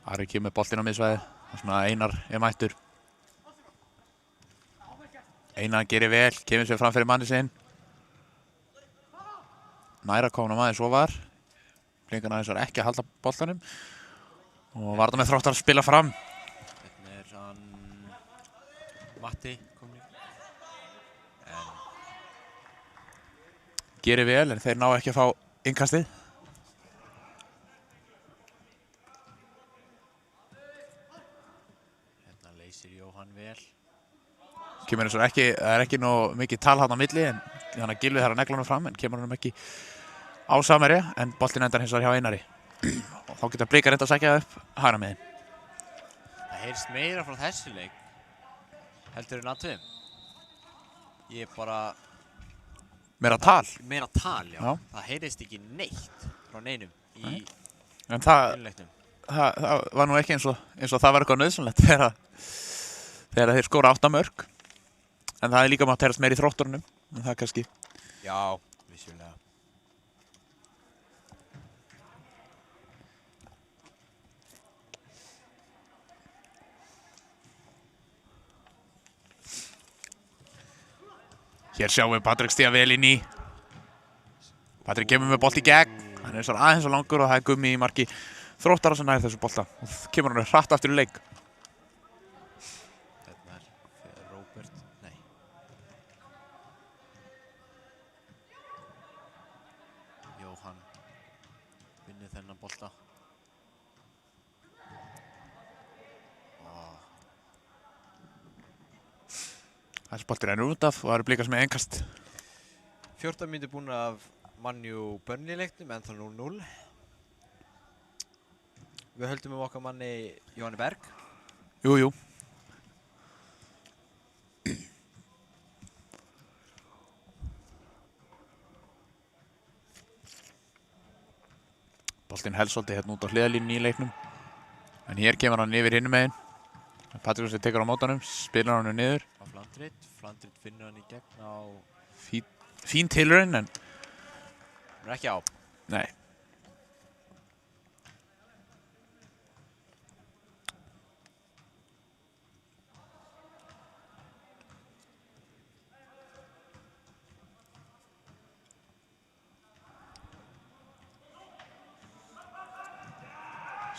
Ari kemur með boltinn á miðsvæði. Svona Einar er mættur. Einar gerir vel, kemur sér fram fyrir manni sinn. Næra komna maður svo var. Blinkan aðeins var ekki að halda boltanum. Og Varða með Þróttar að spila fram. Hérna er hann Matti kominn. Gerir vel en þeir ná ekki að fá innkastið. Jóhann vel. Kemur eins og ekki, það er ekki nóg mikið tal hann á milli en hann að Gylfi þarf að negla hann fram en kemur hann ekki á Samherja en boltinn endar hins vegar hjá Einari. Og þá geta Blikar reynt að sækja upp hægra megin. Það heyrst meira frá þessu leik heldur en aðtöðum. Ég bara... Meira tal. Meira tal, já. Já. Það heyrist ekki neitt frá neinum í En það innleiknum. var nú ekki eins og það var eitthvað nauðsynlegt þegar þeir skora 8 mörk. En það er líka mátt heyrast meira í Þrótturunum. En það kannski. Já, vissulega. Hér sjáum við Patrik stíga vel inn í. Patrik kemur með bolt í gegn. Hann er svo aðeins og langur og það er Gummi í marki Þróttara sem nær þessu bolta. Og kemur hann hratt aftur í leik. Þetta er Róbert, nei. Jóhann vinnur þennan bolta. Þessi bolti rennur út af og það eru Blikar sem er innkast. 14 mínútur búin af Man U Burnley leiknum, en það 0-0. Við höldum okkar manni Jóhanni Berg. Jú. Boltinn helst svolítið hérna út á hliðalínunni í leiknum. En hér kemur hann yfir hinum megin. Patrik sem tekur á mótanum, spilar hann niður. Á Flandrit finnur hann í gegn á... Fín tilraun en... Hann er ekki á. Nei.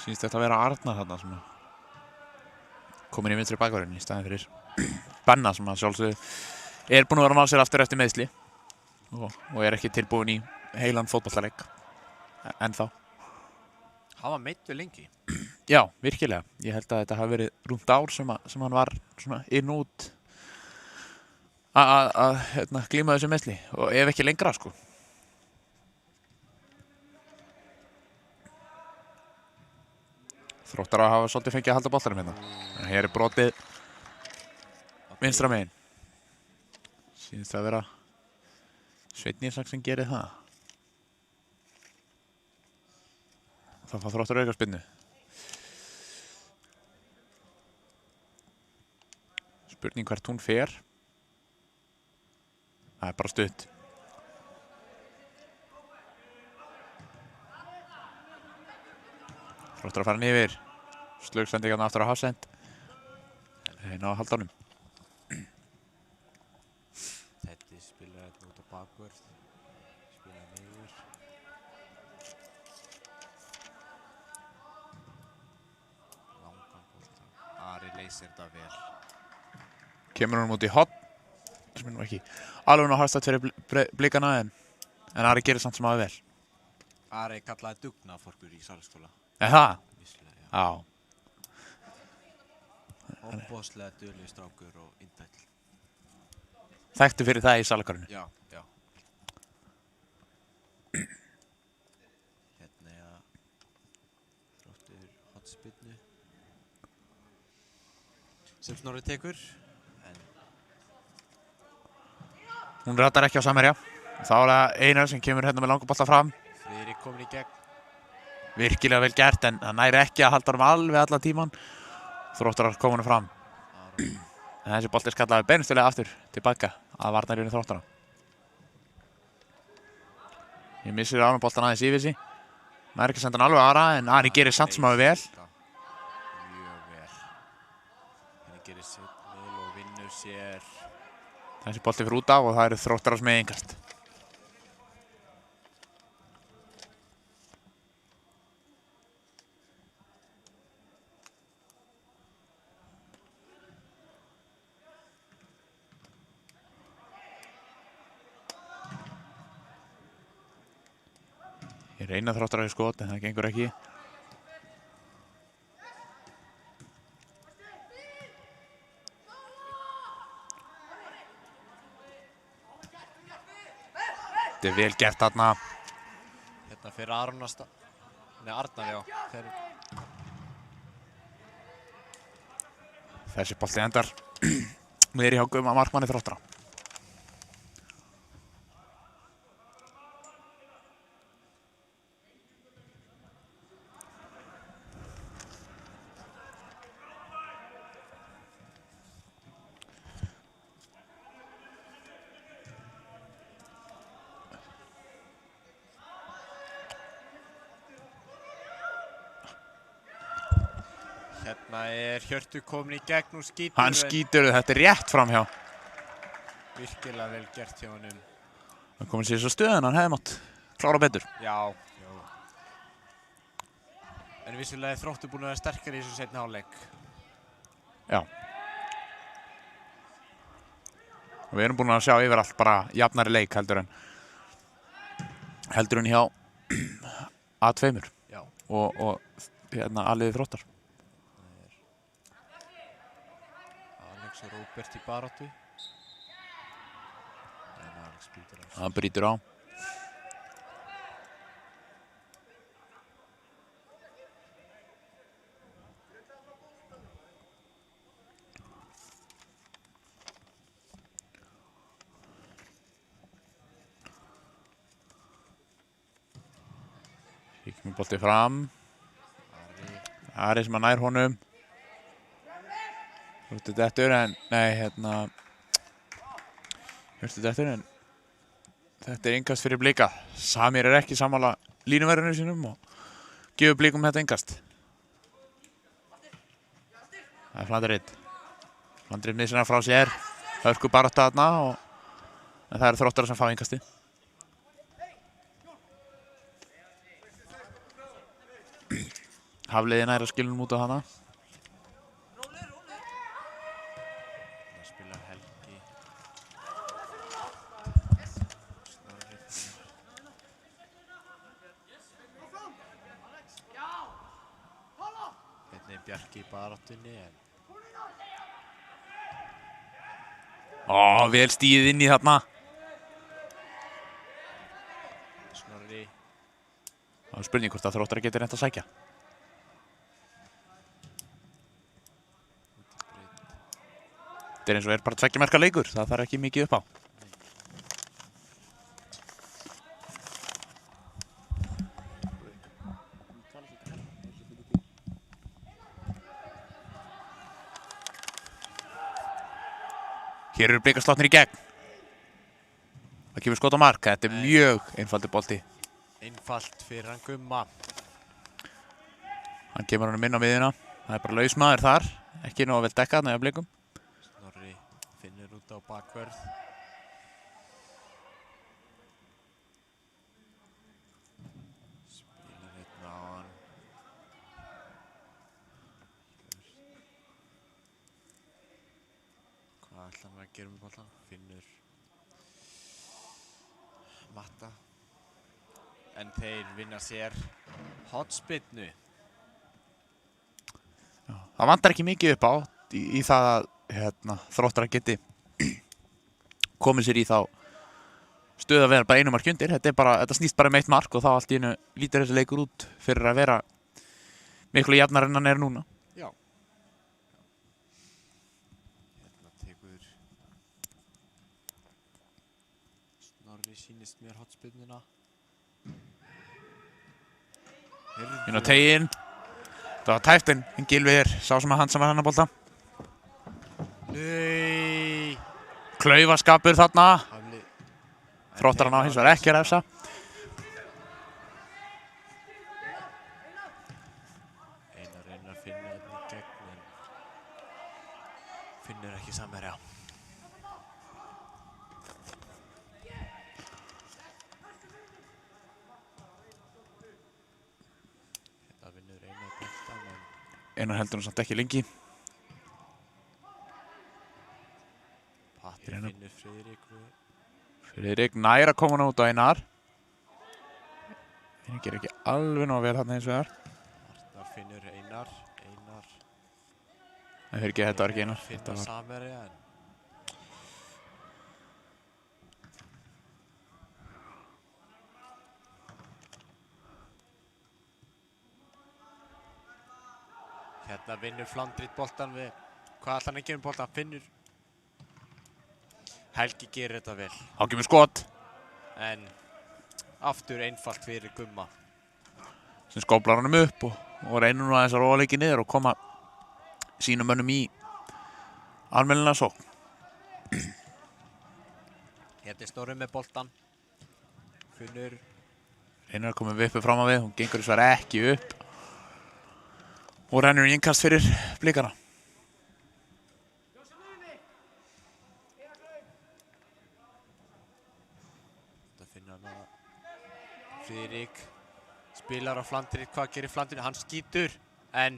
Sýnst þetta að vera Arnar þarna sem komin í vinstri bakvörðin í staðinn fyrir Benna sem að sjálfsögðu er búinn að vera á sér aftur eftir meiðsli og er ekki tilbúin í heilan fótballaleik ennþá. Hann var meiddur lengi. Já, virkilega. Ég held að þetta hafi verið rúmt ár sem hann var svona inn og út að glíma þessu meiðsli og ef ekki lengra sko. Þróttar að hafa svolítið fengið að halda boltanum hérna. En hér er brotið vinstra megin. Sýnist það að vera Sveinn Ísak sem gerir það. Það fá Þróttar aukaspyrnu. Spurning hvert hún fer. Það er bara stutt. Þróttar að fara hann yfir. Slögsendingarna aftur á hafsend. Þeir ná að halda honum. Teddy spilar þetta út á bakvörð. Spilar niður. leysir þetta vel. Kemur hann út í hotn. Sem er nú ekki alveg ná hagstætt fyrir blikana en Ari gerir samt sem aðeins vel. Ari kallaði dugnaforkur í Salaskóla. Er það? Vissulega, já. Já. Óbóðslega duglegur strákur og indæll. Þekktu fyrir það í Salakarinu. Já, já. Hérna er að Þróttur hotspinnu sem Snorri tekur. Hún ratar ekki á Samherja. Þá er það Einar sem kemur hérna með langa bolta fram. Friðrik komin í gegn. Virkilega vel gert en hann næri ekki að halda hann alveg allan tíman. Þróttarar koma hann fram. En þessi bolti skallaði beinustilega aftur tilbaka að varnarlínu Þróttara. Ég missir Aron boltan aðeins yfir sig. Næri ekki að senda hann alveg Ara en Ari gerir samt sem aðeins vel. Mjög vel. Henni gerir sitt vel og vinnur sér. Þessi bolti fyrir út af og það eru Þróttarar með innkast. Ég reyna Þróttarar í skot en það gengur ekki. Þetta er vel gert þarna. Hérna fyrir Arnar Arnar, já. Þessi bolti endar niður í hjá markmanni Þróttara. Hérna er Hjörtur komin í gegn og skýtur. Hann skýtur, þetta er rétt framhjá. Virkilega vel gert hjá honum. Hann komið sér svo stöðun, hann hefði mátt klára betur. Já, já. En vissulega er Þróttur búin að vera sterkari í þessu seinni hálfleik. Já. Og við erum búin að sjá yfir allt bara jafnari leik heldur en hjá A2 Já. og hérna aliði Þróttar. Alex og Róbert í baráttu. En Alex brýtur á. Hann brýtur á. Kíkjum við boltið fram. Ari sem að nær honum. Hjörtur dettur en, nei, hérna. Hjörtur dettur en þetta er innkast fyrir Blika. Samir er ekki sammála línuverðinu sínum og gefur Blikum þetta innkast. Það er Flandrið. Flandrið missir frá sér. Hörku barátta þarna en það eru Þróttarar sem fá innkasti. Hafliði nær að skilunum út á hana. Það spilar Helgi. Snorri. Hérna er Bjarki í baráttunni en Vel stíð inn í þarna. Snorri. Það er spurning hvort að Þróttarar getur reynt að sækja. Þetta er eins og er bara 2 marka leikur, það þarf ekki mikið upp á. Hér eru Blikar slátnir í gegn. Það kemur skot á mark, þetta er mjög einfaldur bolti. Einfalt fyrir hann Gumma. Hann kemur honum inn á miðjuna, það er bara lausmaður þar, ekki nógu vel dekkað þarna hjá Blikum. Snorri finnur út á bakvörð. Spilar hérna á hann. gerum við boltan. Finnur Matta. En þeir vinna sér hornspyrnu. Það vantar ekki mikið upp á í það að Þróttarar geti komið sér í þá stöð að vera bara einu mark undir. Þetta snýst bara eitt mark og þá allt í einu lítur þessi leikur út fyrir að vera miklu jafnar en hann er núna. Já. Hérna tekur Snorri sýnist mér hornspyrnuna. Inn á teginn. Það var tæft en Gylfi sá sem að handsamar hennar bolta. Nei. Klaufaskapur þarna. Þróttarar ná hins vegar ekki að refsa. Einar reynir að finna þetta í gegn en finnur ekki samherja. Þetta vinnur Einar boltan en Einar heldur hann samt ekki lengi. Patti finnur Friðrik. Friðrik nær að koma hann út á Einar. Einar gerir ekki alveg nóg vel þarna hins vegar. Arnar finnur Einar. Það fyrir ekki, þetta var ekki Einar. Finna samherja en hérna vinnur Flandrit boltan við. Hvað ætlar hann að gera um boltan? Finnur. Helgi gerir þetta vel. Þá kemur skot. En aftur einfalt fyrir Gumma. Sem skóplar honum upp og reynir nú aðeins að róa leikið niður og koma sínum mönnum í almennilega sókn. Hérna er Snorri með boltan. Finnur. Reynir að koma vippu fram á við. Hún gengur þess vegar ekki upp. Og rennur í innkast fyrir blikana. Friðrik spilar á Flandrit. Hvað gerir Flandrit? Hann skýtur en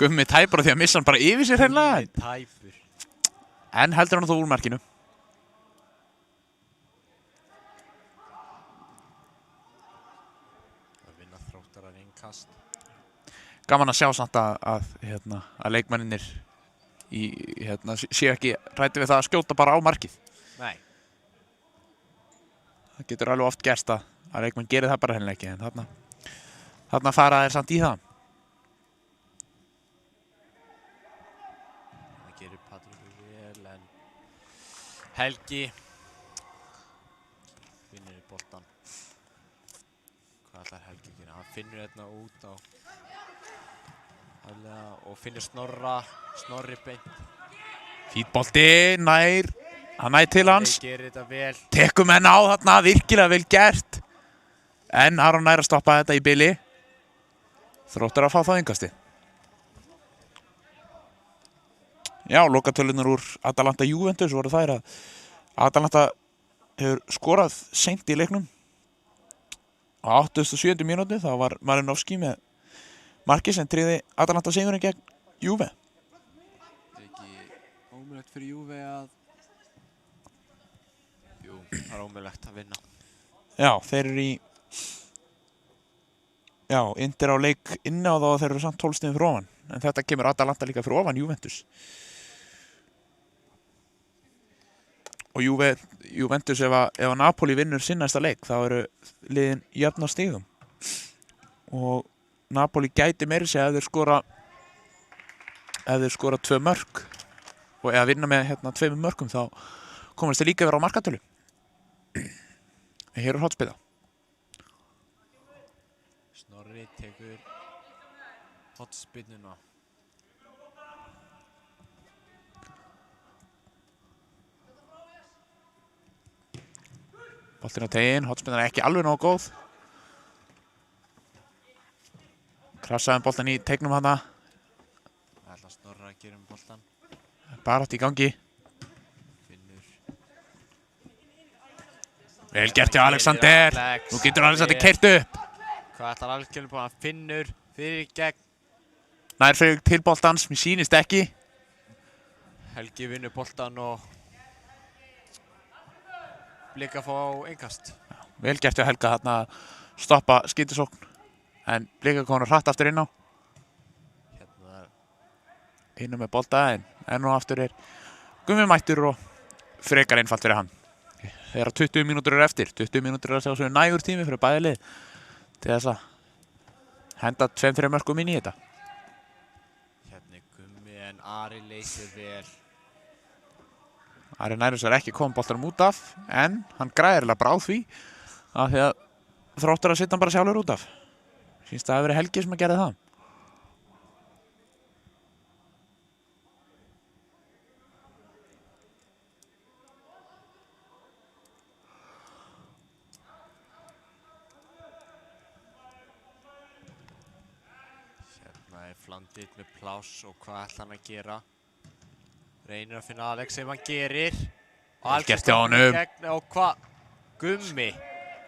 Gummi tæpar á því að missa hann bara yfir sér hreinlega. Tæpur. En heldur hann þó úr markinu. Það vinna Þróttarar innkast. Gaman að sjá samt að leikmenninir séu ekki hræddir við það að skjóta bara á markið. Nei. Það getur alveg oft gerst að leikmenn gerir það bara hennilega ekki, en þarna fara þeir samt í það. Það gerir Patrik vel en Helgi vinnur í boltan. Hvað ætlar Helgi að gera? Hann finnur hérna út á og finnur Snorri beint. Fínn bolti, nær. Hann nær til hans. Þeir gerir þetta vel. Tekur menn á þarna, virkilega vel gert. En Aron nær að stoppa þetta í bili. Þróttar að fá það yngasti. Já, lokatölunar úr Atalanta Juventus voru þær að Atalanta hefur skorað seint í leiknum. Á 87. mínútu þá var Marinovski með markið sem tryggði Atalanta sigurinn gegn Juve. Ekki ómögulegt fyrir Juve að Það er ómögulegt að vinna. Já, þeir eru Inter á leik inni á þá og þeir eru samt 12 stigum fyrir ofan. En þetta kemur Atalanta líka fyrir ofan Juventus. Og Juventus ef að Napoli vinnur sinn næsta leik þá eru liðin jöfn á stigum. Og Napoli gæti meira sig ef þeir skora 2 mörk og ef vinna með 2 mörkum þá komast þeir líka vera á markatölu. Hér er hornspyrna. Snorri tekur hornspyrnuna. Boltinn á teginn, hornspyrnan er ekki alveg nógu góð. Krassaði boltan í teignum hana. Það ætla Snorri að gera boltan. Barátt í gangi. Finnur. Vel gert hjá Alexander. Nú getur Alexander keyrt upp. Hvað ætlar Alexander på? Hann finnur fyrir gegn. Nær fyrir til boltans, mér sýnist ekki. Helgi vinnur boltan og Blika fá innkast. Vel gert hjá Helga þarna að stoppa skyndisókn. En Blika komur hratt aftur inn á. Hérna Inn með bolta en enn og aftur Gummi mættur og frekar einfalt fyrir hann. Þegar 20 mínútur eftir. 20 mínútur að sjá svo nægur tími fyrir bæði lið til þess að henda 2-3 mörkum inn í þetta. hérna Gummi en Ari leysir vel. Ari nærið sér ekki komið boltanum út af en hann græðirlega bráð því af því að Þróttar að setja hann bara sjálfur út af. Sýnst að það hafi verið Helgi sem að gera það. Hérna Flandrit með pláss og hvað ætla hann að gera? Reynir að finna Alex sem hann gerir. Og Vel gert hjá honum. Og hvað? Gummi.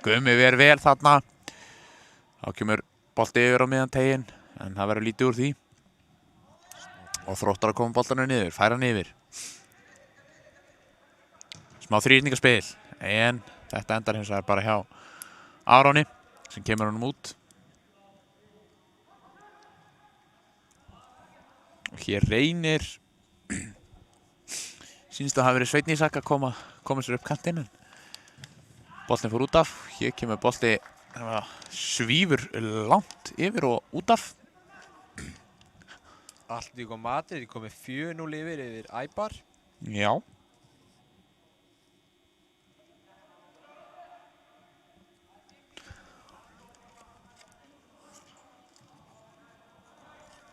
Gummi verið vel þarna. Þá kemur bolti yfir á miðan teginn en það verður lítið úr því. Og Þróttar að koma boltanum niður, færa hann yfir. Smá þrýrningaspil en þetta endar hins vegar bara hjá Aroni sem kemur honum út. Og hér reynir sýnst að hafa verið Sveinn Ísak að koma sér upp kantinn en boltinn fór út af. Hér kemur bolti svífur langt yfir og út af. Atlético Madrid komið 4-0 yfir Eibar. Já.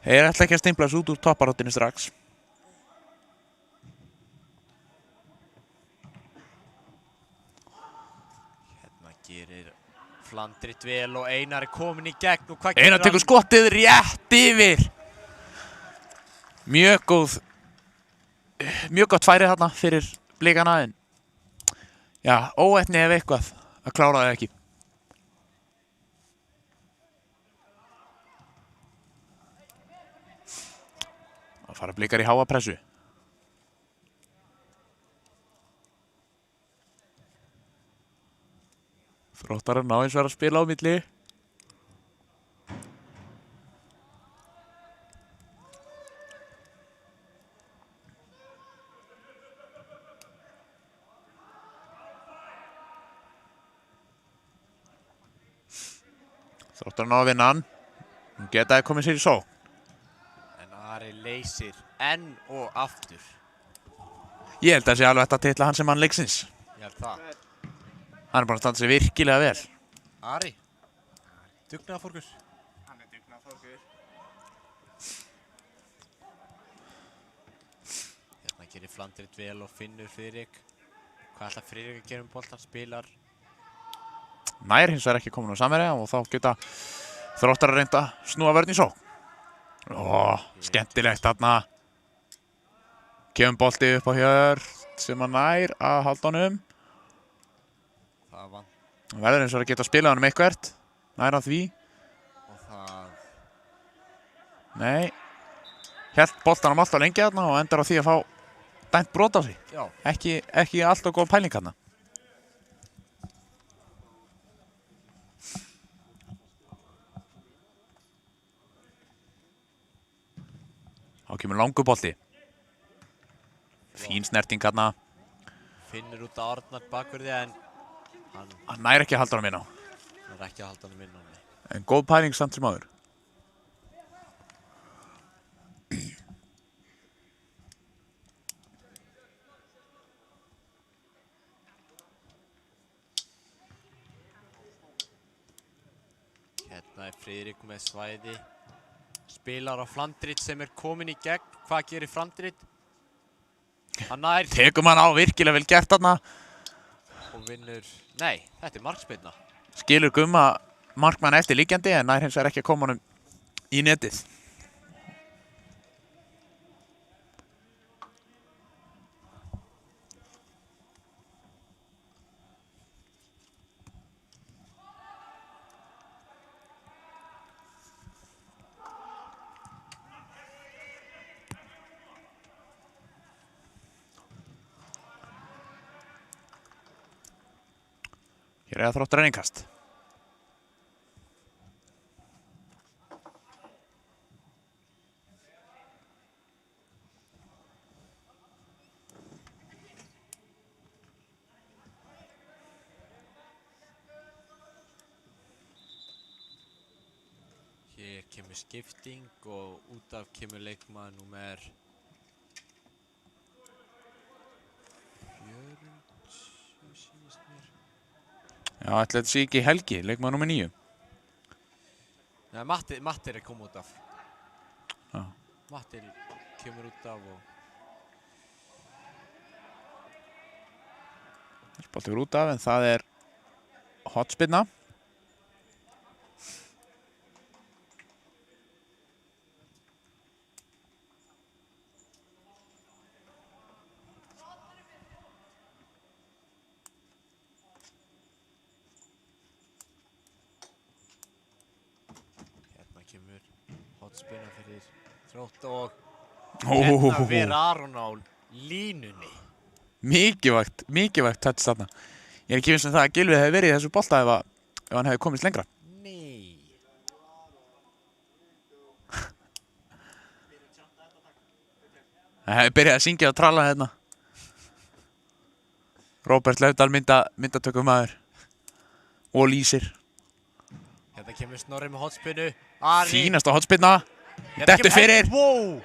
Þeir ætla ekki að stimpla þessu út úr topparáttinu strax. Hérna gerir Flandrit vel og Einar komin í gegn og hvað gerir Einar tekur skottið rétt yfir. Mjög gott færi þarna fyrir Blikana en já, óheppni ef eitthvað að klára það ekki. Það fara Blikar í háa pressu. Þróttar að ná eins og að spila á milli. Þróttar að ná að vinna hann. Hún getaði komið sér í sókn. En Ari leysir enn og aftur. Ég held að það sé alveg þetta titla hann sem hann leiksins. Ég held það. Hann er bara að standa sig virkilega vel. Ari. Dugnaðarforkur. Hann dugnaðarforkur. Hérna gerir Flandrit vel og finnur Friðrik. Hvað ætla Friðrik að gera boltan? Spilar. Nær hins vegar ekki komin á samverja og þá geta Þróttar að reynda að snúa vörn í sókn. Skemmtilegt þarna. Kemur bolti upp á Hjört sem að nær að halda honum. Það vann. Verður eins og að geta spilað honum eitthvert. Nær að því. Og það. Nei. Hélt boltanum alltaf lengi þarna og endar á því að fá dæmt brot á sig. Já. Ekki alltaf góð pæling þarna. Þá kemur langur bolti. Fín snerting þarna. Finnur út að Arnar bakverði en Hann nær ekki að halda honum inn á. hann er ekki að halda hann inn á hann. En góð pæling samt sem áður. Hérna er Friðrik með svæði. Spilar á Flandrit sem er komin í gegn. Hvað gerir Flandrit? Hann nær Tekum hann á virkilega vel gert þarna. og vinnur. Nei, þetta er markspyrna. Skilur Gumma markmann eftir líkjandi en nær hins vegar ekki að koma honum í netið. Hér er Þróttur innkast. Hér kemur skipting og út af kemur leikmaður númer 40 sýnist mér. Já, ætli þetta sé ekki Helgi, leikmaður númer 9. Nei, Mattir er komið út af. Já. Mattir kemur út af og Bolti út af, en það er hotspinna. hérna kemur hotspinna fyrir Þrótt og hérna ver Aron á línunni. Mikilvægt touch þarna. Ég er ekki viss um það að Gylfi hefði verið í þessu bolta ef hann hefði komist lengra. Nei. Það hefði byrjað að syngja og tralla hérna. Róbert Laufdal myndatökumaður og lýsir. Hérna kemur Snorri með hotspinnu. Ari. Fínasta hotspinna. Dettur fyrir. Wow.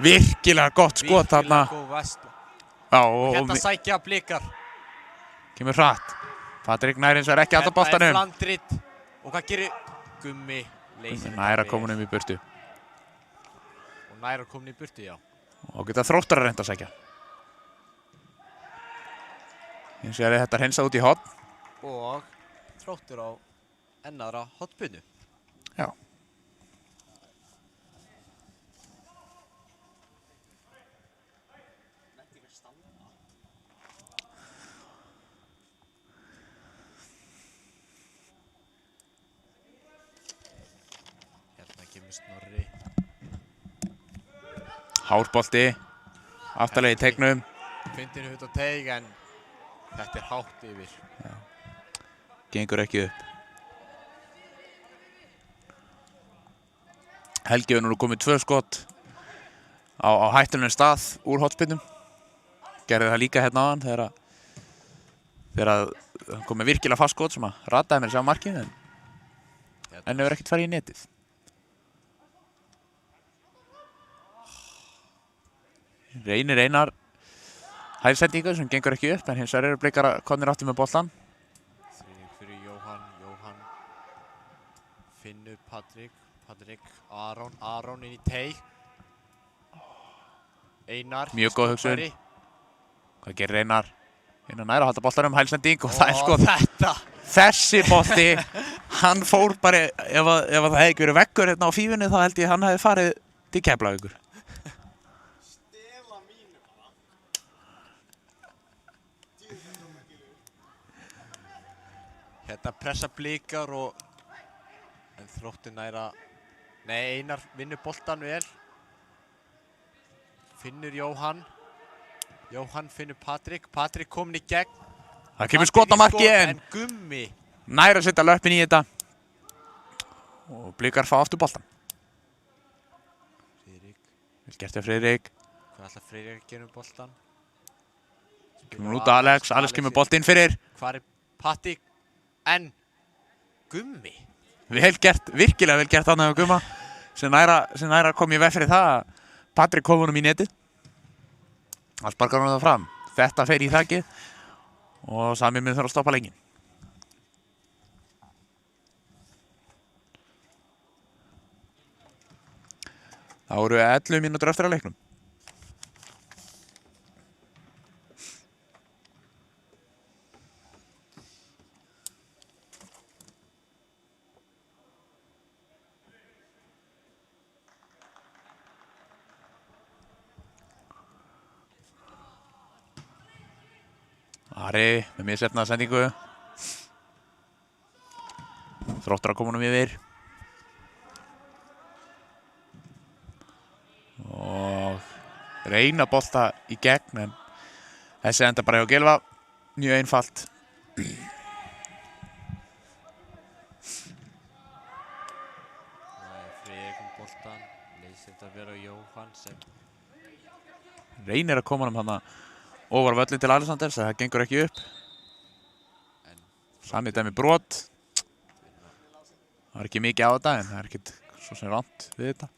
Virkilega gott skot þarna. Virkilega góð versla. Já, Hérna sækja blikar. Kemur hratt. Patrik nær eins og ekki alltaf boltanum. Hérna er Flandrit. Og hvað gerir Gummi? Leysir Næra komin í burtu. Og Næra komin í burtu, já. Og geta Þróttar að reynda að sækja. Hins vegar er þetta hreinsað út í horn. Og Þróttur á ennaðra hotspinnu. Já. Hérna kemur Snorri. Hárbolti. Aftarlega í teignum. Fyndinu hut á teig en þetta er hátt yfir. Gengur ekki upp. Helgi hefur nú komið 2 skot á hættulegum stað úr hotspinnum. Gerði það líka hérna áðan þegar hann kom með virkilega fast skot sem að rataði mér sjá markið en hefur ekkert farið í netið. Reynir einar hælsendingu sem gengur ekki upp en hins vegar eru Blikar komnir aftur með boltan. Þriðjung fyrir Jóhann finnur Patrik, Aron inn í teig. Einar. Mjög góð hugsun. Hvað gerir Einar? Einar nær að halda boltanum, hælsending og það er sko þetta. Þessi bolti, hann fór bara, ef það hefði ekki verið veggur hérna á fífunni þá held ég hann hefði farið til Keflavíkur. Hérna pressa Blikar en Þróttur næra. Nei, Einar vinnur boltan vel. Finnur Jóhann finnur Patrik komin í gegn. Það kemur skot á markið en Gummi nær að setja löppin í þetta og Blikar fá aftur boltan. Friðrik. Vel gert hjá Friðrik. Hvað ætlar Friðrik að gera um boltan? Kemur út Alex kemur boltinn fyrir. Hvar er Patrik? En Gummi. Vel gert, virkilega vel gert þarna hjá Gumma sem næra kom í veg fyrir það að Patrik kom honum í netið. Hann sparkar honum það fram. Þetta fer í þakið og Sami mun þarf að stoppa leikinn. Það voru 11 mínútur eftir að leiknum. Ari með misheppnaða sendingu. Þróttur að koma honum yfir. Og reyna bolta í gegn en þessi enda bara hjá Gylfa. Mjög einfalt. Þetta vera Jóhann sem Reynir að koma hann ofar völlin til Alexanders, það gengur ekki upp. Sami dæmi brot. Það var ekki mikið á þetta, en það er ekkert svo sem ránt við þetta.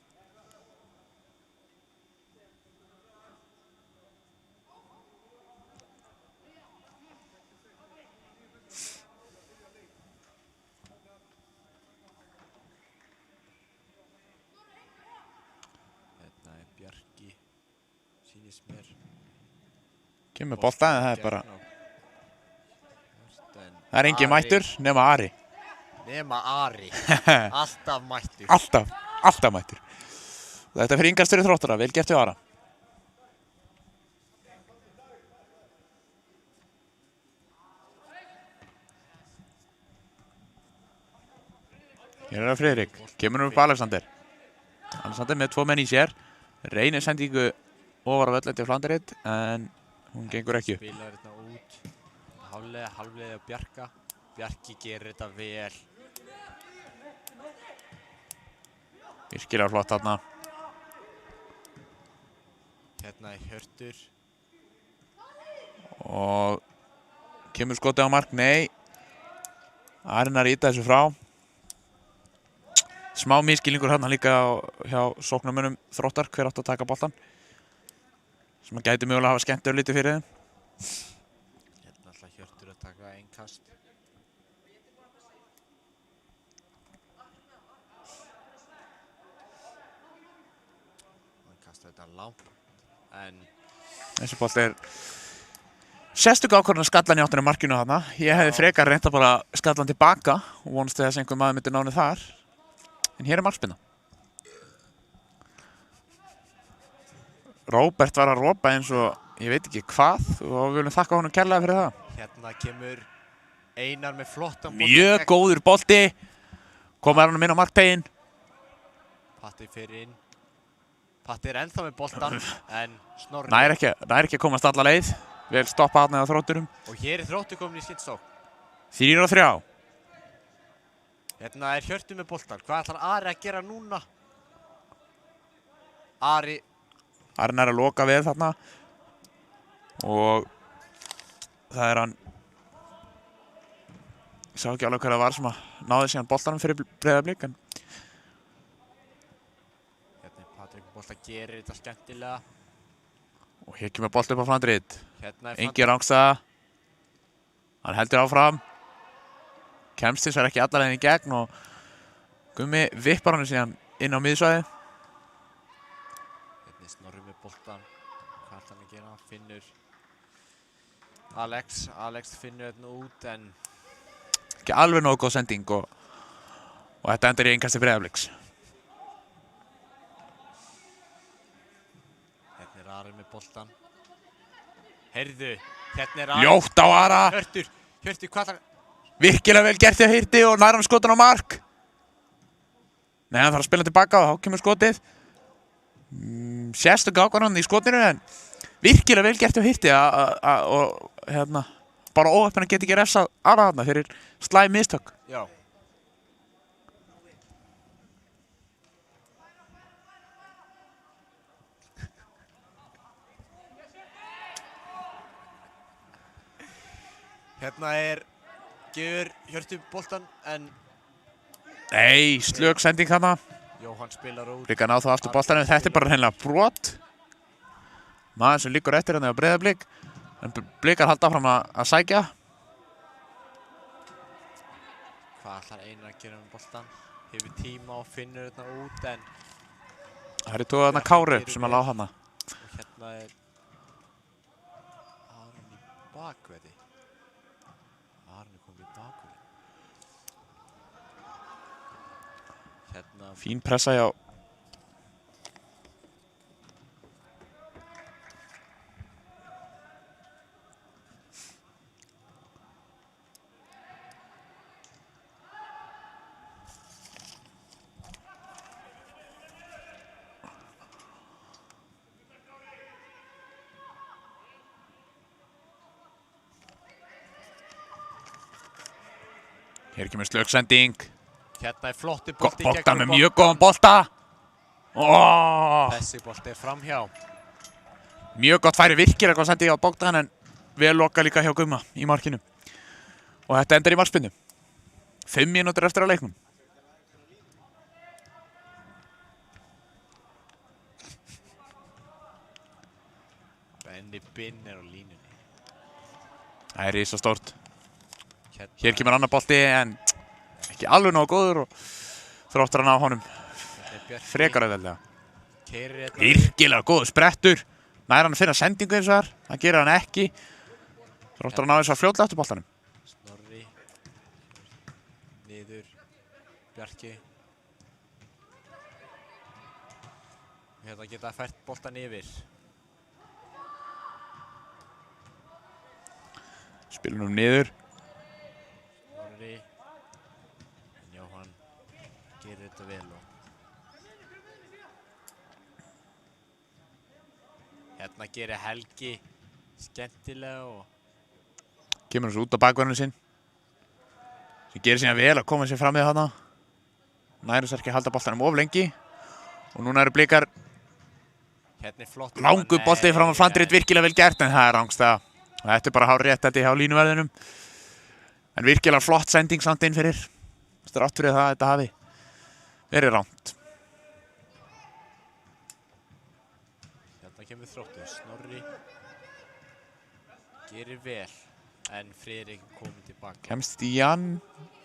Hérna er Bjarki, sýnist mér. Kemur bolta, en það er bara... Hjörten, Það er engin Ari. mættur, nema Ari. Nema Ari, alltaf mættur. Alltaf mættur. Þetta fyrir yngastur í Þróttara, vel gert hjá Ara. Hér er það Friðrik, kemur upp Alexander. Alexander með 2 menn í sér. Reynir sendingu ofar á völlin til Flanderit, en hún gengur ekki upp. Spilar þetta út. Halvleiði á Bjarka. Bjarki gerir þetta vel. Virkilega flott þarna. Hérna er Hjörtur. Og kemur skotið á mark, nei. Arinn að íta þessu frá. Smá miskilningur hérna líka hjá sóknarmönnum Þróttar, hver átt að taka boltan. Sem að gæti mögulega hafa skemmt örlítið fyrir þeim. Hérna ætla Hjörtur að taka einkast. Hann kastar þetta langt, en Þessi bolt er sérstök ákvörðun að skalla hann í áttina á markinu þarna. Ég hefði frekar reynt að bara skalla hann tilbaka og vonast þess að einhver maður myndi náni þar. En hér er markspinna. Róbert var að ropa eins og ég veit ekki hvað og við viljum þakka honum kærlega fyrir það. hérna kemur Einar með flottan Mjög góður bolti. Komar hann inn á markteginn. Patti fyrir inn. Patti er ennþá með boltan, en Snorri. Nær ekki að komast alla leið. Vel stoppa hann eða Þrótturum. Og hér er Þróttur komin í skyndisókn. 3-3. Hérna er Hjörtur með boltan. Hvað ætlar Ari að gera núna? Ari. Arinn er að loka við þarna. Og það er hann. Ég sá ekki alveg hver það var sem að náði síðan boltanum fyrir Breiðablik. En Hérna er Patrik boltan, gerir þetta skemmtilega. og hér kemur bolt upp á Flandrit. Hérna er Engi rangstæða. Hann heldur áfram. Kemst þess ekki alla leiðin í gegn og Gummi vippar hann síðan inn á miðsvæði. Hérna er Snorri með boltan. Hvað ætlar hann að gera? Finnur Alex finnur hérna út, en Ekki alveg nógu góð sending og þetta endur í innkasti Breiðabliks. hérna er Ari með boltan. Heyrðu, hérna er Ari. Ljótt á Ara. Hjörtur, hvað ætlar Virkilega vel gert hjá Hirti og nær hann skotin á mark. Nei, hann þarf að spila tilbaka og þá kemur skotið. Sérstök ákvarðan í skotinu en virkilega vel gert hjá Hirti og hérna bara óheppinn að geta ekki refsað Ara þarna fyrir slæm mistök. Já. Hérna gefur Hjörtur boltan, en Nei, slök sending þarna. Jóhann spilar út. Líka ná þá aftur boltanum. Þetta er bara hreinlega brot. Maður sem liggur eftir hann á Breiðablik. En Blikar halda áfram að sækja. Hvað ætlar Einar að gera með boltan? Hefur tíma og finnur hérna út, en Það er tóðað þarna Káru sem að lá hana. og hérna er Aron í bakverði. Aron er komið í bakverði. Hérna Fín pressa hjá Hér kemur slök sending. Hérna er flotti bolti Bogdan með mjög góðan bolta. Þessi bolti er framhjá. Mjög gott færi virkilega hvað sendi ég á Bogdan en vel loka líka hjá Gumma í markinu. Og þetta endar í markspyrnu. 5 mínútur eftir að leiknum. Benny Binn er á línunni. Það er svo stórt. Hér kemur annar bolti en ekki alveg nógu góður og þróttur hann á honum frekar auðveldlega. Virkilega góður sprettur. Nær hann að finna sendingu eins og þar. Það gerir hann ekki. Þróttur hann á þess að fljótlega eftir boltanum. Snorri. Niður. Bjarki. Hérna geta fært boltan yfir. Spilum niður. Snorri. Jóhann gerir þetta vel og hérna gerir Helgi skemmtilega og Kemur hans út á bakverðinu sinn. Sem gerir síðan vel að koma sér fram með þarna. Nærus ekki að halda boltanum of lengi. Og núna eru Blikar hérna er flott langur bolti fram á flandrið virkilega vel gert en það er rangstæða. Þetta er bara hárréttandi hjá línuverðinum. En virkilega flott sending samt inn fyrir. Þrátt fyrir það að þetta hafi verið rangt. Hérna kemur Þróttur. Snorri gerir vel en Friðrik komið tilbaka. Kemst í Jan.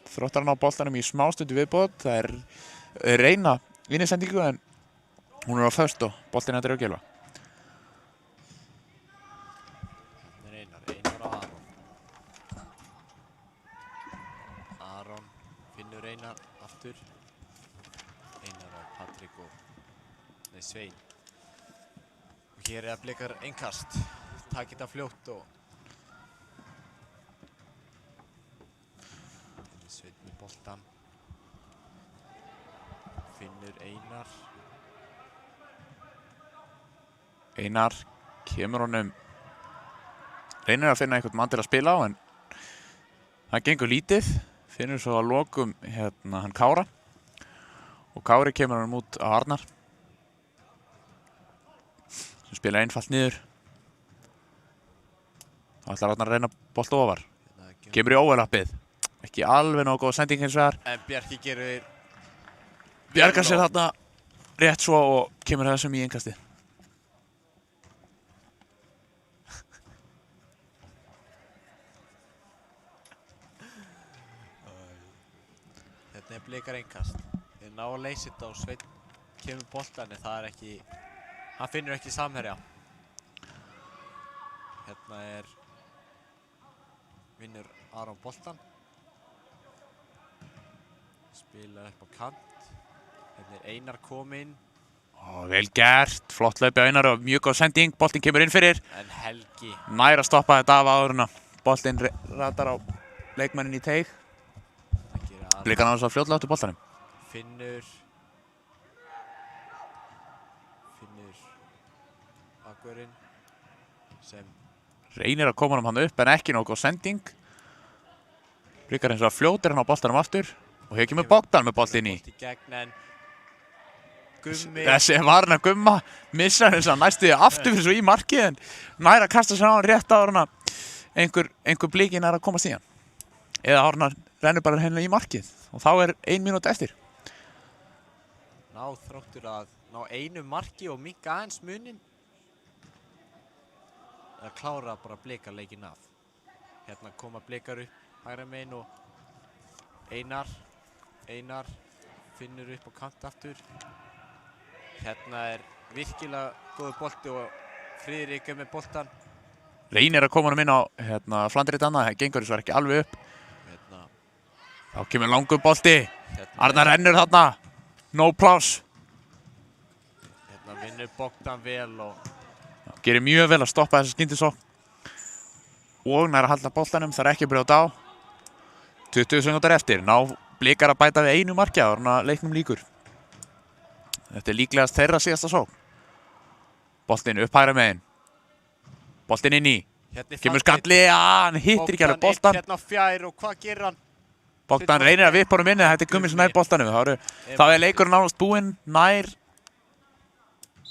Þróttar hann á boltanum í smástundu viðbót. Það er reyna vinnusendingu en hún er á föst og boltin er að Gylfa. Einar og Aron. Aron finnur Einar aftur. Einar og Patrik og Svein. Og hér er að Blikar innkast. Takk þetta fljótt og Svein með boltan. Finnur Einar. Einar kemur honum reynir að finna einhvern mann til að spila á en það gengur lítið. Finnur svo að lokum hann Kára og Kári kemur hann út á Arnar sem spila einfalt niður. Það ætlar Arnar að reyna bolt ofar. Kemur í óelappið. Ekki alveg nógu góð sending hins vegar. En Bjarki gerir Bjargar sér þarna rétt svo og kemur þessum í innkastið. Þetta er Blikar innkast. Þeir ná að leysa þetta og Sveinn kemur boltan en það er ekki, hann finnur ekki samherja. Hérna er vinnur Aron boltan. Spila upp á kant. Hérna er Einar kominn. Vel gert, flott hlaupi á Einar og mjög góð sending. Boltinn kemur inn fyrir. En Helgi. Nær að stoppa þetta af áður en að boltinn ratar á leikmannin í teig. Blikar hann á þess að fljótlega áttu boltanum. Finnur bakvörðinn sem Reynir að koma hann upp en ekki nógu góð sending. Blikar eins og að fljótir hann á boltanum aftur. Og hér kemur Bogdan með boltinn í. Gummi. Þessi varna Gumma missar þess að næstuði aftur fyrir svo í markið en nær að kasta sér á hann rétt áður en að einhver Blikinn er að komast í hann. Eða áður en að rennur bara hennilega í markið og þá er 1 mínúta eftir. Ná Þróttur að ná einu marki og minnka aðeins munin. Eða klára bara Blikar leikinn af. Hérna koma Blikar upp hægra megin og Einar finnur upp á kant aftur. Hérna er virkilega góður bolti og Friðrik er með boltan. Reynir að koma hann inn á flandrið annað, það gengur þess að ekki alveg upp. Hérna. Þá kemur langur bolti. Arnar rennur þarna. No pláss. Hérna vinnur Bogdan vel og gerir mjög vel að stoppa þessa skyndisókn. Og nær að halda boltanum, það er ekki brjóta á. 20 sekúndur eftir, ná Blikar að bæta við einu marki áður en að leiknum lýkur. Þetta er líklegast þeirra síðasta sókn. Boltinn upp hægra megin. Boltinn inn í. Kemur skalli, hann hittir ekki alveg boltan. Hérna fjær og hvað gerir hann? Bogdan reynir að vippa honum inn, þetta er Gummi sem nær boltanum. Þá er leikurinn nánast búinn, nær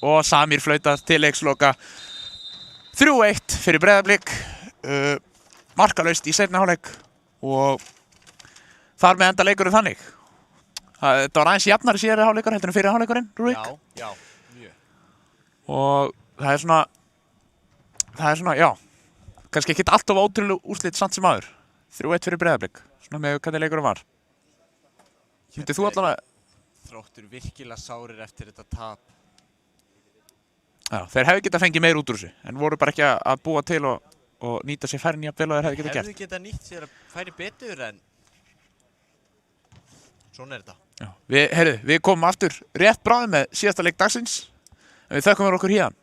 og Samir flautað til leiksloka. 3-1 fyrir Breiðablik, markalaust í seinni hálfleik og þar með enda leikurinn þannig. Þetta var aðeins jafnari síðari hálfleikur heldur en fyrir hálfleikurinn, Rúrik. Já, mjög. Og það er svona, já, kannski ekkert allt of ótrúlega úrslit samt sem áður. 3-1 fyrir Breiðablik, svona með hvernig leikurinn var. Myndið þú allavega... Þróttur virkilega sárir eftir þetta tap. Já, þeir hefðu getað fengið meir út úr þessu, en voru bara ekki að búa til og nýta sér færin jafnvel og þeir hefðu getað gert. Hefðu getað nýtt sér að færi betur en svona er þetta. Já, við komum aftur rétt bráðum með síðasta leik dagsins, en við þökkum okkur hérna.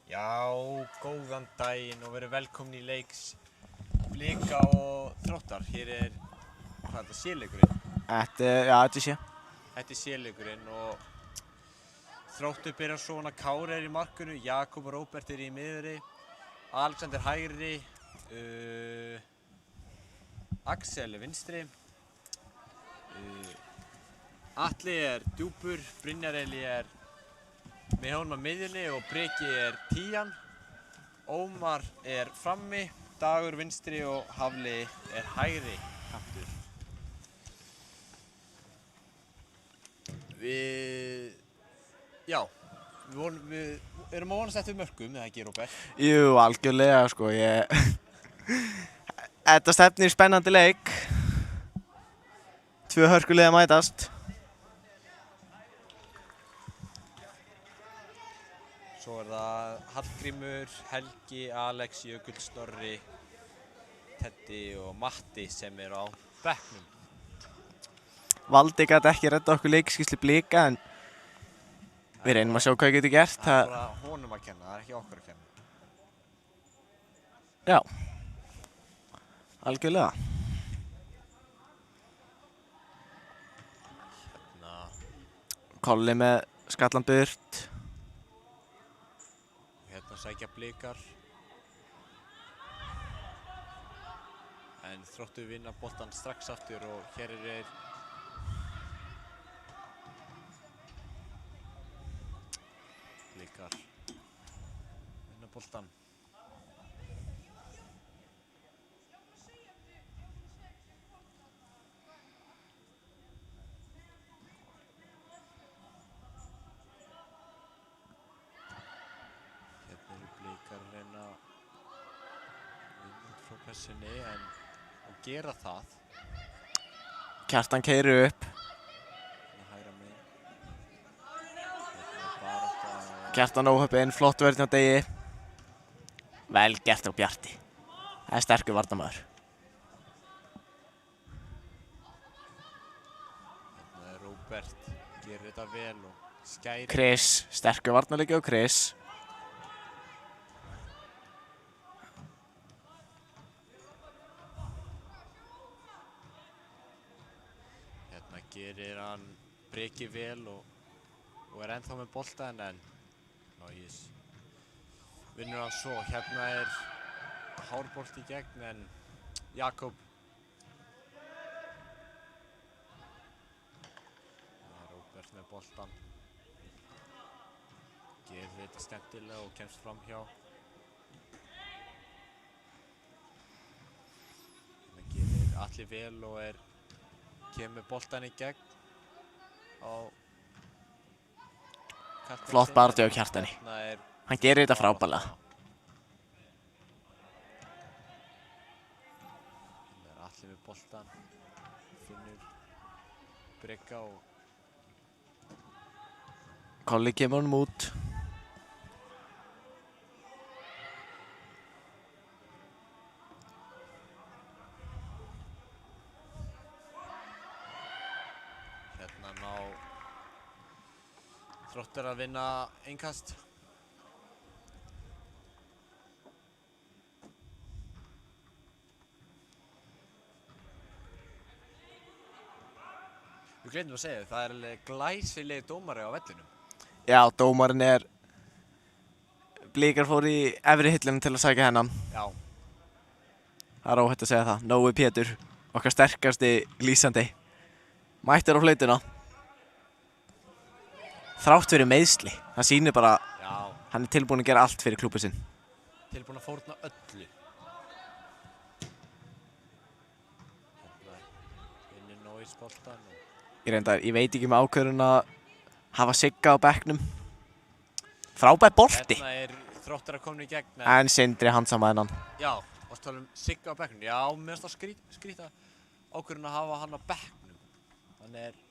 Já, góðan daginn og verið velkomin í leiks Blika og Þróttar. Hér er, hvað er þetta, C-leikurinn? Þetta er sé. Þetta er C-leikurinn og Þróttur byrjar svona, Kári er í markinu, Jakob og Róbert er í miðri, Alexander hægri, Axel er vinstri, Atli er djúpur, Brynjar Eli er með honum að miðjunni og Breki er 10. Ómar er frammi, Dagur vinstri og Hafli er hægri kantur. Við erum að vonast eftir mörkum, eða ekki, Róbert? Jú, algjörlega, sko, Þetta stefnir spennandi leik. 2 hörkuliðar mætast. Svo er það Hallgrímur, Helgi, Alex, Jökull, Snorri, Teddi og Matti sem eru á bekknum. Valdi gat ekki redda okkur leikskýrslu Blika, en við reynum að sjá hvað ég geti gert. Það er bara honum að kenna, það er ekki okkur að kenna. Já, algjörlega. Kolli með skallan burt. Hérna sækja Blikar. En Þróttur vinna boltan strax aftur og hér er Blikar vinna boltan. Pressunni og gera það. Kjartan keyrir upp. Hægra megin. Barátta. Kjartan óheppinn, flott vörn á Degi. Vel gert á Bjarti. Það er sterkur varnarmaður. Hérna er Róbert, gerir þetta vel og skærir. Chris, sterkur varnarleiki á Chris. Gerir hann Breki vel og er ennþá með boltan en vinnur hann svo. Hérna er hárbolt í gegn en Jakob Róbert með boltan gerir þetta skemmtilega og kemst fram hjá. Hérna gerir Atli vel og kemur boltan í gegn á Kjartani. Flott baráttu á Kjartani. Hann gerir þetta frábærlega. Það er Atli með boltan, finnur Breka og Kolli kemur honum út. Þróttur að vinna innkast. Við gleymdum að segja það er alveg glæsileg dómari á vellinum. Já, dómarinn er Blikar fór í efri hillunum til að sækja hennan. Já. Það er óhætt að segja það. Nói Pétur, okkar sterkasti lýsandi. Mættur á flautuna. Þrátt fyrir meiðsli. Það sýnir bara hann er tilbúinn að gera allt fyrir klúbbinn sinn. Tilbúinn að fórna öllu. Vinnur Nói boltan. Ég veit ekki með ákvörðun að hafa Sigga á bekknum. Frábær bolti. Hérna er Þróttur að koma í gegn. En Sindri handsamaði hennan. Já, varstu að tala um Sigga á bekknum. Já, mér finnst það skrýta ákvörðun að hafa hann á bekknum. Hann er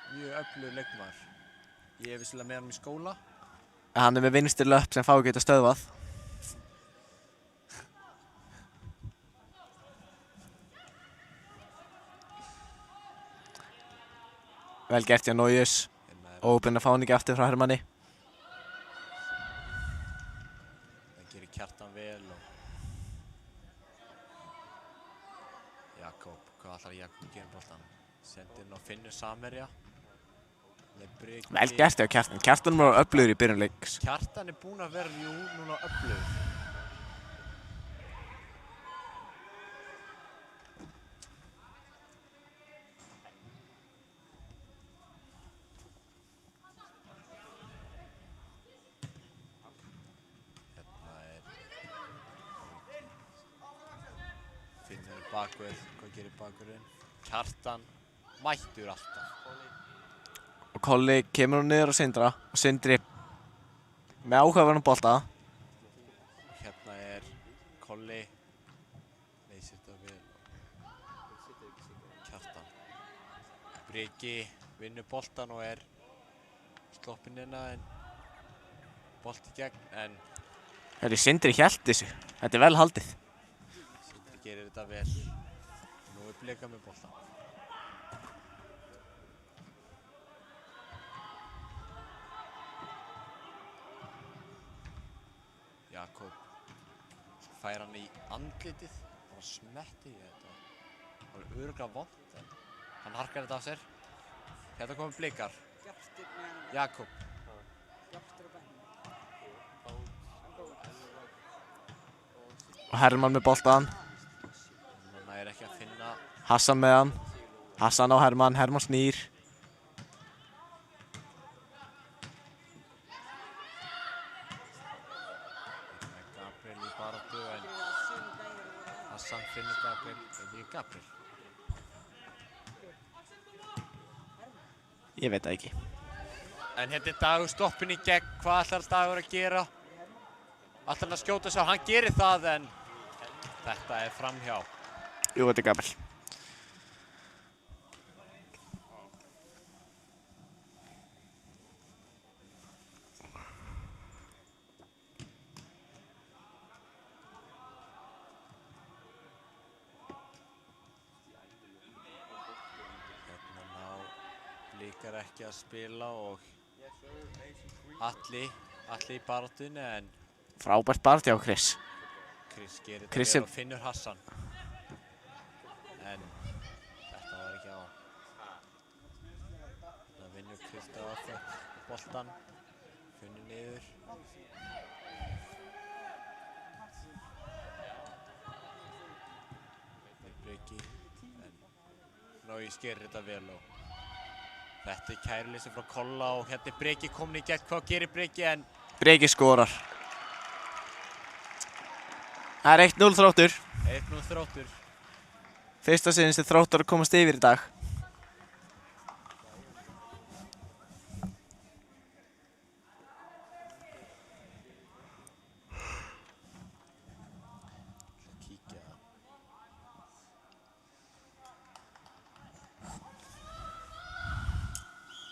mjög öflugur leikmaður. Ég er vissilega með hann í skóla. Hann er með vinstri löpp sem fá geta stöðvað. Vel gert hjá Nóius. Óbyrn að fá hann ekki aftur frá Hermanni. Velo. Jakob, hvað ætlar Jakob að gera um boltan? Sendir inn á Finnur Samherja. Vel gert hjá Kjartan. Kjartan var öflugur í byrjun leiks. Kjartan búinn að vera núna öflugur. Finnur bakverð, hvað gerir bakverðin? Kjartan mættur alltaf. Og Kolli kemur hún niður á Sindra og Sindri með áhugaverðan bolta. Hérna Kolli leysir þetta vel. Kjartan. Breki vinnur boltan og sloppinn inna en bolti gegn en Sindri hélt þessu. Þetta vel haldið. Sindri gerir þetta vel. Nú Blika með boltan. Jakob fær hann í andlitið og smetti þetta. Það var örugglega vont en hann harkar þetta af sér. Hérna komið Blikar. Jakob. Og Hermann með boltan. Hann nægir ekki að finna. Hassan með hann. Hassan á Hermann. Hermann snýr. Gabriel í baráttu en Hassan finnur Gabriel. Eða Gabriel. Ég veit það ekki. En hérna Dagur stoppinn í gegn. Hvað ætlar Dagur að gera? Ætlar hann að skjóta sig á? Hann gerir það en þetta framhjá. Jú, þetta Gabriel. Hérna ná Blikar ekki að spila og Atli í baráttunni en Frábært baráttu hjá Chris. Chris gerir Chris þetta vel og finnur Hassan. En þetta var ekki á. Það vinnur Kristoff boltan. Finnur niður. Breki. En Nói gerir þetta vel og þetta kæruleysi frá Kolla og hérna Breki komin í gegn. Hvað gerir Breki en Breki skorar. Það 1-0 Þróttur. 1-0 Þróttur. Fyrsta sinni sem Þróttur að komast yfir í dag. Kíkja.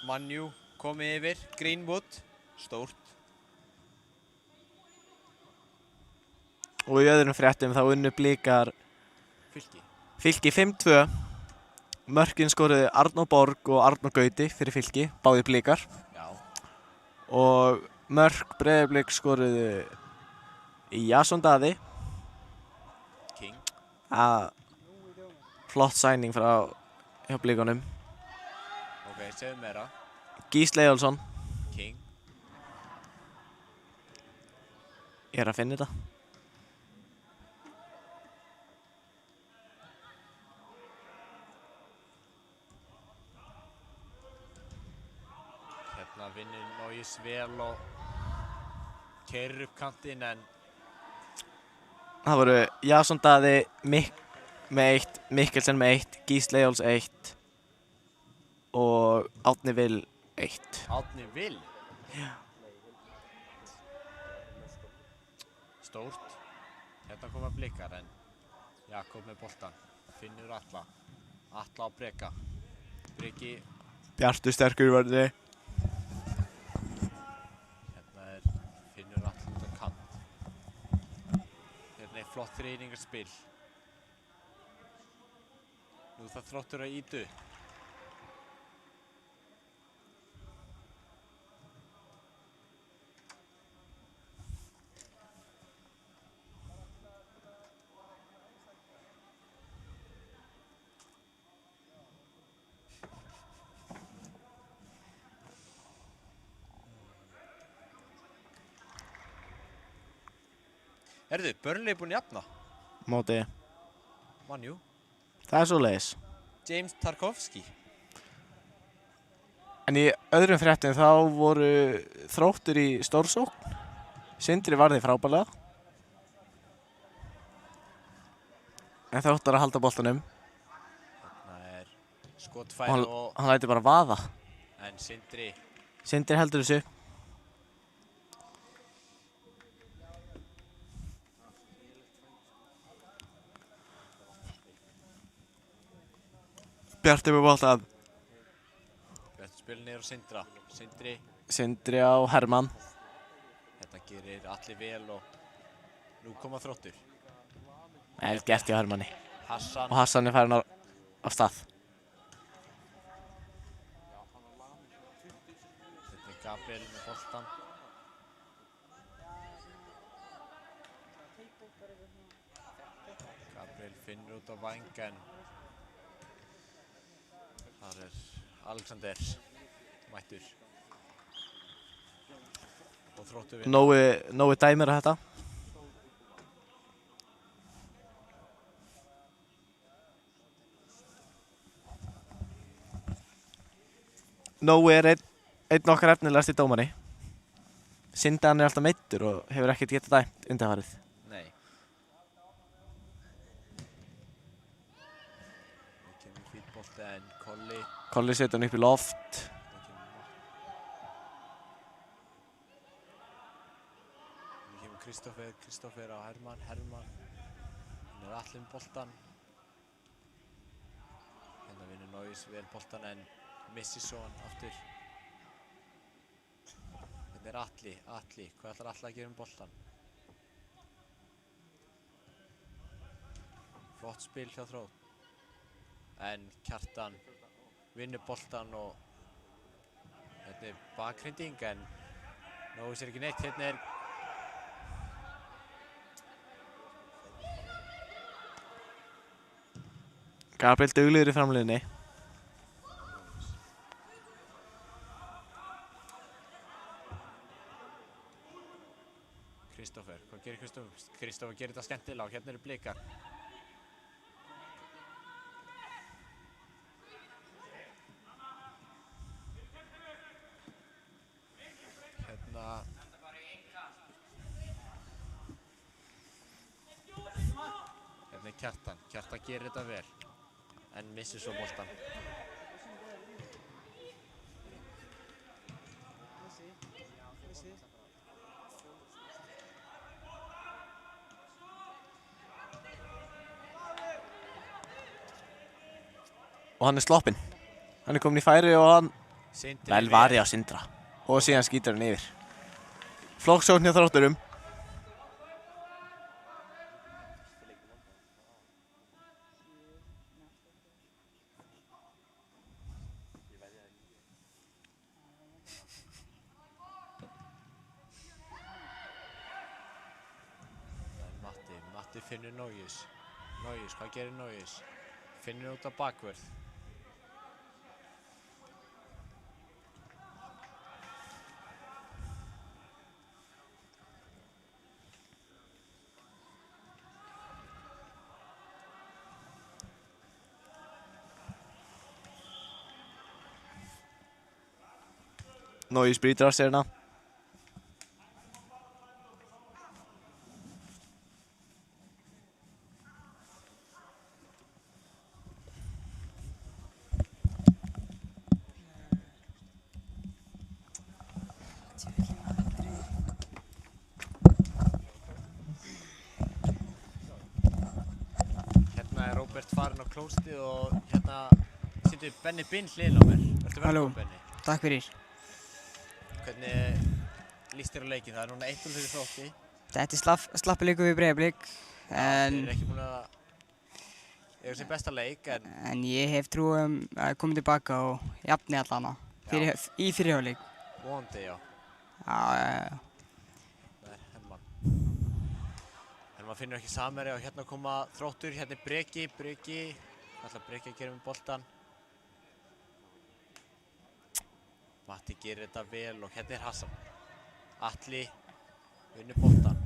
Man U komið yfir. Greenwood. Stórt. Og í öðrum fréttum þá unnu Blikar Fylki 5-2. Mörkin skoruðu Arnór Borg og Arnór Gauti fyrir Fylki, báðir Blikar. Já. Og mörk Breiðablik skoruðu Jason Daði. King. Flott sæning frá hjá Blikunum. Ok, segðu meira. Gísli Eyjólfsson. King. Ég að finna þetta. Hérna vinnur Nóis vel og keyrir upp kantinn en Það voru Jason Daði með 1, Mikkelsen með 1, Gísli Eyjóls 1 og Árni Vill 1. Árni Vill. Já. Stórt. Hérna koma Blikar en Jakob með boltan. Finnur Atla. Atla á Breka. Breki. Bjartur sterkur vörði. Hérna Finnur Atla út á kant. Hérna flott þreifingarspil. Nú það Þróttur að ýtu. Herðu, Burnley er búinn að jafna. Móti. Man jú. Það er svoleiðis. James Tarkowski. En í öðrum fréttum þá voru Þróttur í stórsókn. Sindri varði frábærlega. En Þróttur að halda boltanum. Þarna er skotfæri og... Hann lætur bara vaða. En Sindri... Sindri heldur þessu. Bjarti með boltan. Bjarti spilur niður á Sindra. Sindri á Hermann. Þetta gerir allir vel og nú koma Þróttur. Vel gert hjá Hermanni. Hassan. Og Hassan er farin á stað. Þetta er Gabriel með boltan. Gabriel finnur út á væng en þar er Alexander mættur. Og Þróttur vinna. Nói dæmir að þetta. Nói er einn okkar efnilegasti dómari. Sindri hann er alltaf meiddur og hefur ekkert getað dæmt undanfarið. Nei. Það kemur fínn bolti en Kolli setur hann upp í loft. Nú kemur Kristoffer á Hermann. Hann er allir með boltan. Hérna vinnur Nóis vel boltan en missir svo hann aftur. Þetta er Atli. Hvað ætlar Atli að gera um boltan? Flott spil hjá Þrótt. En Kjartan vinnur boltan og þetta er bakhrinding en Nóis er ekki neitt. Hérna er Gabriel duglegur í framliðinni. Kristoffer. Hvað gerir Kristoffer? Kristoffer gerir þetta skemmtilega og hérna eru Blikar. Hérna er Kjartan. Kjartan gerir þetta vel en missir svo boltan. Og hann er sloppinn. Hann er komin í færi og hann Sindri vel varði á Sindra. Og síðan skýtur hann yfir. Flokksókn hjá Þrótturum. Matti finnur Nóis. Hvað gerir Nóis? Finnur út á bakvörð. Nói sprítur af sér hérna. Hérna er Róbert farinn á klóstið og hérna situr Benni Bind hliðina á mér. Vertu velkominn, Benni. Takk fyrir. Hvernig líst þér á leikinn? Það er núna 1-0 fyrir Þrótti. Þetta er slappi leikur við Breiðablik. Þeir eru ekki búin að eiga sér besta leik en ég hef trú að koma tilbaka og jafni allana í fyrirháleik. vonandi, já. Já. Það er Hermann. Hermann finnur ekki samherja og hérna koma Þróttur, hérna er Breki. Hvað ætlar Breki að gera með boltan? Matti gerir þetta vel og hérna er Hassan. Atli vinnur boltan.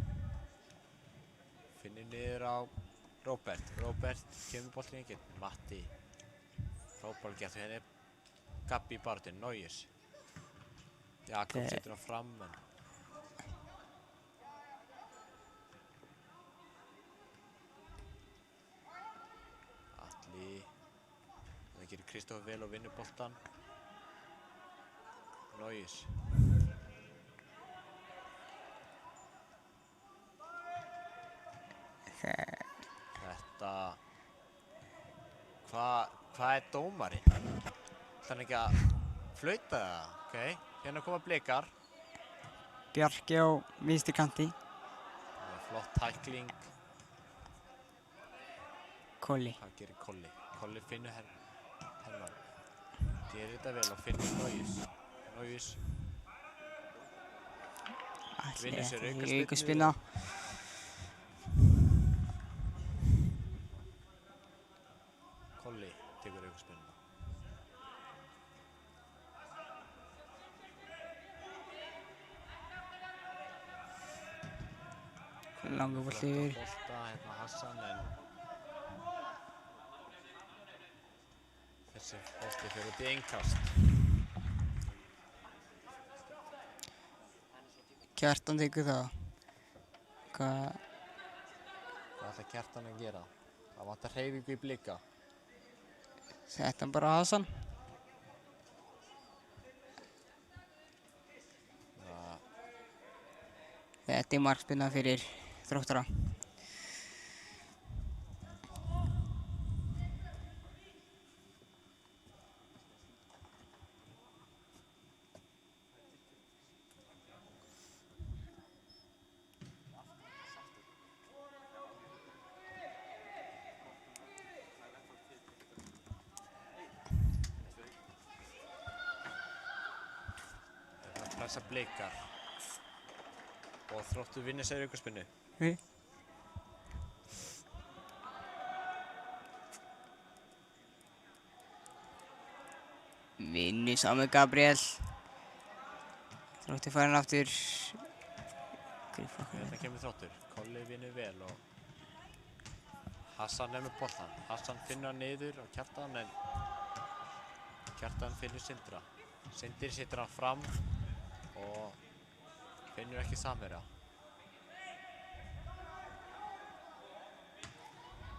Finnur niður á Róbert. Róbert kemur boltinn í gegn. Matti. Frábær gert. Hérna er Gabbi í baráttunni. Neuers. Jakob setur hann fram en Atli. Það gerir Kristófer vel og vinnur boltan. Neuers. Þetta... Hvað er dómarinn? Það er ekki að flauta það, ok? Hérna koma blikar. Bjarki á vinstri kanti. Það er flott tækling. Kolli. Hvað gerir Kolli? Kolli finnur hennar. Gerir þetta vel og finnur Neuers. Neuers. Vinnur sér aukaspyrna. Kolli tekur aukaspyrnuna. Langur bolti yfir. Bolta hérna Hassan en þessi bolti fyrir út í innkast. Kjartan tekur það. Hvað ætlar Kjartan að gera? Það vantar hreyfingu í blika. Sett hann bara Hassan. Þetta er markspyrna fyrir Þróttara. Pressa blikar. Og Þróttur vinnur sér aukaspyrnu. Vinnu saman með Gabriel. Þróttur farin aftur. Hérna kemur Þróttur. Kolli vinnur vel og Hassan er með boltan. Hassan finnur hann niður á Kjartan en Kjartan finnur Sindra. Sindri setur hann fram og finnur ekki samherja.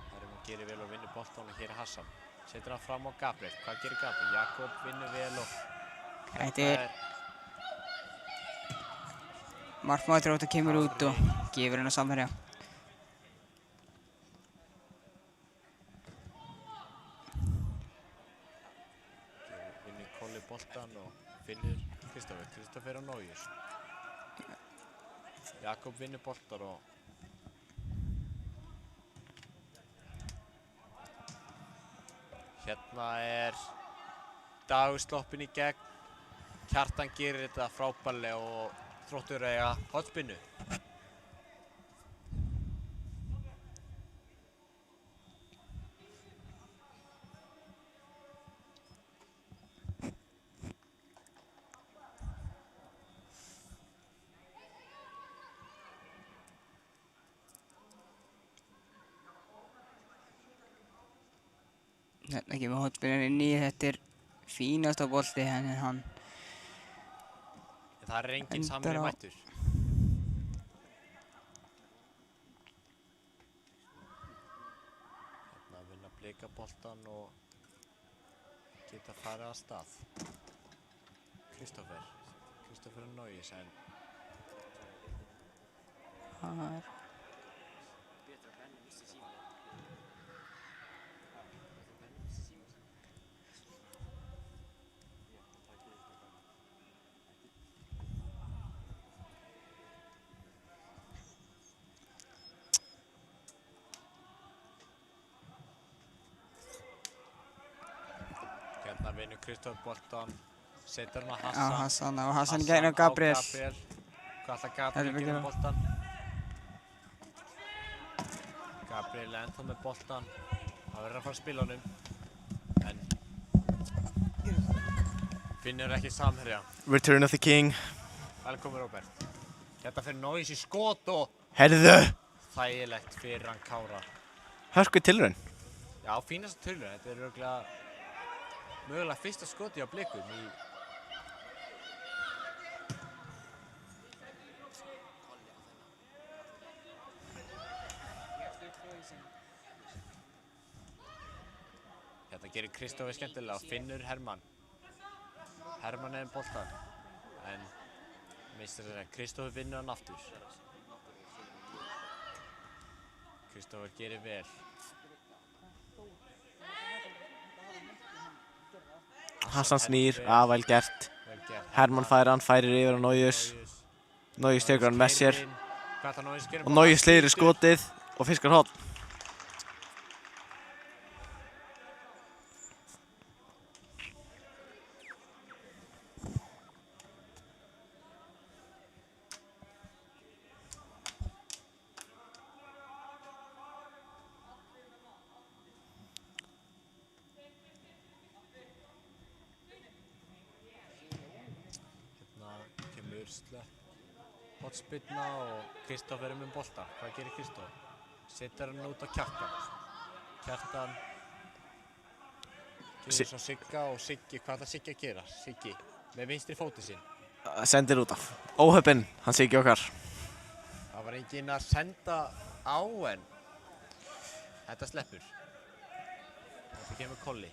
Herjum gerir vel og vinnur boltan og hér er Hassan. Setur hann fram á Gabriel. Hvað gerir Gabriel? Jakob vinnur vel og þetta er markmaður Þróttar kemur út og gefur hennar samherja. Vinnur Kolli boltan og finnur Kristófer. Kristófer og Neuers. Jakob vinnur boltar og hérna er Dagur sloppinn í gegn. Kjartan gerir þetta frábærlega og Þróttur eiga hornspyrnu. Hérna kemur hornspyrnan inn í. Þetta er fínasta bolti en hann En það er enginn samherji mættur. Hérna vinna blika boltan og geta farið af stað. Kristófer og Neuers en har hérna vinnur Kristófer boltan. Setur hann á á Hassan. Hassan og Hassan gæna Gabriel. Hvað ætlar Gabriel að gera með boltan? Gabriel er ennþá með boltan. Það verður að fara að spila honum. En finnur ekki samherja. Return of the King. Velkomin Róbert. Þetta fyrir Neuers í skot og Herðu! þægilegt fyrir hann Kára. Hörku tilraun. Já, fínasta tilraun. Þetta er örugglega mögulega fyrsta skoti á Blikum í Þetta gerir Kristófi skemmtilega og finnur Hermann. Hermann er boltan, en mistar þess að Kristófi vinnur hann aftur. Kristófur gerir vel. Hassan snýr, vel gert. Vel gert. Hermann færir yfir á Nójus. Nójus tekur hann með sér. Hvað ætlar Nójus að gera? Og Nójus slegir í skotið og fiskar horn. Hotspinna og Kristóf er með bolta. Hvað gerir Kristóf? Setur hann út á Kjartan. Kjartan gerir svo Sigga og Siggi. Hvað ætlar Siggi að gera? Siggi með vinstri fótinn sinn. Sendir út af. Óheppinn, hann Siggi okkar. Það var enginn að senda á en þetta sleppur. Þetta kemur Kolli.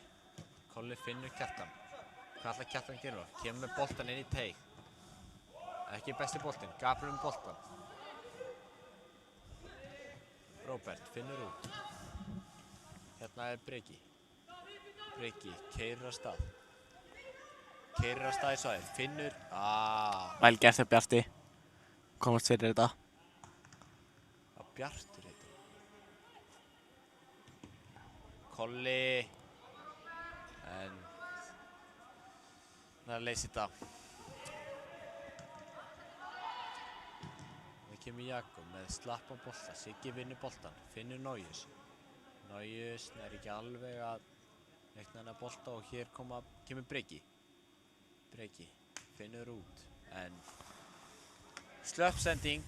Kolli finnur Kjartan. Hvað ætlar Kjartan að gera? Kemur með boltan inn í teig. Ekki besti boltinn, Gabriel með boltan. Róbert finnur út. Hérna er Breki. Breki keyrir af stað. Keyrir af stað í svæðið. Finnur. Vel gert þér Bjarti. Komast fyrir þetta. Að Bjartur þetta. Kolli. En það er að leysa þetta. Kemur Jakob með slapp á bolta, Siggi vinnur boltan, finnur Nójus. Nójus nær ekki alveg að reikna hennar bolta og hér kemur Breki. Breki finnur út, en slöpp sending.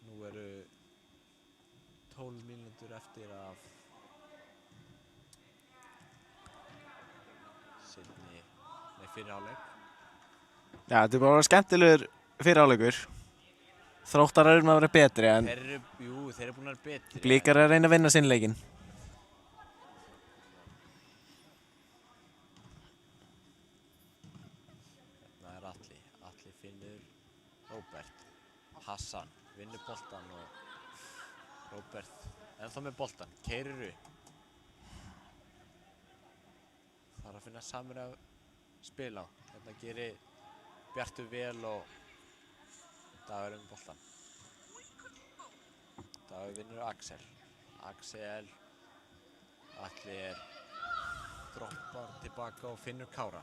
Nú eru 12 mínútur eftir af fyrri hálfleik. Já, þetta er bara skemmtilegur fyrri hálfleikur. Þróttarar eru að vera betri en Þeir eru búin að vera betri. Blikar eru að reyna að vinna sinn leikinn. Þarna er Atli. Atli finnur Róbert. Hassan vinnur boltan og Róbert ennþá með boltan. Keyrir upp. Þarf að finna samur að spila á. Þetta gerir Bjartur vel og Dagur með boltan. Dagur vinnur Axel. Axel. Atli droppar tilbaka og finnur Kára.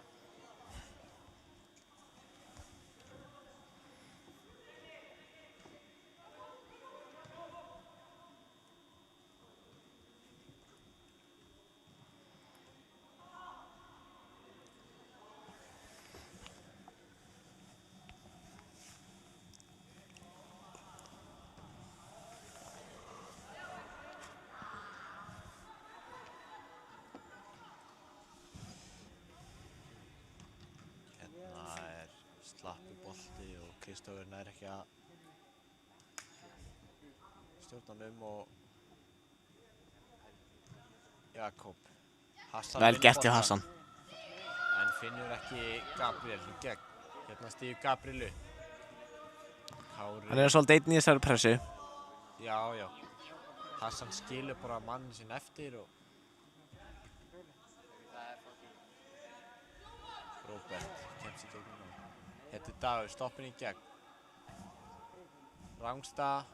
Slappi bolti og Kristófur nær ekki að stjórna honum og Jakob. Hassan Vel gert hjá Hassan. En finnur ekki Gabriel í gegn. Hérna stígur Gabriel upp. Kári. Hann er svolítið einn í þessari pressu. Já, já. Hassan skilur bara mannin sinn eftir og Róbert kemst í gegnum. Þetta er Dagur, stoppin í gegn. Rangstað.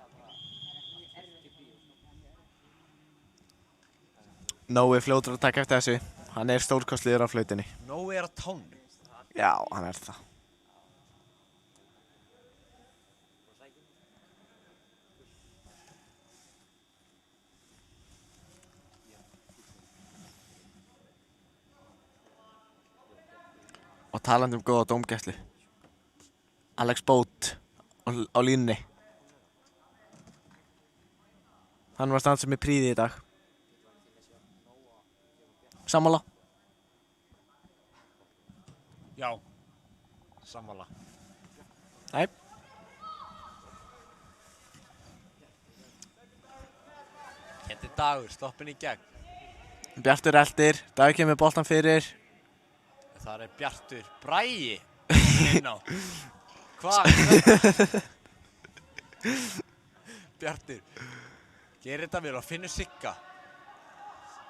Nói fljótur að taka eftir þessu. Hann er stórkostlegur á flautunni. Nói er á tánum. Já, hann er það. Og talandi góða dómgæslu. Alex Bót á línunni. Hann var stansað með príði í dag. Sammála? Já. Sammála. Nei. Hérna er Dagur, sloppinn í gegn. Bjartur eldir, Dagur kemur boltan fyrir. Það er Bjartur Bragi. Inn á. Hvað? Bjartur. Gerir þetta vel og finnur Sigga.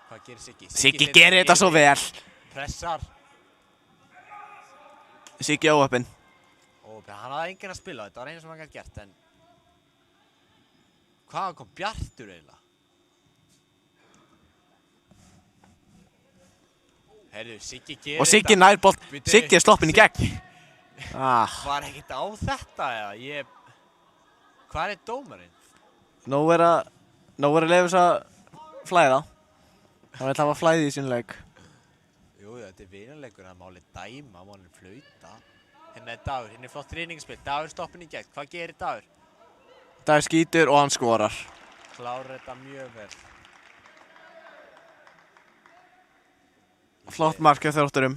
Hvað gerir Siggi? Siggi gerir þetta svo vel. Pressar. Siggi óheppinn. Og hann hafði enginn að spila, þetta var einu sem hann gæti gert, en hvaðan kom Bjartur eiginlega? Heyrðu, Siggi gerir Og Siggi nær bolt. Siggi er sloppinn í gegn. Var ekkert á þetta eða? Hvað er dómarinn? Nóg er að leyfa þess að flæða. Hann vil hafa flæði í sín leik. Jú, þetta er vinarleikur, það má alveg dæma, má alveg flauta. Hérna er Dagur, hérna er flott þríningsspil. Dagur stoppinn í gegn, hvað gerir Dagur? Dagur skýtur og hann skorar. Klárar þetta mjög vel. Flott mark hjá Þrótturum.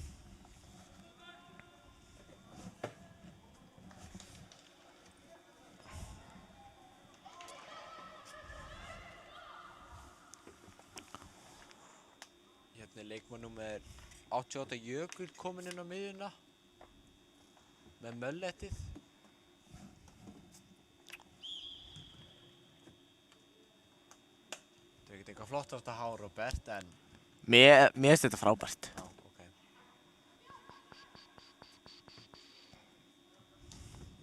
Hérna er leikmann númer 88 Jökull kominn inn á miðjuna með möllettið. Þetta er ekkert eitthvað flottasta hár, Robert, en Mér finnst þetta frábært. já, ok.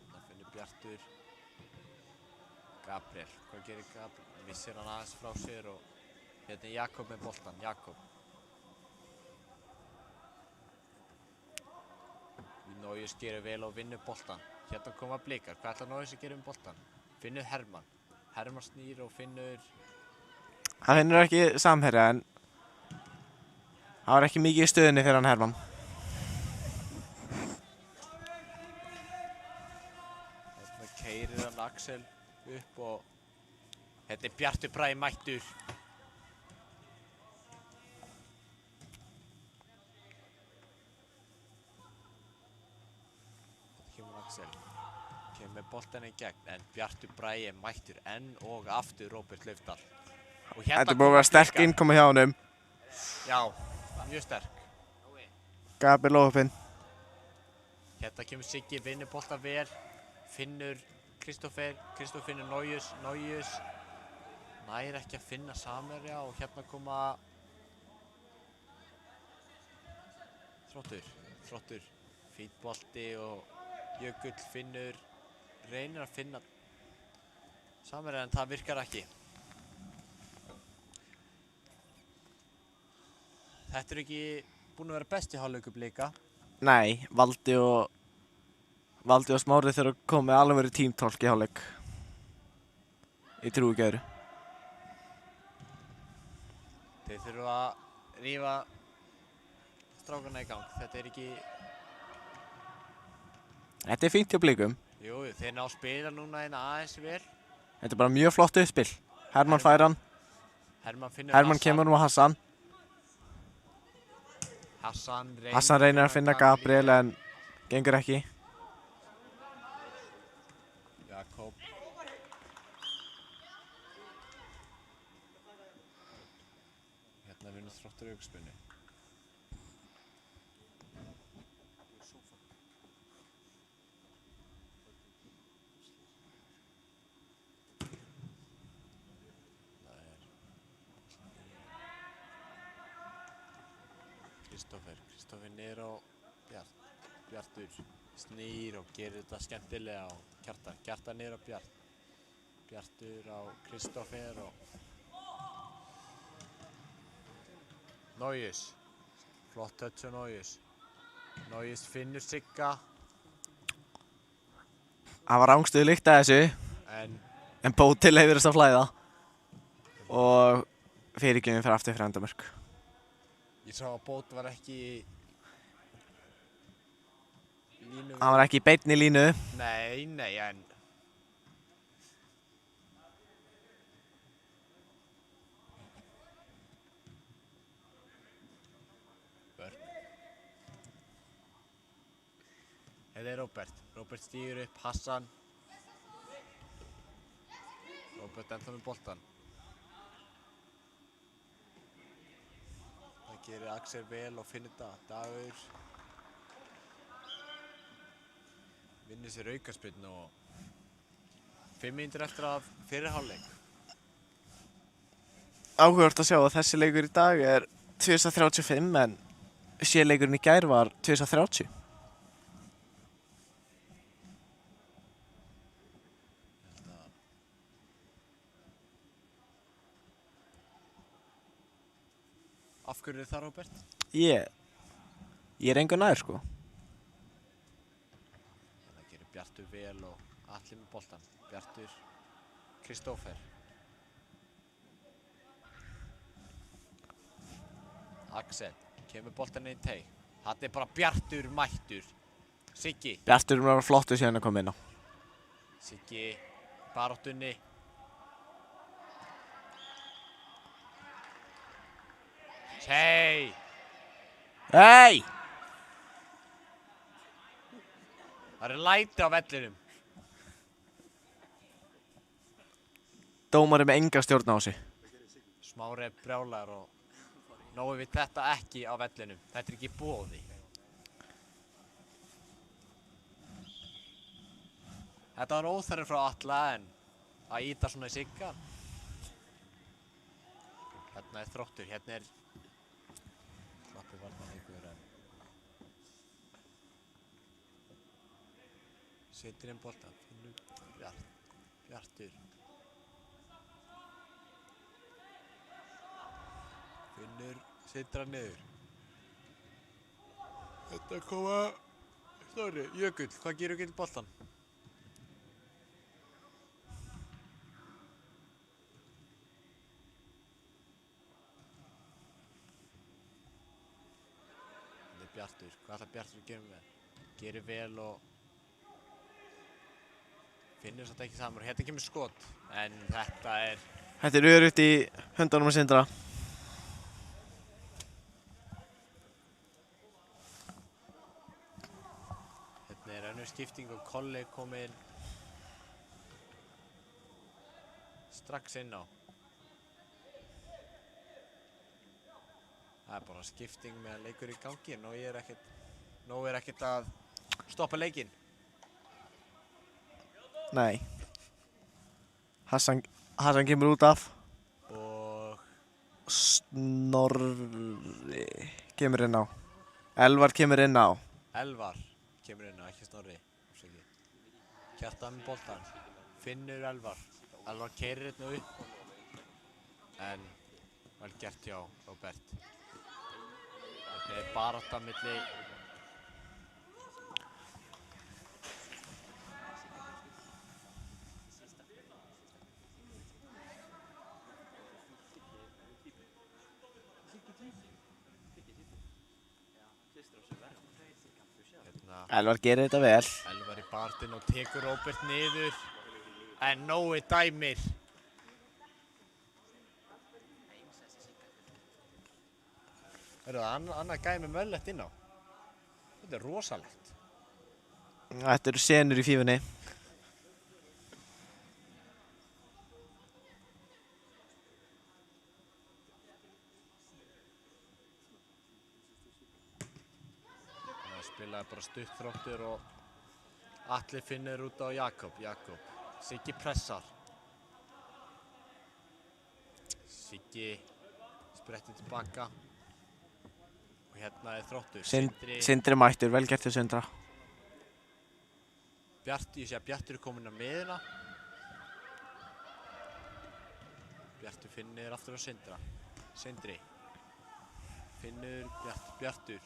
Það finnur Bjartur. Gabriel, hvað gerir Gabriel? Missir hann aðeins frá sér og hérna er Jakob með boltan, Jakob. Nójus gerir vel og vinnur boltan. Hérna koma Blikar, hvað ætlar Nójus að gera boltan? Finnur Hermann. Hermann snýr og finnur... Hann finnur ekki samherja en það var ekki mikið í stöðunni fyrir hann Hermann. Hérna keyrir hann Axel upp og... Hérna er Bjartur Bragi mættur. Kemur með boltan í gegn, en Bjartur Bragi er mættur enn og aftur Róbert Laufdal. Þetta er búið að vera sterk innkoma hjá honum. Já, mjög sterk. Gabriel óheppinn. Hérna kemur Siggi, vinnur boltan vel, finnur Kristófer finnur Nójus nær ekki að finna samherja og hérna koma Þróttur, fínn bolti og Jökull finnur, reynir að finna samherja en það virkar ekki. Þetta er ekki búin að vera besti hálfleikur Blika. Nei, Valdi og Smári þurfa að koma með alveg verið tímtólk í hálfleik. Ég trúi ekki öðru. Þeir þurfa að rífa strákarna í gang. Þetta er ekki... Þetta er fínt hjá Blikum. Jú, þeir ná að spila núna eina aðeins vel. Þetta er bara mjög flott uppspil. Hermann fær hann. Hermann kemur á Hassan. Hassan reynir að finna Gabriel en gengur ekki. Jakob. Hérna vinnur Þróttur aukaspyrnu. Kristófer niður á Bjartur snýr og gerir þetta skemmtilega á Kjartan niður á Bjartur á Kristófer og Nójus flott touch á Nójus finnur Sigga Það var rangstuð lykt að þessu en Bóti leyfir þess að flæða og fyrirgefinn fyrir aftur fyrir endamörk. Ég sá að Bót var ekki í línu. Hann var ekki í beinni línu. Nei, en Börn. Þetta er Róbert. Róbert stígur upp, Hassan. Róbert ennþá með boltan. Það gerir Axel vel og finnir þetta. Dagur vinnur sér aukaspyrnu og 5 mínútur eftir af fyrri hálfleik. Áhugavert að sjá að þessi leikur í dag er 2035 en leikurinn í gær var 2030. Af hverju er það, Róbert? Ég er engu nær, sko. Það gerir Bjartur vel og Atli með boltan. Bjartur, Kristófer. Axel, kemur boltan inn í teig. Þetta er bara Bjartur mættur. Siggi. Bjartur var flottur síðan að koma inn á. Siggi, baráttunni. Hey! Hey! Það er læti á vellinum. Dómari með enga stjórn á þessu. Smári er brjálaður og Nói við þetta ekki á vellinum. Þetta er ekki í boði. Þetta var óþarfi frá Atla en að ýta svona í Sigga. Hérna er Þróttur, hérna er slappi varnarleikur en setur inn boltan, finnur Bjartur. Finnur, setur hann niður. Þetta koma Snorri, Jökull, hvað gerir Jökull boltan? Þetta er Bjartur, hvað ætlar Bjartur að gera með? Gerir vel og finnur samt ekki saman og hérna kemur skot en þetta er Öruggt í höndunum að Sindra. Hérna er önnur skipting og Kolli kominn strax inn á. Það er bara skipting með leikur í gangi og Nói er ekkert að stoppa leikinn. Nei. Hassan kemur út af. Og Snorri kemur inn á. Elvar kemur inn á. Elvar kemur inn á, ekki Snorri. Kjartan með boltan. Finnur Elvar. Elvar keyrir hérna upp. En vel gert hjá Róbert. Þetta er barátta milli Elvar gerir þetta vel. Elvar í bartinn og tekur Róbert niður. En Nói dæmir. Hörru það, annað gæmi möllett inn á. Þetta er rosalegt. Þetta eru senur í fífunni. Það spilaði bara stutt Þróttur og Atli finnur út á Jakob. Siggi pressar. Siggi sprettir tilbaka. Og hérna er Þróttur. Sindri mættur, vel gert til Sindra. Ég sé að Bjartur er kominn á miðuna. Bjartur finnur aftur á Sindra. Sindri. Finnur Bjartur.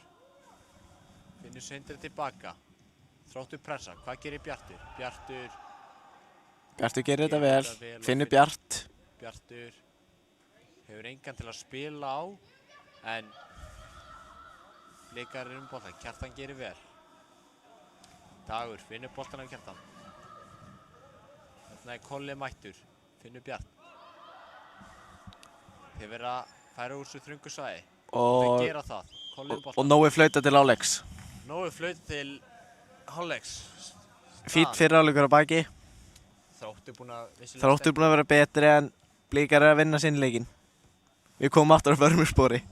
Finnur Sindri tilbaka. Þróttur pressa. Hvað gerir Bjartur? Bjartur gerir þetta vel. Finnur Bjart. Bjartur hefur engan til að spila á. En leikar er boltan. Kjartan gerir vel. Dagur finnur boltan af Kjartan. Þarna Kolli mættur, finnur Bjart. Þeir verða að færa úr svo þröngu svæði. Þeir gera það. Kolli með boltan. Og Nói flauta til áleiks. Nói flaut til hálfleiks. Fínn fyrri hálfleikur á baki. Þróttur búinn að Þróttur búinn að vera betri en Blikar að vinna sinn leikinn. Við komum aftur á förmurspori.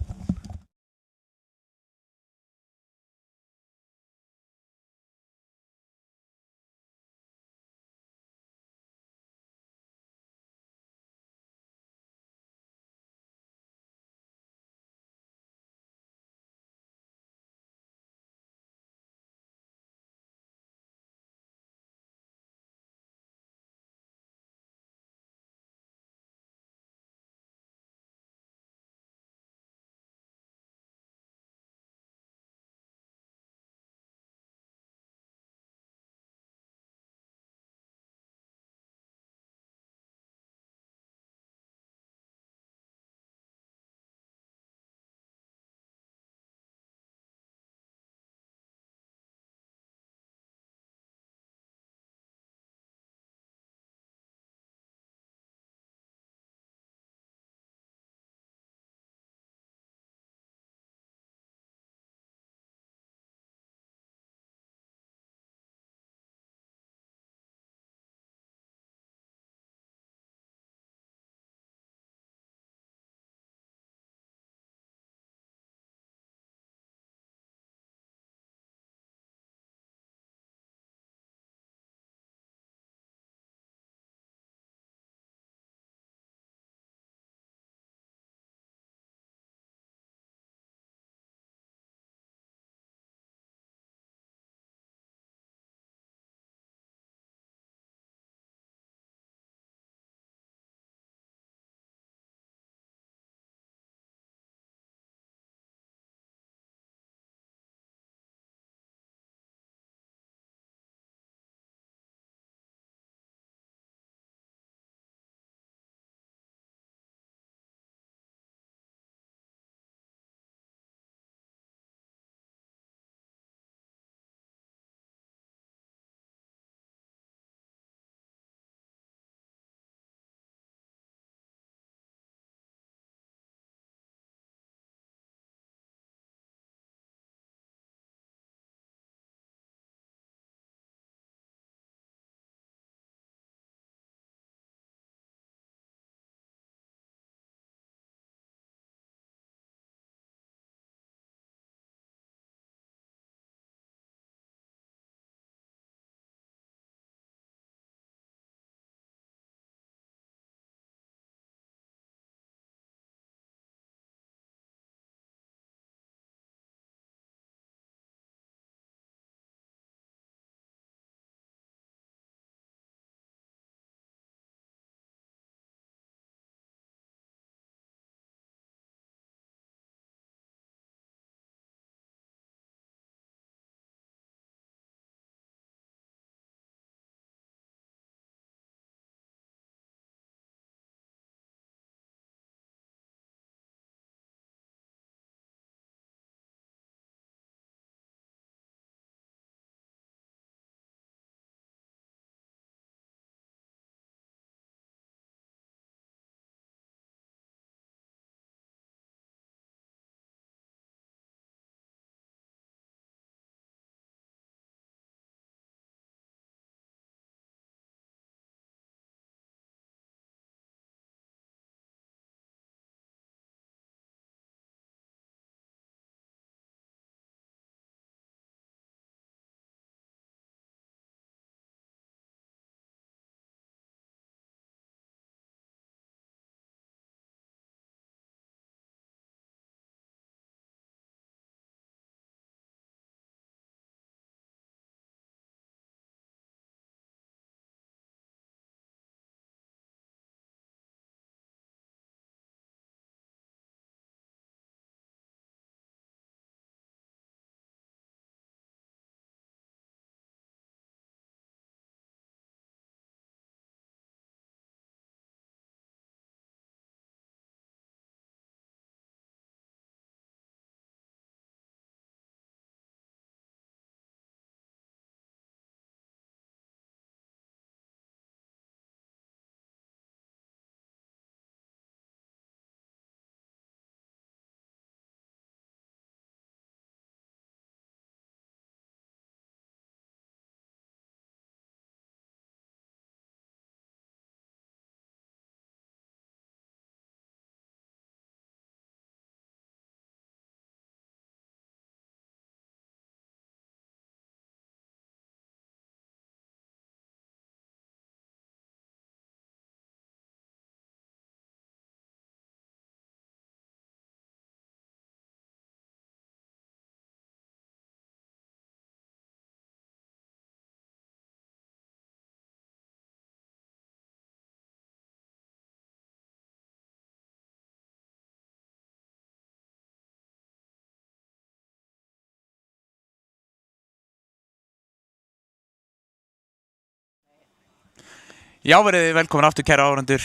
Já, verið velkomin aftur, kæra áhorfendur.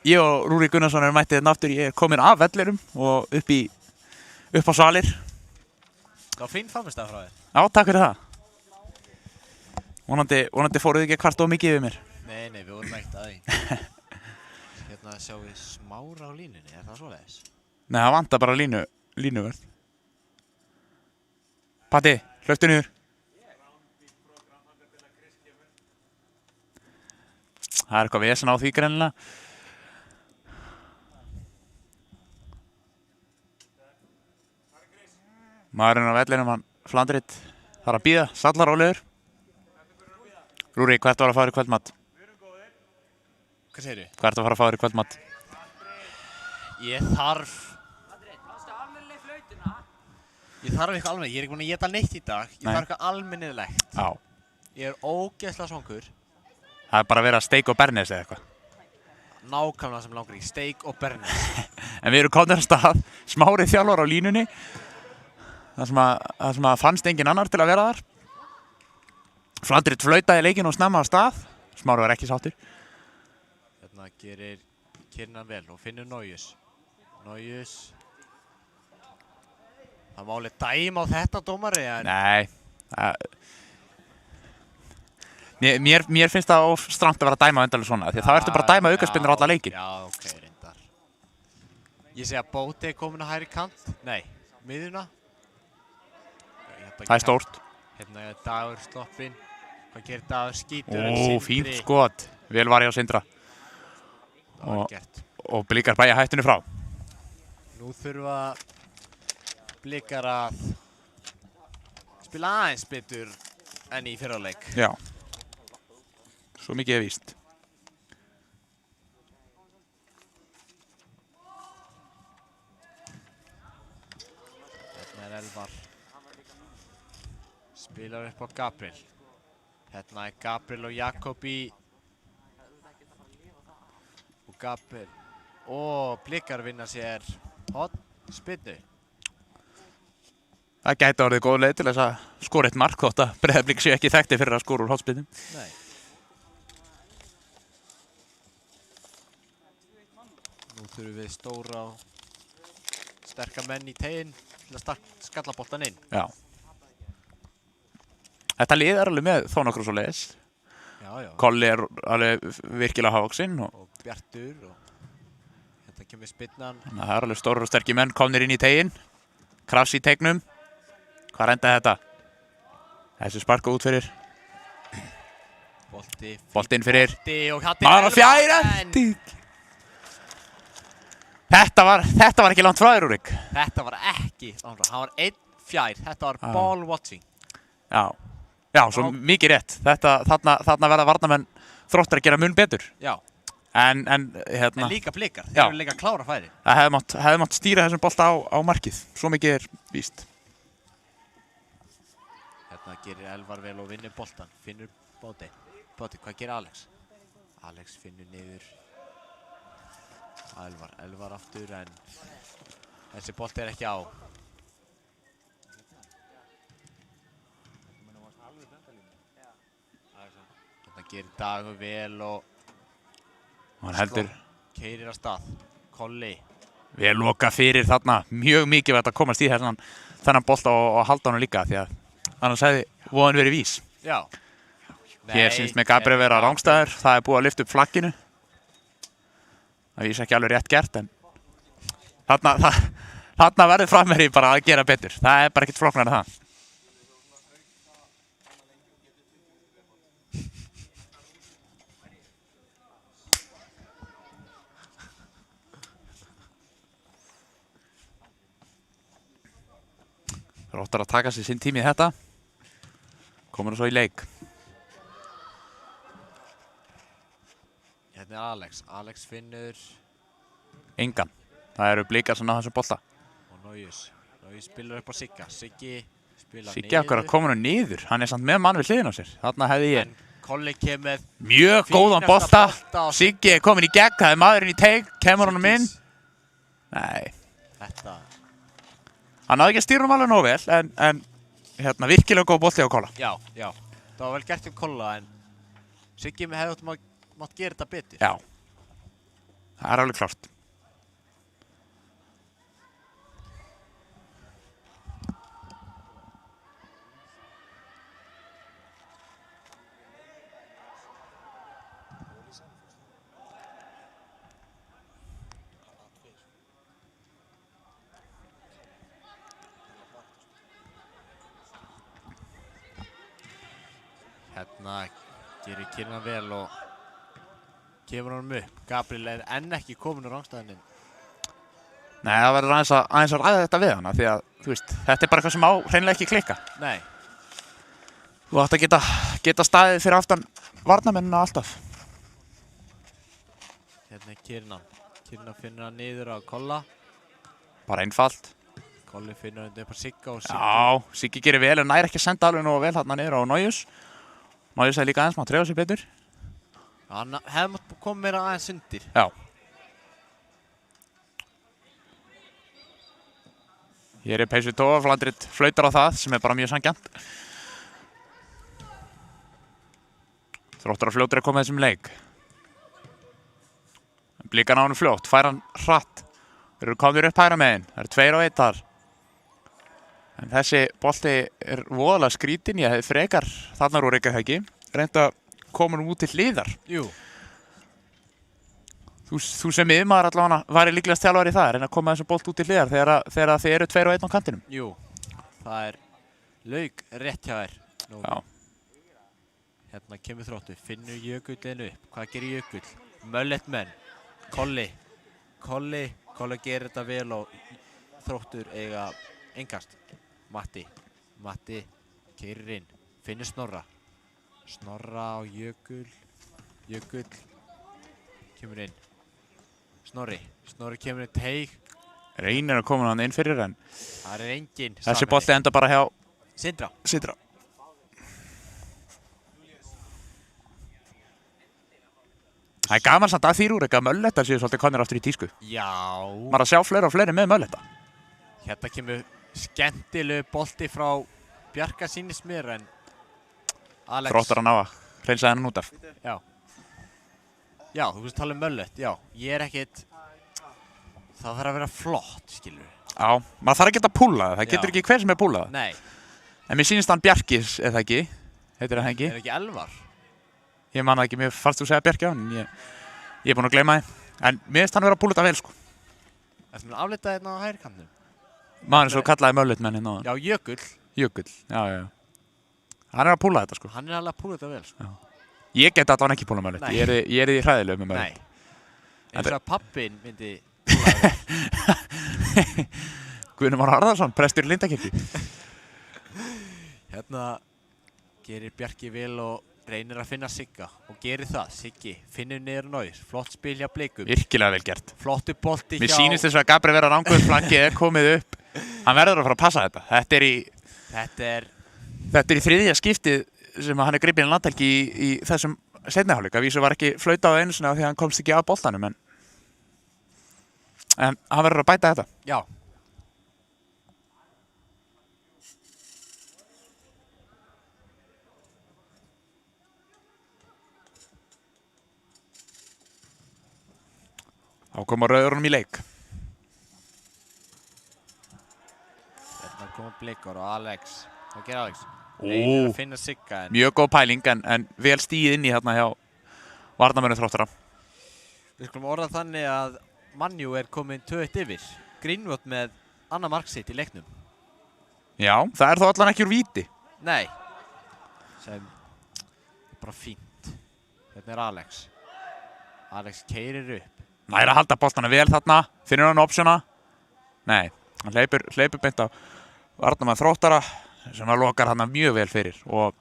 Ég og Rúrik Gunnarsson erum mættið hérna aftur. Ég er komin af vellirum og upp á svalir. Það var fín framistæða frá þér. Já, takk fyrir það. Vonandi fóruð ekki hvart of mikið yfir mér. Nei, við vorum ekkert að því. Hérna sjáum við Smára á línunni, er það svoleiðis? Nei, það vantar bara línuverð. Patti, hlauptu niður. Það er eitthvað vesen á því greinilega. Maðurinn á vellinum, hann Flandrit, þarf að bíða, sallarólegur. Rúrik, hvert var að fara í kvöldmatt? Hvað segirðu? Hvert var að fara að fara í kvöldmatt? Ég þarf eitthvað almennilega, ég er ekki búinn að éta neitt í dag. Ég þarf eitthvað almennilegt. Já. Ég er ógeðslega svangur. Það er bara að vera steik og bernes eða eitthvað. Nákvæmlega sem langar í, steik og bernes. En við erum komnir á stað, Smári þjálfar á línunni. Það sem að fannst engin annar til að vera þar. Flandrit flautaði leikinn og snemma á stað. Smári var ekki sáttur. Hérna gerir Kyrnan vel og finnur Nójus. Það má alveg dæma á þetta, dómari, en... Nei. Mér finnst það of strangt að vera að dæma á endalega svona. Því að það ertu bara að dæma aukaspinnur á alla leikinn. Já, ok, reyndar. Ég segi að Bóti er komin að hægri kant. Nei, miðjuna. Það er stórt. Hérna er Dagur sloppinn. Hvað gerir Dagur? Skítur Ó, fínt skot. Vel var ég á Sindra. Það var gert. Og Blikar bæja hættunni frá. Nú þurfa Blikar að spila aðeins betur enn í fyrra leik. Já. Svo mikið er víst. Hérna er Elvar. Spilar upp á Gabriel. Hérna er Gabriel og Jakobi. Og Gabriel. Og Blikar vinna sér spinnu. Það gæti orðið góð leið til þess að skora eitt mark þótt að Breiðablik sé ekki þekkti fyrir að skora úr hornspyrnu. Nei. Nú þurfum við stóra og sterka menn í teginn til að skalla boltan inn. Já. Þetta lið er alveg með þó nokkur svo leiðis. Já. Kolli er alveg virkilega hávaxinn og Bjartur og þetta kemur spinnan. það er alveg stórir og sterkir menn komnir inn í teginn. Krafs í teignum. Hvað endaði þetta? Þessu sparka út fyrir. Boltinn fyrir. Maður á fjær endi. Þetta var ekki langt frá þér, Rúrik. Þetta var ekki langt frá. Það var einn fjær. Þetta var ball watching. Já, svo mikið rétt. Þarna verða varnarmenn Þróttar að gera mun betur. Já. En líka Blikar. Þeir eru líka að klára færi. Það hefði mátt stýra þessum bolta á markið. Svo mikið er víst. Hérna gerir Elvar vel og vinnur boltan. Finnur Bóti. Bóti, hvað gerir Alex? Alex finnur niður. Elvar aftur en þessi bolti er ekki á. Hérna gerir Dagur vel og Hann heldur. Keyrir af stað. Kolli. Vel loka fyrir þarna. Mjög mikilvægt að komast í þennan bolta og halda honum líka því að annars hefði voðan verið vís. Já. Hér syns með Gabriel vera rangstæður. Það er búið að lyfta upp flagginu. Það vísi ekki alveg rétt gert en þarna verður framherji bara að gera betur. Það er bara ekkert flóknara en það. Þróttar að taka sér sinn tími í þetta. Komur svo í leik. Hérna er Alex finnur Engan. Það eru Blikar sem ná þessum bolta. og Nójus spilar upp á Sigga. Siggi spilar Siggi okkar að koma nú niður. Hann er samt með mann við hliðin á sér. Þarna hefði ég En Kolli kemur mjög góðan bolta. Siggi er komin í gegn. Það er maðurinn í teig. Kemur honum inn. Nei. Þetta. Hann náði ekki að stýra honum alveg nóg vel en virkilega góð bolti á Kolla. Já. Það var vel gert um Kolla en Siggi hefði átt að mátt gera þetta betur. Já, það er alveg klárt. Hérna gerir Kyrnan vel og kemur honum upp. Gabriel er enn ekki komin úr rangstæðinin. Nei, það verður aðeins að ræða þetta við hana því að, þú veist, þetta er bara eitthvað sem á hreinlega ekki klikka. Nei. Þú átt að geta staðið fyrir aftan varnarmennina alltaf. Hérna er Kyrnan. Kyrnan finnur hann niður á Kolla. Bara einfalt. Kolli finnur hann upp á Sigga og Siggi. Já, Siggi gerir vel en nær ekki að senda alveg nógu vel þarna niður á Nójus. Nójus er líka aðeins má treyfa sig betur. Hann hefði mátt koma meira aðeins undir. Já. Hér er Peysu Tóa, Flandrit flautar á það sem er bara mjög sanngjarnt. Þróttur að fljótur að koma þessum leik. Blikan á hann fljótt, fær hann hratt. Þeir eru komnir upp hægra megin, það eru 2 á 1 þar. En þessi bolti er voðalega skrítinn, ég hefði frekar, þarna Rúrik er það ekki, reynda að koma nú út til hliðar. Jú. Þú sem miðmaður allavega væri líklegast þjálfari í það, reyna að koma þessu bolt út til hliðar þegar þið eru 2 á 1 á kantinum. Jú, það er lauk rétt hjá þér. Nú. Já. Hérna kemur Þróttur, finnur Jökull upp. Hvað gerir Jökull? Möllet menn. Kolli gerir þetta vel og Þróttur eiga engast. Matti keyrir inn, finnur Snorra. Snorra á Jökull kemur inn. Snorri kemur inn teig. Reynir að koma hann inn fyrir en Það er engin þessi bolti enda bara hjá Sindra. Það er gaman samt að því Rúrik að Mölletta séu svolítið konir aftur í tísku. Já. Maður að sjá fleiri og fleiri með Mölletta. Hérna kemur skemmtilegu bolti frá Bjarka sýnist mér en Alex. Þróttar hann á að hreinsa hennan út af. Já, þú veist tala um Möllet, já. Ég er ekkert, það þarf að vera flott, skilur við. Já, maður þarf ekki að púla það. Það getur ekki hver sem er púlað. Nei. En mér sýnist hann Bjarkis, eða ekki? Heitir það ekki? Er ekki Elvar? Ég man það ekki, mér fannst þú segja Bjarki á hann. Ég er búinn að gleyma þið. En mér finnst hann vera að púla þetta vel, sko. Ertu með aflitað hérna á hægri kantinum? Maður svo kallaði Mölletmenn hérna á hann. Já, Jökull, já. Hann er að púla þetta, sko. Hann er alveg að púla þetta vel, sko. Já. Ég get allavega ekki púla Möllett. Ég er í hræðilegu með Möllett. Nei. Eins og að pappin myndi púla þetta. Guðni Már Harðarsson, prestur í Lindakirkju. Hérna gerir Bjarki vel og reynir að finna Sigga og gerir það. Siggi finnur niður Nóis, flott spil hjá Blikum. Virkilega vel gert. Flottu bolti hjá... Mér sýnist þess að Gabriel vera rangur, flankið er komið upp. Hann verður að fara að passa þetta. Þetta er í þriðja skiptið sem hann er gripinn í landhelgi í þessum seinni hálfleik. Að vísu var ekki flautað á einu sinni af því að hann komst ekki af boltanum en hann verður að bæta þetta. Já. Þá koma rauðurunum í leik. Hérna koma Blikar og Alex. Hvað gerir Alex? Reynir að finna Sigga en... Mjög góð pæling en vel stíð inn í hérna hjá varnarmönnum Þróttara. Við skulum orða þannig að Manju er komin 2-1 yfir. Greenwood með annað mark sitt í leiknum. Já, það er þó allan ekki úr víti. Nei. Sem er bara fínt. Hérna er Alex. Alex keyrir upp. Nær að halda boltana vel þarna. Finnur hann optiona? Nei, hann hleypur beint á varnarmann Þróttara sem að lokar hann mjög vel fyrir og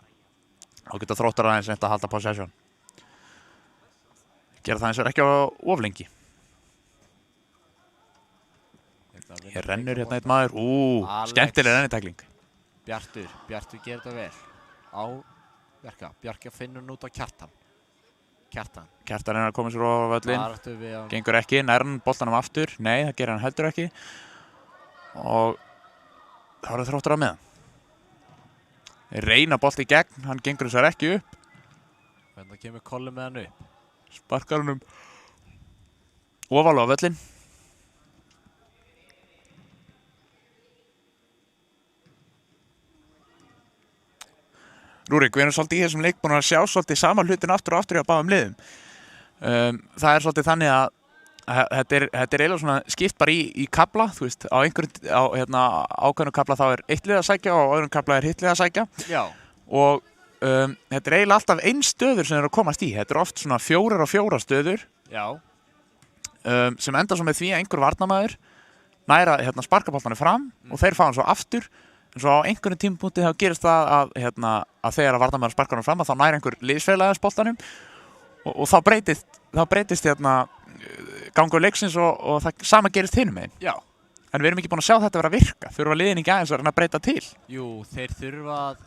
þá geta Þróttara aðeins reynt að halda possession. Gera það eins og ekki á of lengi. Hér rennur hérna eitt maður. Skemmtileg rennitekling. Bjartur gerir þetta vel. Á Bjarka. Bjarka finnur hann út á Kjartan. Kjartan er að koma sér á völlinn. Gengur ekki, nær hann boltanum aftur. Nei, það gerir hann heldur ekki. Og þá er Þróttara með hann. Þeir reyna bolti í gegn, hann gengur þessar ekki upp. Þannig kemur Kolli með hann upp. Sparkar honum ofalega á völlinn. Rúrik, við erum svolítið í þessum leik búin að sjá svolítið sama hlutin aftur og aftur hjá báðum liðum. Það er svolítið þannig að þetta er eiginlega svona skipt bara í kafla, þú veist, á ákveðnum kafla þá er eitt lið að sækja og á öðrum kafla er hitt lið að sækja. Já. Og þetta er eiginlega alltaf ein stöður sem er að komast í. Þetta er oft svona 4 á 4 stöður. Já. Sem endar svo með því að einhver varnarmaður næra sparka boltanum fram og þeir fá hann svo aftur. En svo á einhverjum tímapunkti þá gerist það að þegar varnarmaður sparkar hann fram að þá næra einhver liðsfélagi boltanum og þá breytist gangur leiksins og það sama gerist hinum megin. Já. En við erum ekki búin að sjá þetta vera að virka. Þurfa liðin ekki aðeins að reyna að breyta til. Jú, þeir þurfa að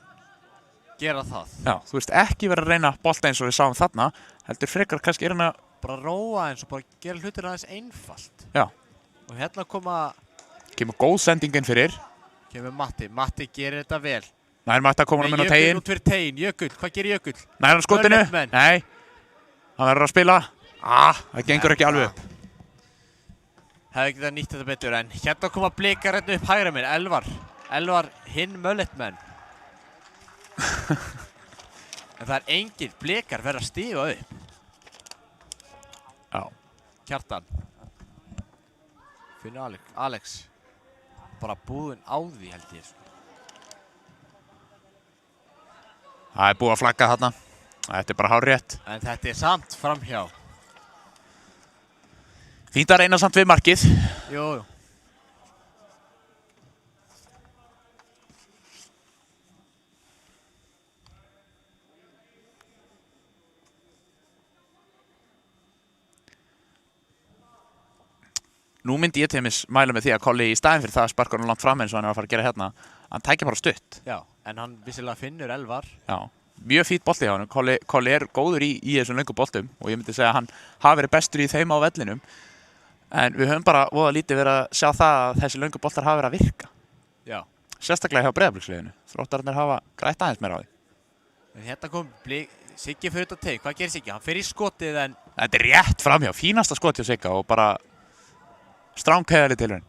gera það. Já, þú veist, ekki vera að reyna bolta eins og við sáum þarna, heldur frekar kannski reyna bara róa eins og bara gera hlutir aðeins einfalt. Já. Og hérna kemur góð sendingin fyrir. Kemur Matti gerir þetta vel. Nær Matti að koma hann inn á tegin. Jökull út fyrir tegin, Jökull, hvað gerir Jökull? Nær hann skotinu? Nei. Hann verður að spila. Það gengur ekki alveg upp. Hefði ekki það nýtt þetta betur en hérna koma Blikar hérna upp hægra minn, Elvar hinn Mölletmenn. En það er engin Blikar verið að stíga upp. Já. Kjartan. Finnur Alex. Bara búinn á því held ég. Það er búið að flagga þarna. Þetta er bara hárrétt. En þetta er samt framhjá. Fínt að reyna samt við markið. Jú. Nú myndi ég til dæmis mæla með því að Kolli í staðinn fyrir það að sparka hann langt fram eins og hann er að fara að gera hérna, hann tækja bara stutt. Já, en hann vissilega finnur Elvar. Já, mjög fínt bolti hjá hann. Kolli er góður í þessum löngu boltum og ég myndi segja að hann hafi verið bestur í þeim á vellinum. En við höfum bara voða lítið verið að sjá það að þessi löngu boltar hafa verið að virka. Já. Sérstaklega hjá Breiðabliksliðinu. Þróttararnir hafa grætt aðeins meira á því. En hérna kom Siggi fyrir út á teig. Hvað gerir Siggi? Hann fer í skotið en... Þetta er rétt framhjá, fínasta skot hjá Sigga og bara stránkæðali tilraun.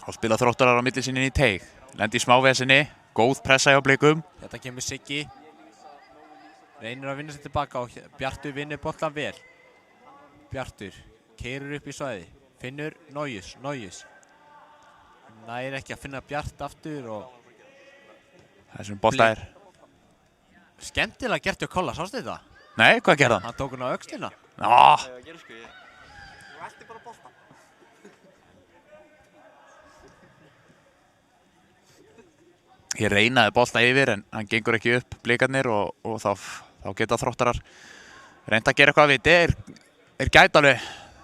Og spila Þróttarar á milli sinni í teig. Lendi í smávesinni, góð pressa hjá Blikum. Þetta kemur Siggi. Reynir að vinna sér tilbaka og Bjartur vinnur boltan vel. Bjartur keyrir upp í svæði. Finnur Nójus. Nær ekki að finna Bjart aftur og... Þessum bolta er... Skemmtilega gert hjá Kolla, sástu þetta? Nei, hvað gerði hann? Hann tók hann á öxlina. Ég reynaði bolta yfir en hann gengur ekki upp Blikarnir og þá geta Þróttarar reynt að gera eitthvað við. Þetta er gæt alveg.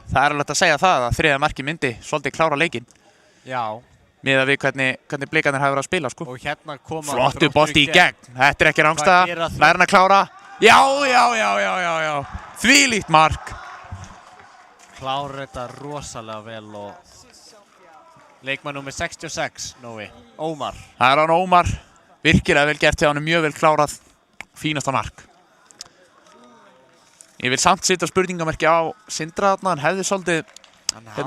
Það er alveg að segja það að þriðja marki myndi svolítið klára leikinn. Já. Miðað við hvernig Blikarnir hafa verið að spila, sko. Og hérna koma... Flottu bolti í gegn. Þetta er ekki rangstæða. Nær hann að klára. Já. Þvílíkt mark. Klára þetta rosalega vel og... Leikmann númer 66, Nói. Ómar. Það er hann Ómar. Virkilega vel gert hjá hann, mjög vel klárað. Fínasta mark. Ég vil samt setja spurningamerki á Sindra þarna. Hann hefði svolítið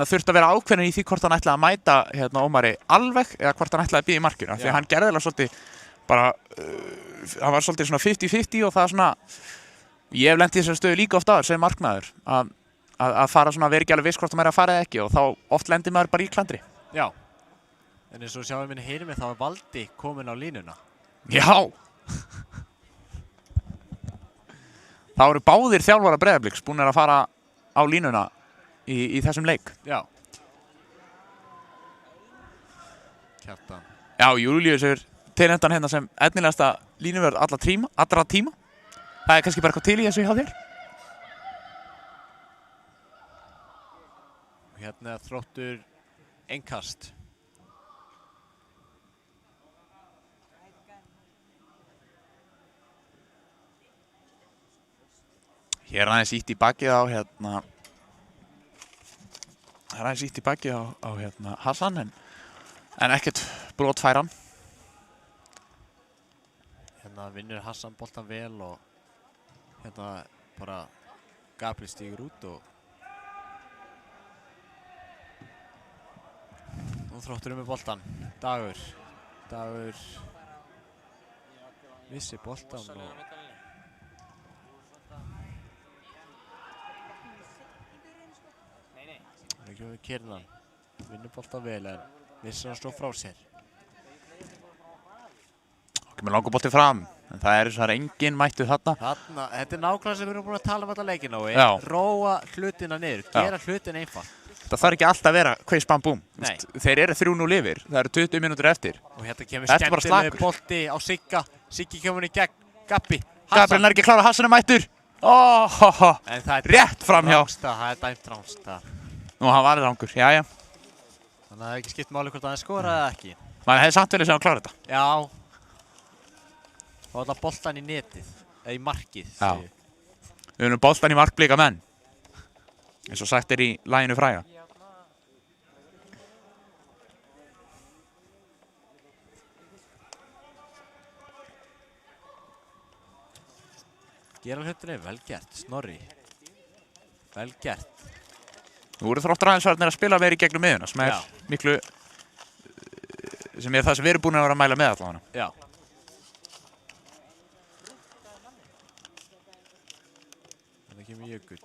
þurft að vera ákveðinn í því hvort hann ætlaði að mæta Ómari alveg eða hvort hann ætlaði að bíða í markinu. Því að hann gerði það svolítið bara, hann var svolítið svona 50-50 og það er svona, ég hef lent í þessari stöðu líka oft áður sem markmaður að fara svona, vera ekki alveg viss hvort hann er að fara eða ekki og þá oft lendir maður bara í klandri. Já, en eins og sjáum við hinum þá er Valdi komin á línuna. Já! Þá eru báðir þjálfara Breiðabliks búnir að fara á línuna í þessum leik. Já. Kjartan. Já, Júlíus er tilnefndan hérna sem efnilegasta línuvörð allra tíma. Það er kannski bara eitthvað til í þessu hjá þér. Hérna Þróttur innkast. Hér er aðeins ítt í bakið á Hassan en En ekkert brotfæran. Hérna vinnur Hassan boltan vel og hérna bara Gabriel stígur út og Þróttur með boltan. Dagur vissi boltan og ekki með Kyrnan. Vinnur boltan vel en missir hann sló frá sér. Og með langur bolti fram. En það er engin mættu þarna. Þarna, þetta nákvæmlega sem við erum búin að tala alla leikina og Já. róa hlutina niður, gera hlutin einfalt. Það þarf ekki alltaf að vera quiz bam búm. Nei. Þeir eru 3-0 yfir. Það eru 20 mínútur eftir. Og hérna kemur Þetta er bara skemmtilegu slakur. bolti á Sigga. Siggi kemur í gegn, Gabbi. Gabriel er ekki klára, Hassan er mættur. En það er Rétt framhjá. það er dæmt rángst það. Nú, hann var rangur, jæja. Þannig að það er ekki skipt máli hvort hann skoraði eða ekki. Maður hefði samt velið sem að klára þetta. Já. Og alltaf boltan í netið, eða í markið. Já. segi ég. Við erum boltan í markblika menn. Eins og sagt er í laginu fræga. Gera hlutinni, vel gert, Snorri. Vel gert. Nú eru Þróttur aðeins farnir að spila meira í gegnum miðuna sem er Já. miklu sem er það sem við erum búin að vera að mæla með allavega. Já. Þannig kemur Jökull.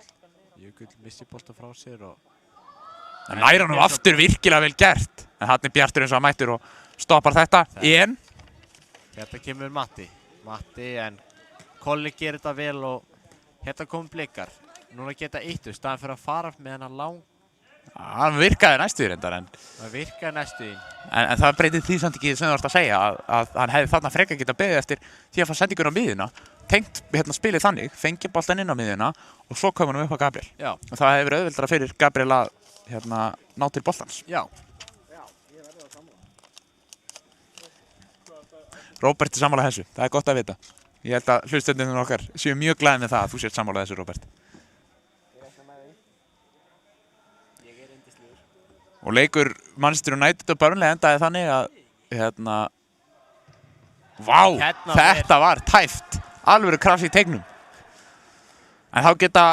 Jökull missi bolta frá sér og En næra hann aftur virkilega vel gert. En hann er Bjartur eins og hann mættur og stoppar þetta. En hérna kemur Matti. Matti en Kolli gerir þetta vel og hérna komum Blikar. Núna geta eittu staðan fyrir að fara með hennar hann virkaði næstu í reyndar. það virkaði næstu inn. En það breytir því samt ekki sem þú ert að segja að hann hefði þarna frekar getað beðið eftir því að fá sendingur á miðjuna. Tengt spilið þannig, fengi boltan inn á miðjuna og svo kom hann upp á Gabriel. Já. Og það hefði verið auðveldara fyrir Gabriel að ná til boltans. Já. Róbert er sammála þessu, það er gott að vita. Ég held að hlustendurnir okkar séu mjög glaðir með það að þú sért sammála þessu, Róbert. Og leikur Manchester United og Burnley endaði þannig að vá, Hérna þetta var tæft. Alvöru krass í teignum. En þá geta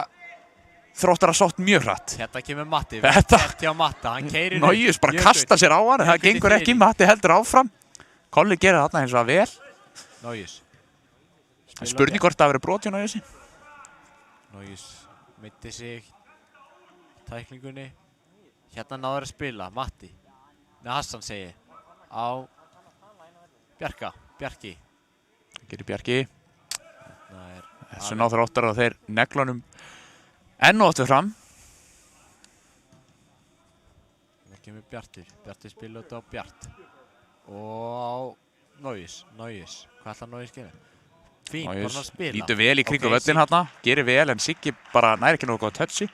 Þróttar að sótt mjög hratt. Hérna kemur Matti. Þetta- Vel gert hjá Matta, hann keyrir Nójus bara kastar sér á hann, en það Jökull í gengur ekki, þriðji. Matti heldur áfram. Kolli gerir þarna eins og vel. Nójus. En spurning hvort það verið brot hjá Nójusi. Nójus meiddi sig tæklingunni. Hérna náður að spila, Matti. Nei, Hassan segi ég. Á Bjarki. Gerir Bjarki. Það er Þessu ná Þróttar og þeir neglunum enn og aftur fram. Það kemur Bjartur. Bjartur spila út á Bjart. Og á Nójus. Hvað ætlar Nójus að gera? Fín, bara að spila. Lítur vel í kringu Ok, völlin hérna. Gerir vel en Siggi bara næri ekki nógu góð touchi.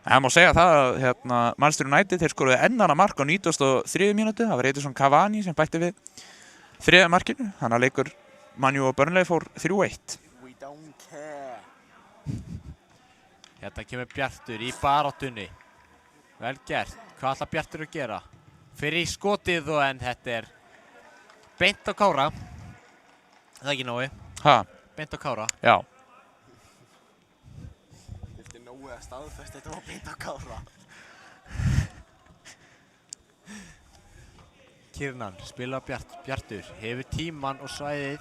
En það má segja það að Manchester United þeir skoruðu ennana mark á 93. mínútu. Það var Edison Cavani sem bætti við 3. markinu. Þannig að leikur Man U og Burnley fór 3-1. We don't care. Hérna kemur Bjartur í baráttunni. Vel gert. Hvað ætlar Bjartur að gera? Fyrir í skotið og en þetta er beint á Kára. Það er ekki Nói. Ha, Beint á Kára. já. Vildi Nói að staðfesta þetta var beint á Kára. Kyrnan, spila á Bjartur. Hefur tíman og svæðið.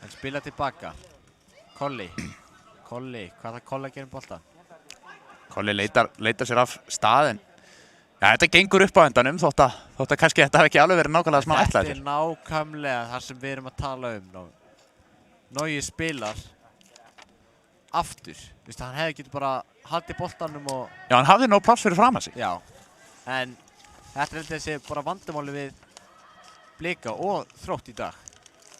En spila tilbaka. Kolli, hvað þarf Kolli að gera um boltan? Kolli leitar sér af staðinn. Já, þetta gengur upp á endanum þótt að kannski þetta hafi ekki alveg verið nákvæmlega sem hann ætlaði Þetta sér. er nákvæmlega það sem við erum að tala um. Nói spilar aftur. Vistu, hann hefði getið bara haldið boltanum og Já, hann hafði nóg pláss fyrir fram að sig. já. En þetta er þessi bara vandamáli við Blika og Þrótt í dag.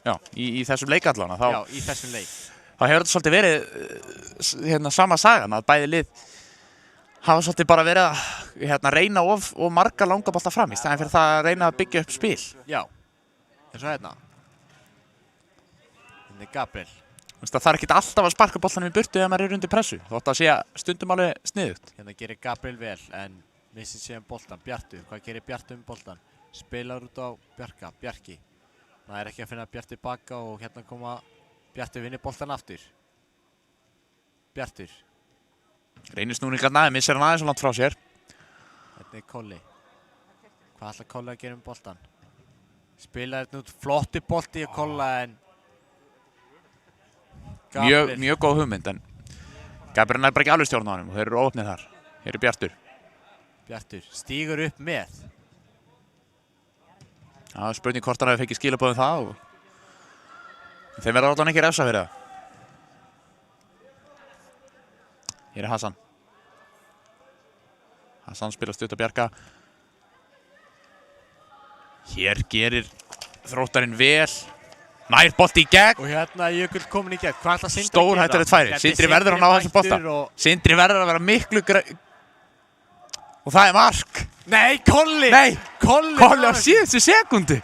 Já, í þessum leikallana. Já, í þessum leik. Þá hefur þetta svolítið verið sama sagan að bæði lið hafa svolítið bara verið að reyna of marga langa bolta fram í staðinn fyrir það að reyna að byggja upp spil. Já, eins og hérna. Hérna er Gabriel. Það þarf ekki alltaf að sparka boltanum í burtu ef maður er undir pressu. Þótt að sé stundum alveg sniðugt. Hérna gerir Gabriel vel, en Missir síðan boltan. Bjartur, hvað gerir Bjartur með boltan? Spilar út á Bjarka. Bjarki. Það er ekki að finna Bjartur baka og hérna koma Bjartur vinnir boltan aftur. Bjartur. Reynir snúningarna, missir hann aðeins og langt frá sér. Þetta er Kolli. Hvað ætlar Kolli að gera með boltan? Spilar þetta út flotti bolti að Kolla en... Mjög góð hugmynd, en Gabriel er bara ekki alveg stjórn á honum og þeir eru óopnið þar. Hér er Bjartur. Bjartur stígur upp með. Já, spurning hvort hann hefur fengið skilaboð það og þeim verður allan ekki refsa fyrir það. Hér er Hassan. Hassan spilar stutt á Bjarka. Hér gerir Þróttarinn vel. Nær bolti í gegn. Og hérna er Jökull komin í gegn. Hvað ætlar Sindri að gera? Stórhættulegt færi. Sindri verður að ná þessum bolta. Sindri verður að vera miklu og það er mark. Nei, Kolli! Nei, Kolli á síðustu sekundu.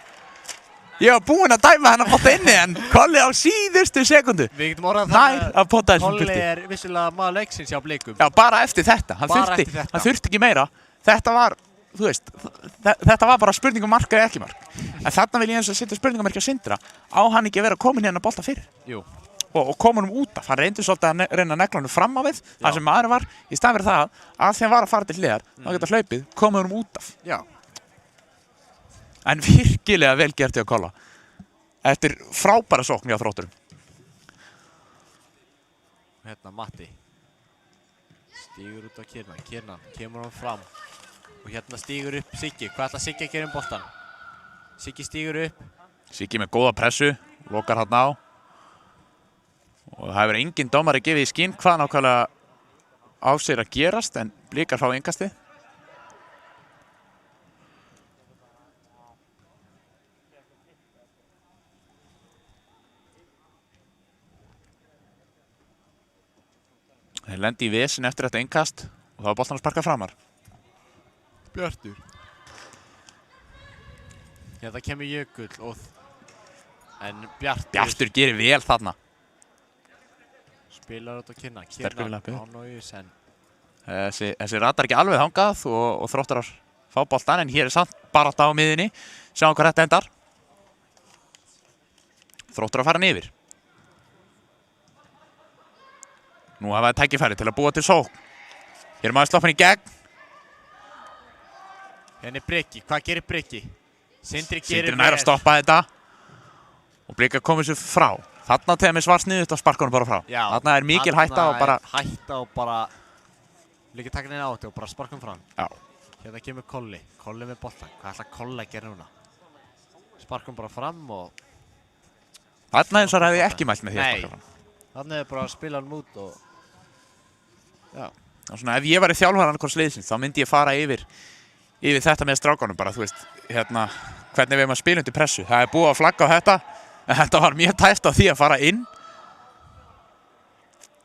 Ég var búinn að dæma hennar bolta inni en Kolli á síðustu sekundu. Við getum orðað Nær að potta þessum Kolli bolti. er vissulega maður leiksins hjá Blikum. Já, bara eftir þetta. Hann þurfti ekki meira. Þetta var, þú veist, þetta var bara spurning um mark eða ekki mark. En þarna vil ég eins og setja spurningamerki á Sindra. Á hann ekki að vera komin hérna bolta fyrir? Jú. Og koma honum út af. Hann reyndi svolítið að reyna að negla honum fram á við. Það sem maður var, í staðinn fyrir það, að þegar hann var að fara til hliðar, þá geta hlaupið, komið honum út af. Já. En virkilega vel gert hjá Kolla. Eftir frábæra sókn hjá Þrótturum. Hérna Matti. Stígur út á Kiernan. Kiernan kemur hann fram. Og hérna stígur upp Siggi. Hvað ætlar Siggi að gera boltan? Siggi stígur upp. Siggi með góða pressu, lokar hann á. Og það hefur enginn dómari gefið í skinn hvað nákvæmlega á sér að gerast, en Blikar fá innkastið. Þeir lendi í vesen eftir þetta innkast og þá var boltan að sparka framar. Bjartur. Hérna kemur Jökull og... En Bjartur gerir vel þarna. Spilar út á Kiernan. Sterkur við lappið. Án og Jösen. Þessi ratar ekki alveg þangað og Þróttarar fá boltan, en hér er samt barátta á miðjunni. Sjáum hvað þetta endar. Þróttarar fara hann yfir. Nú hafa það tækifæri til að búa til sókn. Hér er maður sloppin í gegn. Henni Breki. Hvað gerir Breki? Sindri gerir Sindri nær að stoppa þetta. Og Blikar komið sér frá. Þarna tegði mig svart sniðut og sparka honum bara frá. Já. Þarna er mikil hætta og bara... Hætta og bara... Líka taka neina átti og bara sparka hann fram. Já. Hérna kemur Kolli. Kolli með boltan. Hvað ætlar Kolli að gera núna? Sparka hann bara fram og... Þarna eins og hefði ég ekki mælt með því að sparka fram. Þannig er bara að spila hann út og... Já. Og svona ef ég væri þjálfari annarkvors liðsins, þá myndi ég fara yfir þetta með strákanum bara, þú veist, hérna, hvernig við erum að spila undir pressu. Það er búið að flagga á þetta, en þetta var mjög tæft á því að fara inn.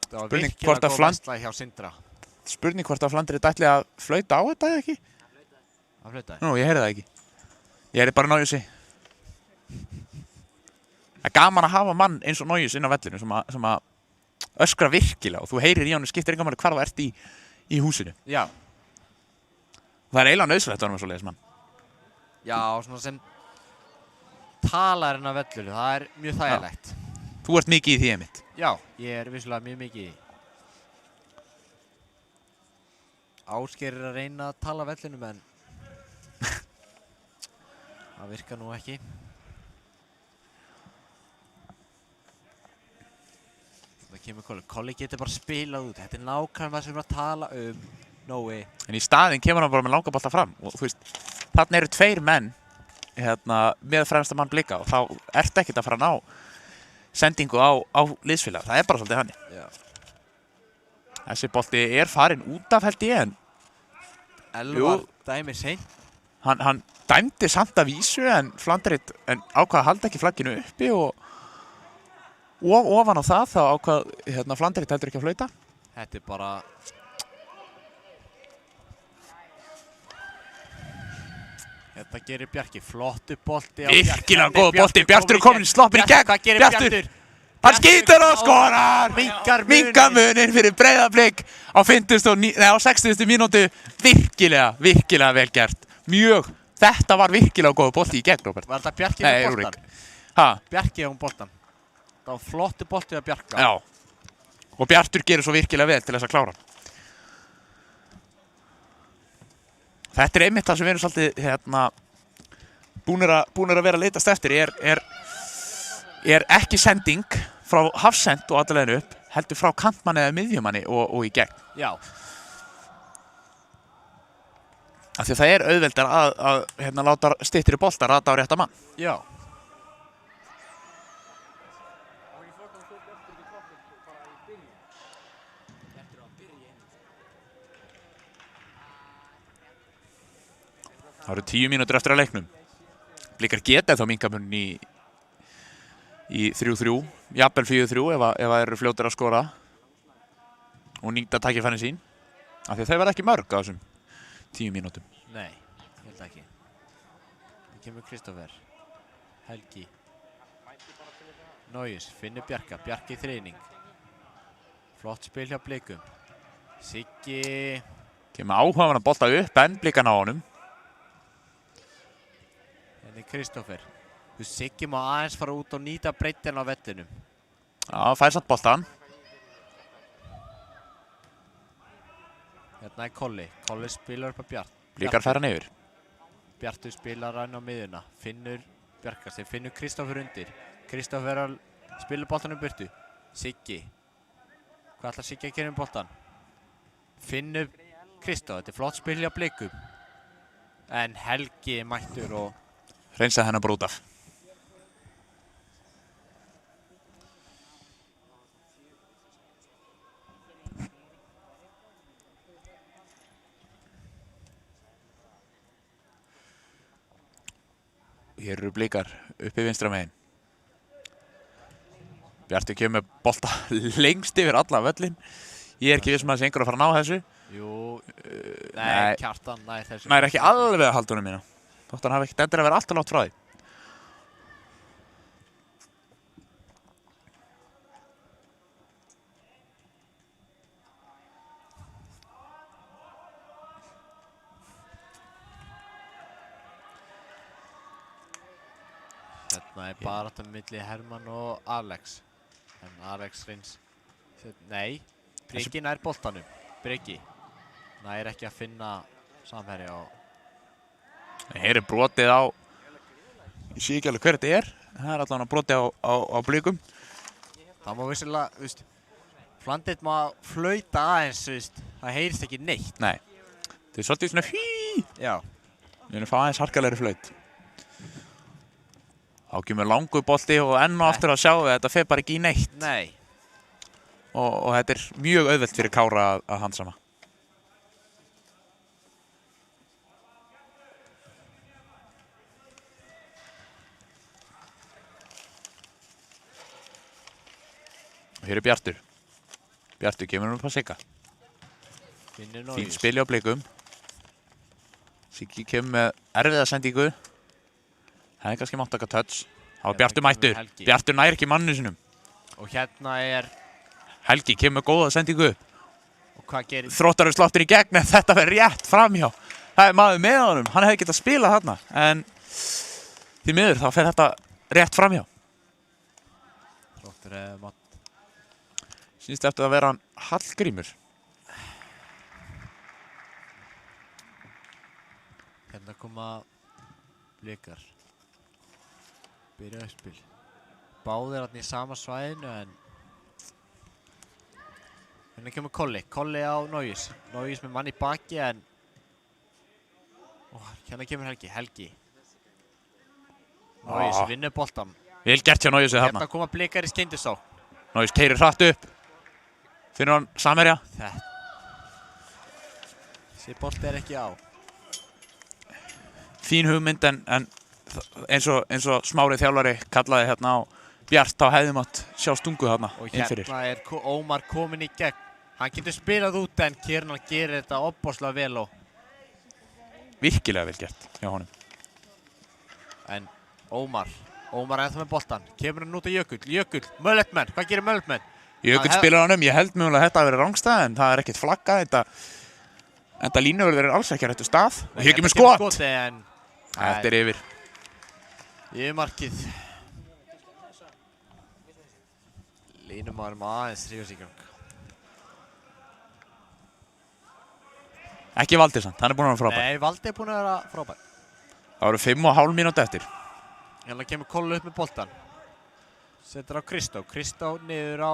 Það var virkilega góð veistla hjá Sindra. Spurning hvort að Flandrið ætli að flauta á þetta eða ekki? Að flauta? Nú, ég heyrði það ekki. Ég heyrði bara Nójusi. Það er gaman að hafa mann eins og Nójus inn á vellinu sem að öskra virkilega og þú heyrir í honum, skiptir engan máli hvar þú ert í húsinu. Já. Það er eiginlega nauðsynlegt að vera með svoleiðis mann. Já, svona sem talarinn af vellinu, það er mjög þægilegt. Þú ert mikið í því einmitt. Já, ég er vissulega mjög mikið í því. Ásgeir er að reyna að tala vellinum en það virkar nú ekki. Það kemur Kolli. Kolli getur bara spilað út. Þetta er nákvæmlega það sem við erum að tala um. Nói. En í staðinn kemur hann bara með langa bolta fram og þú veist, þarna eru 2 menn með fremsta mann Blika og þá ertu ekkert að fara að ná sendingu á liðsfélaga. Það er bara svolítið hannig. Já. Þessi bolti er farinn út af held ég en Elvar dæmir seint. Hann dæmdi samt af vísu en Flandrið ákvað að halda ekki flagginu uppi og ofan á það þá ákvað Flandrið heldur ekki að flauta. Þetta er bara... Þetta gerir Bjarki. Flottu bolti á Bjarki. Virkilega góð bolti. Bjartur er komin í sloppin í gegn. Hvað gerir Bjartur? Hann skýtur og skorar! Minnkar munin fyrir Breiðablik á 60. mínútu. Virkilega vel gert. Mjög. Þetta var virkilega góð bolti í gegn, Róbert. Var þetta Bjarki Nei, með Rúrik. boltan? Bjarki á boltan. Það var flottu bolti að Bjarka. Já. Og Bjartur gerir svo virkilega vel til þess að klára hann. Þetta er einmitt það sem við erum svolítið búnir að vera að leitast eftir. Er ekki sending frá hafsend og allaleginu upp, heldur frá kantmanni eða miðjumanni og í gegn. Já. Af því að það er auðveldar að láta styttri bolta rata á rétta mann. Já. Það eru 10 mínútur eftir að leiknum. Blikar geta þá minnkamunni í 3-3, jafnvel 4-3 ef það eru fljótir að skora og nýta tækifærin sín. Af því að þau verða ekki mörg á þessum 10 mínútum. Nei, ég held ekki. Það kemur Kristoffer. Helgi. Nóis, finnur Bjarka. Bjarki þreining. Flott spil hjá Blikum. Siggi. Kemur áhugaverðan að bolta upp en Blikan á honum. Henni Kristoffer. Siggi má aðeins fara út og nýta breiddina á vellinum. Já, fær samt boltan. Hérna er Kolli. Kolli spilar upp á Bjart. Blikar færa neyður. Bjartur spilar hann á miðuna. Finnur Bjarkast. Þeir finnur Kristoffer undir. Kristoffer spilar boltanum burtu. Siggi. Hvað ætlar Siggi að gera um boltan? Finnur Kristoffer. Þetta er flott spil hjá Blikum. En Helgi er mættur og Hreinsaði hennar bara út af. Hér eru Blikar uppi vinstra megin. Bjartur kemur með bolta lengst yfir alla völlin. Ég er ekki viss að það sé einhver að fara að ná þessu. jú, Nei. Kjartan nær þessu. Nær ekki alveg að halda honum mína. Þótt hann hafi ekkert endur að vera alltaf látt frá því. Hérna er baráttan milli Hermann og Alex. En Alex reyns. Nei, Breki nær boltanum. Breki nær ekki að finna samherja og Hér er brotið á, ég sé ekki alveg hver þetta er. Það er allavega brotið á Blikum. það má vissilega, þú veist, Flandit má flauta aðeins, þú veist, það heyrist ekki neitt. Nei, þetta er svolítið svona fí. Já. Við erum að fá aðeins harkalegri flaut. Þá kemur langur bolti og enn og aftur að sjá að þetta fer bara ekki í neitt. Nei. Og þetta er mjög auðvelt fyrir Kára að handsama. Og hér er Bjartur. Bjartur kemur upp á Sigga. Finnur Fín Nójus. spili á Blikum. Siggi kemur með erfiða sendingu. Það er kannski mátt taka touch. Það var Bjartur mættur. Helgi. Bjartur nær ekki mannu sinum. Og hérna er, Helgi kemur með góða sendingu. og hvað gerir? Þróttarur sláttur í gegn en þetta verður rétt framhjá. Það er maður með honum. Hann hefði getað spilað þarna. En því miður þá fer þetta rétt framhjá. Þróttur eða mátt. Sýnst eftir að vera hann Hallgrímur. Hérna koma Blikar. Byrja uppspil. Báðir hann í sama svæðinu en hérna kemur Kolli. Kolli á Nójus. Nójus með mann í baki en hérna kemur Helgi. Helgi. Nójus vinnur boltan. Vel gert hjá Nójusið þarna. Hérna koma Blikar í skyndisókn. Nójus keyrir hratt upp. Finnur hann samherja. Þessi bolti er ekki á. Fín hugmynd en eins og Smári þjálfari kallaði hérna á Bjart, þá hefði mátt sjá stungu þarna Og innfyrir. hérna er Ómar komin í gegn. Hann getur spilað út en Kiernan gerir þetta opbóðslega vel og Virkilega vel gert hjá honum. en Ómar Ómar ennþá með boltan. Kemur hann út á Jökull. Jökull, Mölletmenn. Hvað gerir Mölletmenn? Jökull spilar hann ég held mjögulega að þetta hafi verið rangstæð en það ekkert flaggað, þetta línuvörður alls ekki á réttu stað. Og hér kemur skot! Þetta yfir. Yfir markið. Línumaður má aðeins rífa sig í gang. Ekki Valdi samt, hann búinn að vera frábær. Nei, Valdi búinn að vera frábær. Það voru 5,5 mínúti eftir. Hérna kemur Kollu upp með boltan. Setur á Kristó. Kristó niður á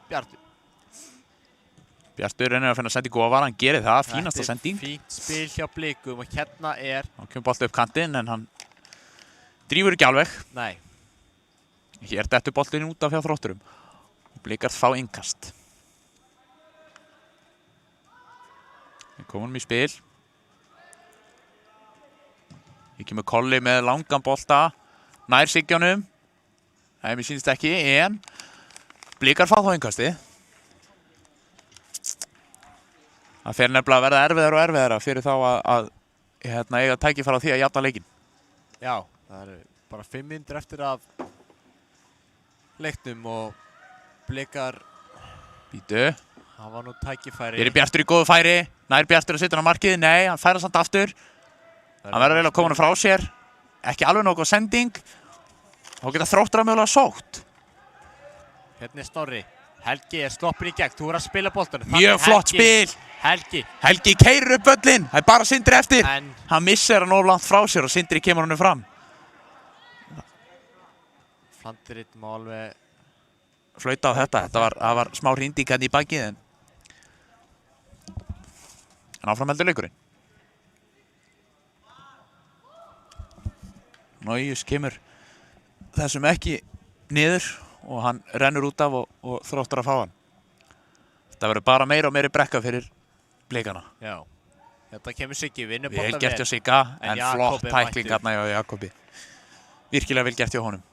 Bjartur. Bjartur reynir að finna sendingu ofar, hann gerir það, fínasta sending. Þetta er fínt spil hjá Blikum og hérna Hann kemur bolti upp kantinn en hann drífur ekki alveg. Nei. Hér dettur boltinn út af hjá Þrótturum. Blikar fá innkast. Við komum í spil. Ég kemur Kolli með langan bolta. Nær Siggjónum. Nei, mér sýnist ekki, en Blikar fá þá innkasti. Það fer nefnilega að verða erfiðara og erfiðara fyrir þá að eiga tækifæri á því að jafna leikinn. Já, það eru bara 5 mínútur eftir af leiknum og Blikar Býtu. hann var nú tækifæri. Hér er Bjartur í góðu færi. Nær Bjartur að setja hann á markið. Nei, hann færa samt aftur. Hann verður eiginlega að koma hann frá sér. Ekki alveg nokkuð sending. Þá geta Þrótturar mögulega sótt. Hérna er Snorri. Helgi er sloppin í gegn. Þú er að spila boltanum. Mjög flott spil. Helgi keyrir upp völlinn. Það er bara Sindri eftir. Hann missir hann of langt frá sér og Sindri kemur hann fram. Flandrið má alveg flauta á þetta. Það var smá hrinding hérna í bakið en áfram heldur leikurinn. Nójus kemur þessum ekki niður og hann rennur út af og Þróttur að fá hann. Þetta verður bara meira og meiri brekka fyrir Blikana. Já. Þetta kemur Siggi, vinnur bolta vel gert hjá Sigga, en flott tækling hérna hjá Jakobi. Virkilega vel gert hjá honum.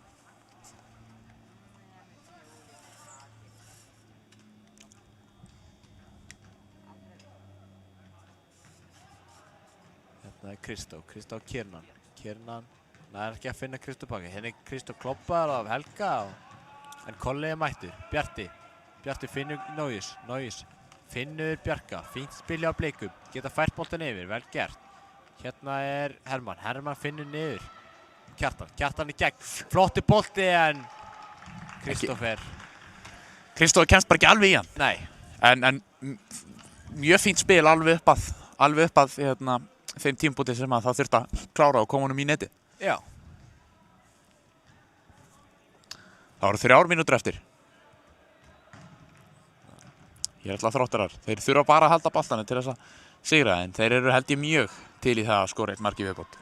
Hérna er Kristó Kiernan. Kiernan nær ekki að finna Kristó baki. Hérna er Kristó kloppaður af Helga en Kolli er mættur. Bjarti finnur Nójus. Finnur Bjarka. Fínt spilja á Blikum. Geta fært boltan yfir. Vel gert. Hérna er Hermann. Hermann finnur niður. Kjartan í gegn. Flotti bolti en Kristó kemst bara ekki alveg í hann. Nei. En mjög fínt spil alveg upp að þeim tímpúti sem að það þurfti að klára og koma honum í neti. Já. Það voru 3 mínútur eftir. Ég ætla að Þróttarar. Þeir þurfa bara að halda boltanum til þess að sigra en þeir eru held ég mjög til í það að skora 1 mark í viðbót.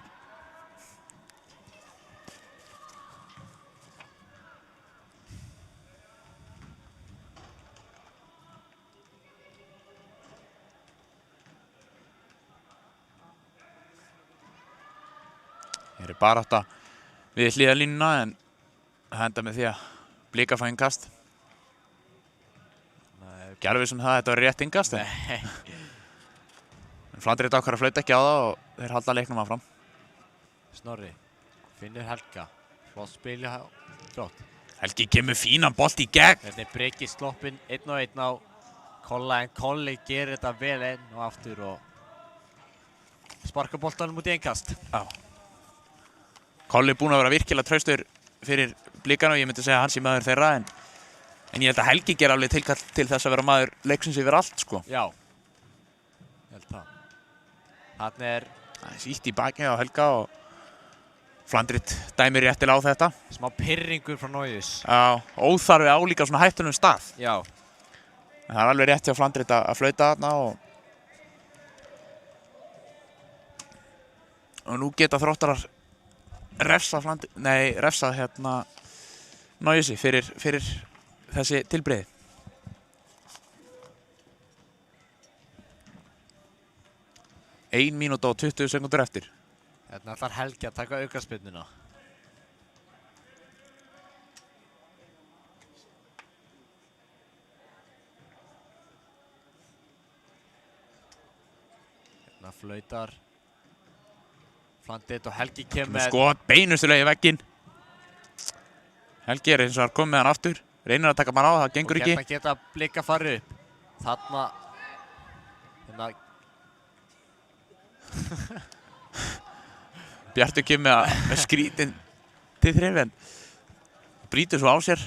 Þeir eru bara átt að við hliðalínuna en það enda með því að Blika fá innkast. Gerðu sem það, þetta var rétt innkast. En Flandrið ákvað að flauta ekki á það og þeir halda leiknum áfram. Snorri, finnur Helga. Flott spilja flott. Helgi kemur fínan bolt í gegn. Þetta er Breki sloppinn 1-1 á Kolla en Kolli gerir þetta vel enn og aftur og sparka boltanum út í innkast. Já. Kolli er búinn að vera virkilega traustur fyrir Blikana og ég myndi segja að hann sé maður þeirra en ég held að Helgi ger alveg tilkall til þess að vera maður leiksins yfir allt sko. Já. Ég held það. Þarna er sítt í baki á Helga og Flandrið dæmir réttilega á þetta. Smá pirringur frá Nójus. Já, óþarfi álíka á svona hættunum stað. Já. En það er alveg rétt hjá Flandrið að flauta þarna og nú geta Þróttarar refsað Nójusi fyrir þessi tilbreyði. Ein mínúta og 20 sekundur eftir. Hérna ætlar Helgi að taka aukaspyrnuna. Hérna flautar Flandrið og Helgi kemur með Skot beinustulega í vegginn. Helgi er eins og komið með hann aftur. Reynir að taka mann á, það gengur ekki. Og hérna geta Blika farið upp. Þarna... Bjartur kemur með skrítin til þrif en brýtur svo á sér.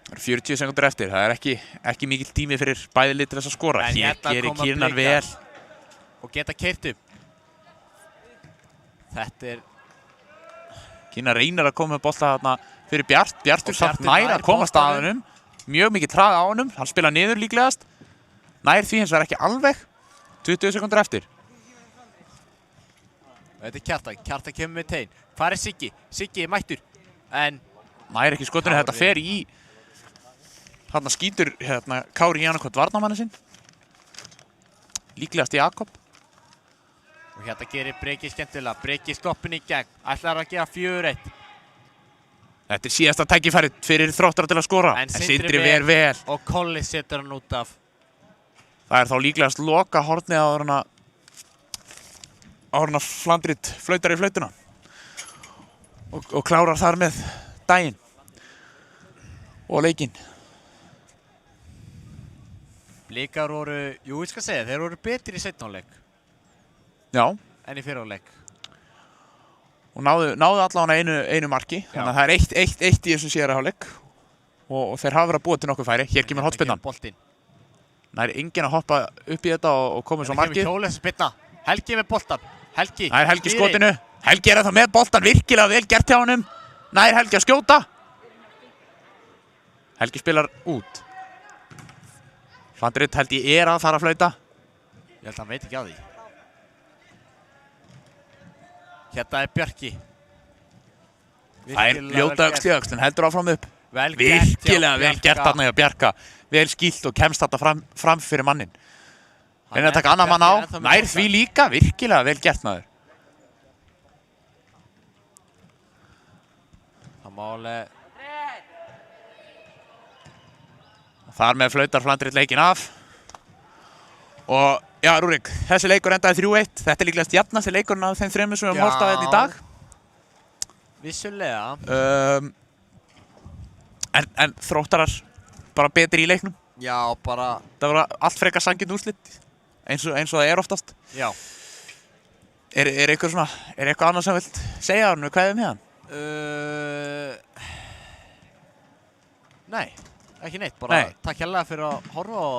Það eru 40 sekúndur eftir, það er ekki mikill tími fyrir bæði lið til þess að skora. En Hér hérna gerir koma Kýrnar Blikar. vel. Og geta keyrt upp. Þetta er... Kýrnar reynir að koma með bolta þarna fyrir Bjart. Bjartur Og samt Bjartur nær nær að komast að boltanum. honum. Mjög mikið traga á honum, hann spila niður líklegast. Nær því hins vegar ekki alveg. 20 sekúndur eftir. Þetta er Kjartan. Kjartan kemur með tegn. Hvar er Siggi? Siggi er mættur. En... Nær ekki skotinu, þetta fer í... Þarna skýtur Kári í annarkot varnarmanni sinn. Líklegast Jakob. Og hérna gerir Breki skemmtilega. Breki sloppin í gegn. Ætlar að gera 4-1. Þetta er síðasta tækifærið fyrir Þróttara til að skora. En En Sindri Sindri ver vel. Og Kolli setur hann út af. Það er þá líklegast loka hornið á hana Flandrit flautar í flautuna. Og klárar þar með daginn. Og leikinn. Blikar voru, jú ég skal segja, þeir voru betri í seinni hálfleik Já. en í fyrri hálfleik. Og náðu allavega einu marki. Þannig að það er 1-1 í þessu síðara hálfleik. Og þeir hafa verið að búa til nokkuð færi. Hér kemur hotspinnan. Það er enginn að hoppa upp í þetta og koma svo markið. Þetta kemur hjólið sem spinna. Helgi með boltan. Helgi. Nær Helgi skotinu. Helgi er það með boltan, virkilega vel gert hjá honum. Nær Helgi að skjóta. Helgi spilar út. Flandrit held ég er að fara að flauta. Ég held að hann veit ekki á því. Hérna er Bjarki. Það er ljóta öxl, heldur áfram upp. Virkilega Virkilega vel gert þarna hjá Bjarka. Vel skýlt og kemst þetta fram fyrir mannin. Reynir að taka annan mann á. Nær því líka, virkilega vel gert maður. Það má alveg... Þar með flautar Flandrit leikinn af. Og já, Rúrik, þessi leikur endaði 3-1. Þetta er líklegast jafnasti leikurinn af þeim þremur sem við höfum horft á hérna í dag. Vissulega. En Þróttarar bara betri í leiknum. Já, bara... Það var allt frekar sanngjarnt úrslit. Eins og það er oftast. Já. Er eitthvað annað sem vilt segja hann við kveðum hérna? Nei, ekki neitt. Bara takk hérlega fyrir að horfa á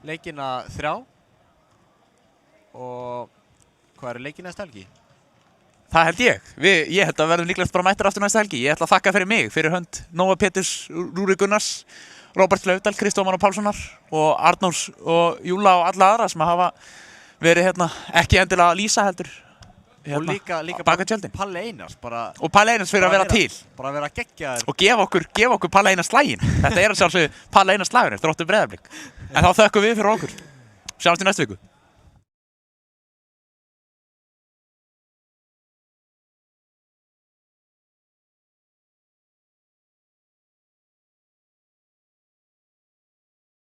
leikina 3. Og hvað eru leikina næsta helgi? Það held ég. Ég held að verðum líklegast bara mættir aftur næsta helgi. Ég ætla að þakka fyrir mig, fyrir hönd Nóa Péturs, Rúrik Gunnars, Róbert Laufdal, Kristómar Pálssonar og Arnórs og Júla og alla aðra sem hafa verið ekki endilega að lýsa heldur. Og líka baka tjöldin. Palli Einars bara... Og Palli Einars fyrir að vera til. Bara að vera geggjaður. Og gefa okkur Palli Einars slaginn. Þetta er að sjálfsögðu Palli Einars slagurinn, Þróttur Breiðablik. En þá þökkum við fyrir okkur. Sjáumst í næstu viku.